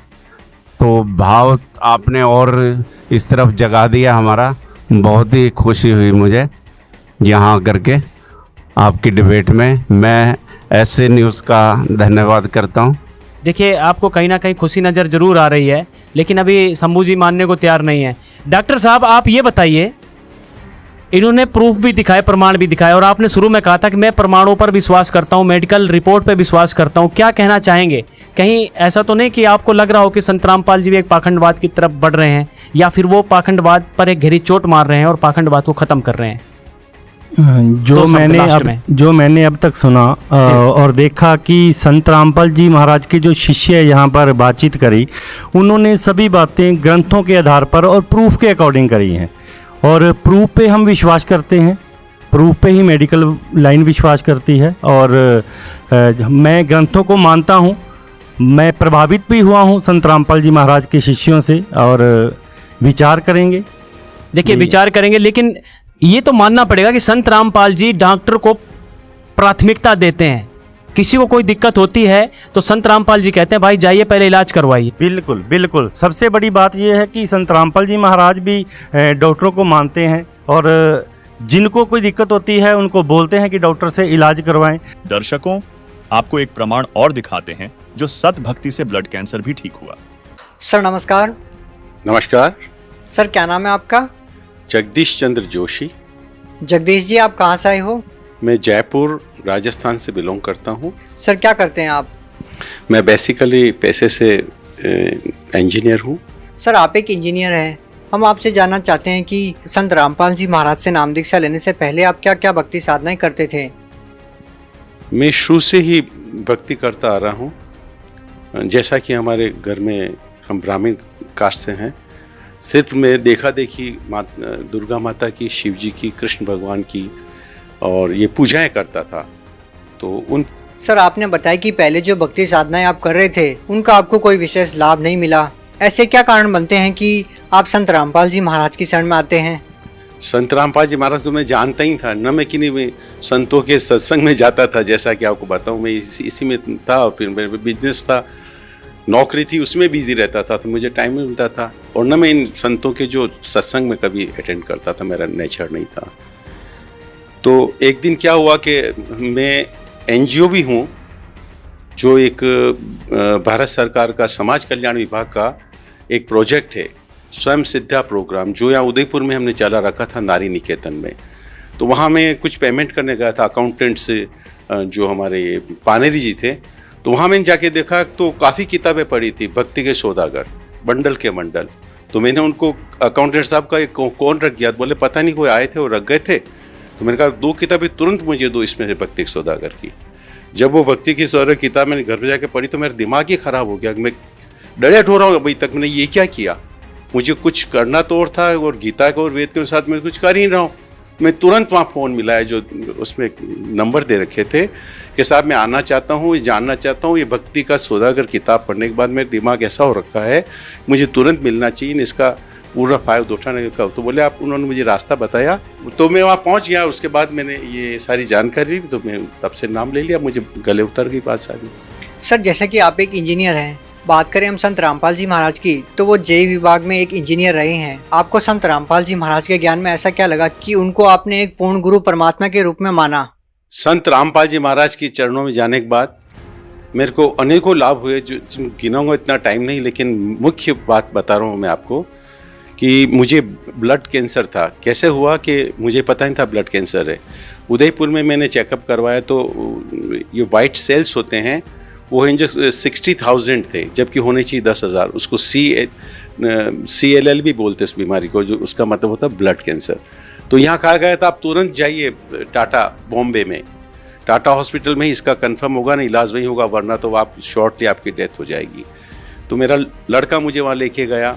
तो भाव आपने और इस तरफ जगा दिया हमारा, बहुत ही खुशी हुई मुझे यहाँ आकर के आपकी डिबेट में। मैं ऐसे न्यूज़ का धन्यवाद करता हूँ। देखिए, आपको कहीं ना कहीं खुशी नज़र जरूर आ रही है, लेकिन अभी शंभू जी मानने को तैयार नहीं है। डॉक्टर साहब, आप ये बताइए, इन्होंने प्रूफ भी दिखाए, प्रमाण भी दिखाए, और आपने शुरू में कहा था कि मैं प्रमाणों पर विश्वास करता हूँ, मेडिकल रिपोर्ट पर विश्वास करता हूँ। क्या कहना चाहेंगे? कहीं ऐसा तो नहीं कि आपको लग रहा हो कि संत रामपाल जी भी एक पाखंडवाद की तरफ बढ़ रहे हैं, या फिर वो पाखंडवाद पर एक गहरी चोट मार रहे हैं और पाखंडवाद को ख़त्म कर रहे हैं? जो मैंने अब तक सुना और देखा कि संत रामपाल जी महाराज के जो शिष्य यहाँ पर बातचीत करी, उन्होंने सभी बातें ग्रंथों के आधार पर और प्रूफ के अकॉर्डिंग करी हैं, और प्रूफ पे हम विश्वास करते हैं, प्रूफ पे ही मेडिकल लाइन विश्वास करती है। और मैं ग्रंथों को मानता हूँ, मैं प्रभावित भी हुआ हूँ संत रामपाल जी महाराज के शिष्यों से, और विचार करेंगे। देखिए, विचार करेंगे, लेकिन ये तो मानना पड़ेगा कि संत रामपाल जी डॉक्टर को प्राथमिकता देते हैं। किसी को कोई दिक्कत होती है तो संत रामपाल जी कहते हैं भाई जाइए पहले इलाज करवाइए। बिल्कुल बिल्कुल, सबसे बड़ी बात यह है कि संत रामपाल जी महाराज भी डॉक्टरों को मानते हैं, और जिनको कोई दिक्कत होती है उनको बोलते हैं कि डॉक्टर से इलाज करवाएं। दर्शकों, आपको एक प्रमाण और दिखाते हैं जो सत भक्ति से ब्लड कैंसर भी ठीक हुआ। सर नमस्कार। नमस्कार सर, क्या नाम है आपका? जगदीश चंद्र जोशी। जगदीश जी, आप कहाँ से आए हो? मैं जयपुर राजस्थान से बिलोंग करता हूँ। सर, क्या करते हैं आप? मैं बेसिकली पैसे से इंजीनियर हूँ। सर, आप एक इंजीनियर हैं। हम आपसे जानना चाहते हैं कि संत रामपाल जी महाराज से नाम दीक्षा लेने से पहले आप क्या क्या भक्ति साधनाएं करते थे? मैं शुरू से ही भक्ति करता आ रहा हूँ। जैसा कि हमारे घर में हम ब्राह्मण कास्ट से हैं, सिर्फ मैं देखा देखी दुर्गा माता की, शिव जी की, कृष्ण भगवान की और ये पूजाएं करता था। तो उन सर, आपने बताया कि पहले जो भक्ति साधनाएं आप कर रहे थे उनका आपको कोई विशेष लाभ नहीं मिला। ऐसे क्या कारण बनते हैं कि आप संत रामपाल जी महाराज की शरण में आते हैं? संत रामपाल जी महाराज को मैं जानता ही था, न मैं किन्हीं में संतों के सत्संग में जाता था। जैसा कि आपको बताऊं, मैं इसी में था, और फिर मेरे बिजनेस था, नौकरी थी, उसमें बिजी रहता था, तो मुझे टाइम नहीं मिलता था, और न मैं इन संतों के जो सत्संग में कभी अटेंड करता था, मेरा नेचर नहीं था। तो एक दिन क्या हुआ कि मैं एनजीओ भी हूँ, जो एक भारत सरकार का समाज कल्याण विभाग का एक प्रोजेक्ट है, स्वयं सिद्धा प्रोग्राम, जो यहाँ उदयपुर में हमने चला रखा था, नारी निकेतन में। तो वहाँ मैं कुछ पेमेंट करने गया था अकाउंटेंट से, जो हमारे पानेरी जी थे। तो वहाँ मैंने जाके देखा तो काफ़ी किताबें पढ़ी थी, भक्ति के सौदागर, बंडल के बंडल। तो मैंने उनको, अकाउंटेंट साहब का एक कौन रख गया, बोले पता नहीं कोई आए थे और रख गए थे। तो मैंने कहा 2 किताबें तुरंत मुझे दो इसमें से भक्ति के सौदागर की। जब वो भक्ति की सौदागर किताब मैंने घर पर जाके पढ़ी तो मेरा दिमाग ही ख़राब हो गया। मैं डरे हो रहा हूँ, अभी तक मैंने ये क्या किया, मुझे कुछ करना तो और था, और गीता को और वेद के साथ मैं कुछ कर ही रहा हूँ। मैं तुरंत वहाँ फ़ोन मिलाया, जो उसमें नंबर दे रखे थे कि साहब मैं आना चाहता हूँ, ये जानना चाहता हूँ, ये भक्ति का सौदागर किताब पढ़ने के बाद मेरा दिमाग ऐसा हो रखा है, मुझे तुरंत मिलना चाहिए, इसका पूरा फायदा उठाने का। तो बोले आप, उन्होंने मुझे रास्ता बताया, तो मैं वहाँ पहुँच गया। उसके बाद मैंने ये सारी जानकारी ली, तो मैं तब से नाम ले लिया, मुझे गले उतर गई बात सारी। सर, जैसे कि आप एक इंजीनियर हैं, बात करें हम संत रामपाल जी महाराज की, तो वो जेई विभाग में एक इंजीनियर रहे हैं। आपको संत रामपाल जी महाराज के ज्ञान में ऐसा क्या लगा कि उनको आपने एक पूर्ण गुरु परमात्मा के रूप में माना? संत रामपाल जी महाराज के चरणों में जाने के बाद मेरे को अनेकों लाभ हुए, जो गिनूंगा इतना टाइम नहीं, लेकिन मुख्य बात बता रहा हूँ मैं आपको कि मुझे ब्लड कैंसर था। कैसे हुआ कि मुझे पता नहीं था ब्लड कैंसर है। उदयपुर में मैंने चेकअप करवाया तो ये वाइट सेल्स होते हैं, वो हैं जो 60,000 थे, जबकि होने चाहिए 10,000। उसको CLL भी बोलते हैं उस बीमारी को, जो उसका मतलब होता है ब्लड कैंसर। तो यहाँ कहा गया था आप तुरंत जाइए टाटा, बॉम्बे में टाटा हॉस्पिटल में ही इसका कंफर्म होगा, ना इलाज नहीं होगा, वरना तो आप शॉर्टली आपकी डेथ हो जाएगी। तो मेरा लड़का मुझे वहाँ लेके गया,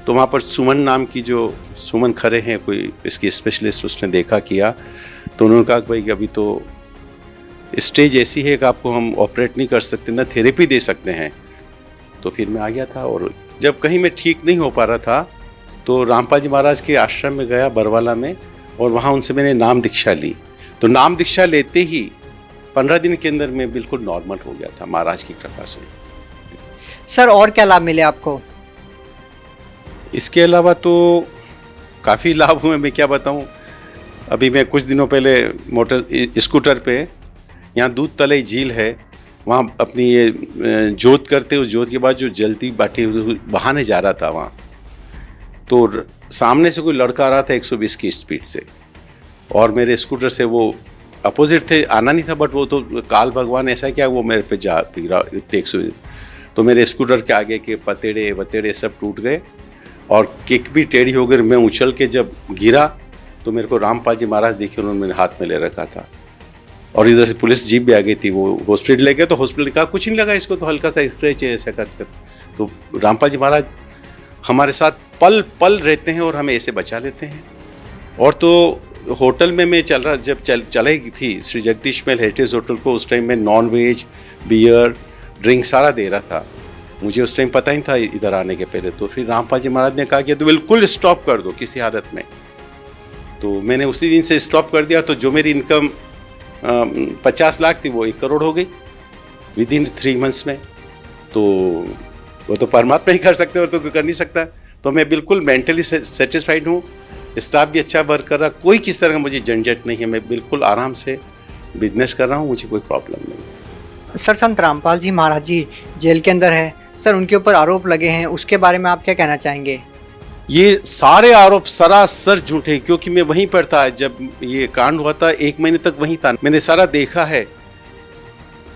तो वहाँ पर सुमन नाम की, जो सुमन खरे हैं कोई इसकी स्पेशलिस्ट, उसने देखा किया। तो उन्होंने कहा कि भाई अभी तो स्टेज ऐसी है कि आपको हम ऑपरेट नहीं कर सकते, ना थेरेपी दे सकते हैं। तो फिर मैं आ गया था, और जब कहीं मैं ठीक नहीं हो पा रहा था तो रामपाल जी महाराज के आश्रम में गया बरवाला में, और वहाँ उनसे मैंने नाम दीक्षा ली। तो नाम दीक्षा लेते ही 15 दिन के अंदर मैं बिल्कुल नॉर्मल हो गया था महाराज की कृपा से। सर, और क्या लाभ मिले आपको? इसके अलावा तो काफ़ी लाभ हुए, मैं क्या बताऊँ। अभी मैं कुछ दिनों पहले स्कूटर पे यहाँ दूध तलाई झील है, वहाँ अपनी ये जोत करते, उस जोत के बाद जो जलती बाटी बहाने जा रहा था वहाँ, तो सामने से कोई लड़का आ रहा था 120 की स्पीड से, और मेरे स्कूटर से वो अपोजिट थे, आना नहीं था, बट वो तो काल भगवान ऐसा क्या वो मेरे पे जा गिरा 100, तो मेरे स्कूटर के आगे के पतेड़े वतेड़े सब टूट गए और किक भी टेढ़ी हो गई। मैं उछल के जब गिरा तो मेरे को रामपाल जी महाराज देखे, उन्होंने मेरे हाथ में ले रखा था, और इधर से पुलिस जीप भी आ गई थी, वो हॉस्पिटल ले गए, तो हॉस्पिटल कहा कुछ नहीं लगा इसको, तो हल्का सा स्क्रैच है ऐसा कर। तो रामपाल जी महाराज हमारे साथ पल पल रहते हैं और हमें ऐसे बचा लेते हैं। और तो होटल में मैं जब चलाई थी श्री जगदीश महल हेरिटेज होटल को, उस टाइम में नॉन वेज बियर ड्रिंक सारा दे रहा था, मुझे उस टाइम पता ही था इधर आने के पहले। तो फिर रामपाल जी महाराज ने कहा कि तो बिल्कुल स्टॉप कर दो किसी हालत में, तो मैंने उसी दिन से स्टॉप कर दिया। तो जो मेरी इनकम 50 लाख थी वो 1 करोड़ हो गई विद इन 3 मंथ्स में। तो वो तो परमात्मा ही कर सकते और तो कोई कर नहीं सकता। तो मैं बिल्कुल मेंटली सेटिस्फाइड हूँ, स्टाफ भी अच्छा वर्क कर रहा, कोई किस तरह का मुझे झंझट नहीं है, मैं बिल्कुल आराम से बिजनेस कर रहा हूँ, मुझे कोई प्रॉब्लम नहीं। सर, संत रामपाल जी महाराज जी जेल के अंदर है सर, उनके ऊपर आरोप लगे हैं, उसके बारे में आप क्या कहना चाहेंगे? ये सारे आरोप सरासर झूठे, क्योंकि मैं वहीं पर था जब ये कांड हुआ था, 1 महीने तक वहीं था, मैंने सारा देखा है।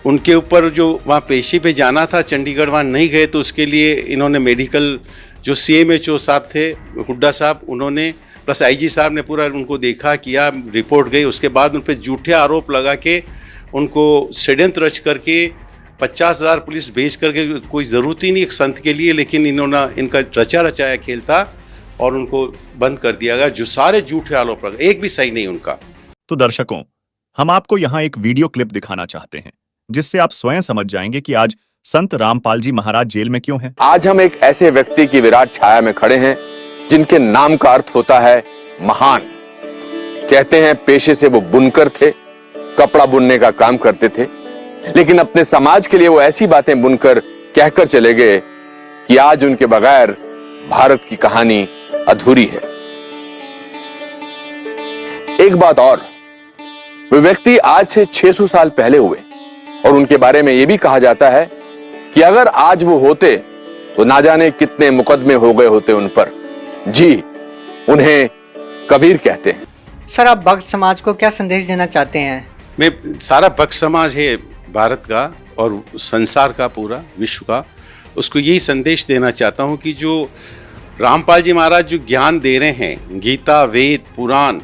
उनके ऊपर जो वहाँ पेशी पे जाना था चंडीगढ़, वहाँ नहीं गए, तो उसके लिए इन्होंने मेडिकल जो CMHO साहब थे हुड्डा साहब, उन्होंने प्लस IG साहब ने पूरा उनको देखा किया, रिपोर्ट गई, उसके बाद उन पर झूठे आरोप लगा के उनको षड्यंत्र रच करके 50,000 पुलिस भेज करके, कोई ज़रूरत ही नहीं एक संत के लिए, लेकिन इन्होंने इनका रचा रचाया खेल था और उनको बंद कर दिया गया। जो सारे झूठे आरोप लगा, एक भी सही नहीं उनका। तो दर्शकों, हम आपको यहाँ एक वीडियो क्लिप दिखाना चाहते हैं जिससे आप स्वयं समझ जाएंगे कि आज संत रामपाल जी महाराज जेल में क्यों हैं। आज हम एक ऐसे व्यक्ति की विराट छाया में खड़े हैं जिनके नाम का अर्थ होता है महान। कहते हैं पेशे से वो बुनकर थे, कपड़ा बुनने का काम करते थे, लेकिन अपने समाज के लिए वो ऐसी बातें बुनकर कहकर चले गए कि आज उनके बगैर भारत की कहानी अधूरी है। एक बात और, वे व्यक्ति आज से 600 साल पहले हुए और उनके बारे में यह भी कहा जाता है कि अगर आज वो होते तो ना जाने कितने मुकदमे हो गए होते उन पर। जी, उन्हें कबीर कहते हैं। सर, आप भक्त समाज को क्या संदेश देना चाहते हैं? मैं सारा भक्त समाज है भारत का और संसार का, पूरा विश्व का, उसको यही संदेश देना चाहता हूँ कि जो रामपाल जी महाराज जो ज्ञान दे रहे हैं गीता, वेद, पुराण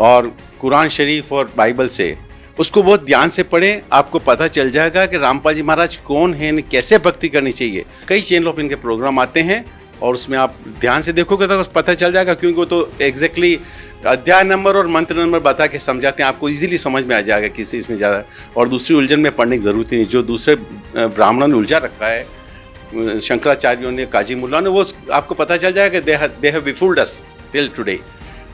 और कुरान शरीफ और बाइबल से, उसको बहुत ध्यान से पढ़ें, आपको पता चल जाएगा कि रामपाल जी महाराज कौन हैं, कैसे भक्ति करनी चाहिए। कई चैनलों पर इनके प्रोग्राम आते हैं और उसमें आप ध्यान से देखोगे तो पता चल जाएगा, क्योंकि वो तो एग्जैक्टली अध्याय नंबर और मंत्र नंबर बता के समझाते हैं, आपको इजीली समझ में आ जाएगा किसी इसमें ज़्यादा और दूसरी उलझन में पढ़ने की ज़रूरत ही नहीं। जो दूसरे ब्राह्मणों ने उलझा रखा है, शंकराचार्यों ने, काजी मुल्ला ने, वो आपको पता चल जाएगा they have befooled us till today,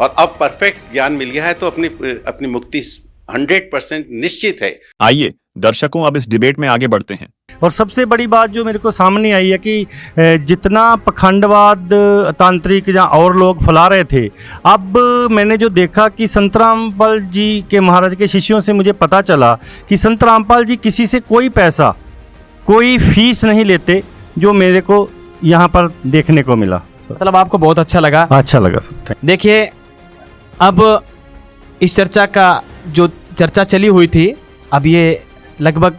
और अब परफेक्ट ज्ञान मिल गया है तो अपनी मुक्ति 100% निश्चित है। आइए दर्शकों, अब इस डिबेट में आगे बढ़ते हैं। और सबसे बड़ी बात जो मेरे को सामने आई है कि जितना पखंडवाद तांत्रिक या और लोग फैला रहे थे, अब मैंने जो देखा कि संत रामपाल जी के महाराज के शिष्यों से मुझे पता चला कि संत रामपाल जी किसी से कोई पैसा, कोई फीस नहीं लेते, जो मेरे को यहाँ पर देखने को मिला। मतलब आपको बहुत अच्छा लगा? अच्छा लगा सर। देखिए, अब इस चर्चा का जो चर्चा चली हुई थी, अब ये लगभग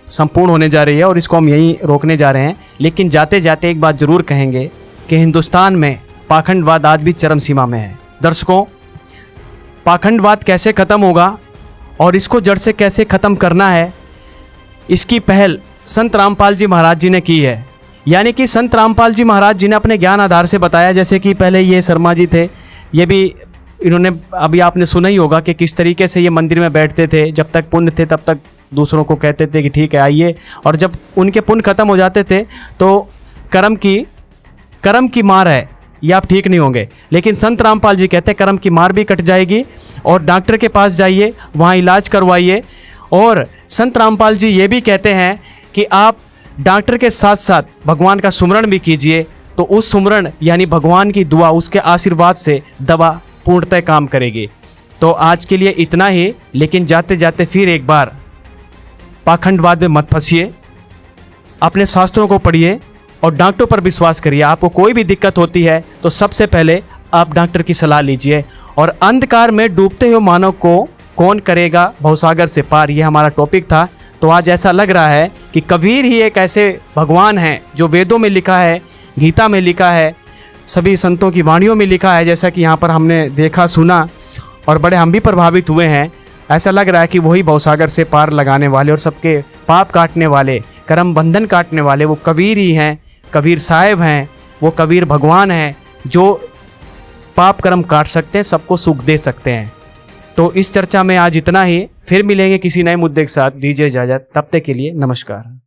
संपूर्ण होने जा रही है और इसको हम यहीं रोकने जा रहे हैं। लेकिन जाते जाते एक बात ज़रूर कहेंगे कि हिंदुस्तान में पाखंडवाद आज भी चरम सीमा में है। दर्शकों, पाखंडवाद कैसे ख़त्म होगा और इसको जड़ से कैसे ख़त्म करना है, इसकी पहल संत रामपाल जी महाराज जी ने की है। यानी कि संत रामपाल जी महाराज जी ने अपने ज्ञान आधार से बताया, जैसे कि पहले ये शर्मा जी थे, ये भी इन्होंने, अभी आपने सुना ही होगा कि किस तरीके से ये मंदिर में बैठते थे, जब तक पुण्य थे तब तक दूसरों को कहते थे कि ठीक है आइए, और जब उनके पुण्य खत्म हो जाते थे तो कर्म की मार है, ये आप ठीक नहीं होंगे। लेकिन संत रामपाल जी कहते हैं कर्म की मार भी कट जाएगी और डॉक्टर के पास जाइए, वहाँ इलाज करवाइए। और संत रामपाल जी ये भी कहते हैं कि आप डॉक्टर के साथ साथ भगवान का सुमरण भी कीजिए, तो उस सुमरण यानी भगवान की दुआ, उसके आशीर्वाद से दवा पूर्णतः काम करेगी। तो आज के लिए इतना ही, लेकिन जाते जाते फिर एक बार पाखंडवाद में मत फंसिए, अपने शास्त्रों को पढ़िए और डॉक्टरों पर विश्वास करिए। आपको कोई भी दिक्कत होती है तो सबसे पहले आप डॉक्टर की सलाह लीजिए। और अंधकार में डूबते हुए मानव को कौन करेगा भवसागर से पार, ये हमारा टॉपिक था। तो आज ऐसा लग रहा है कि कबीर ही एक ऐसे भगवान हैं जो वेदों में लिखा है, गीता में लिखा है, सभी संतों की वाणियों में लिखा है, जैसा कि यहाँ पर हमने देखा सुना और बड़े हम भी प्रभावित हुए हैं। ऐसा लग रहा है कि वही भवसागर से पार लगाने वाले और सबके पाप काटने वाले, कर्म बंधन काटने वाले वो कबीर ही हैं, कबीर साहिब हैं, वो कबीर भगवान हैं जो पाप कर्म काट सकते हैं, सबको सुख दे सकते हैं। तो इस चर्चा में आज इतना ही, फिर मिलेंगे किसी नए मुद्दे के साथ। दीजिए इजाज़त, तब तक के लिए नमस्कार।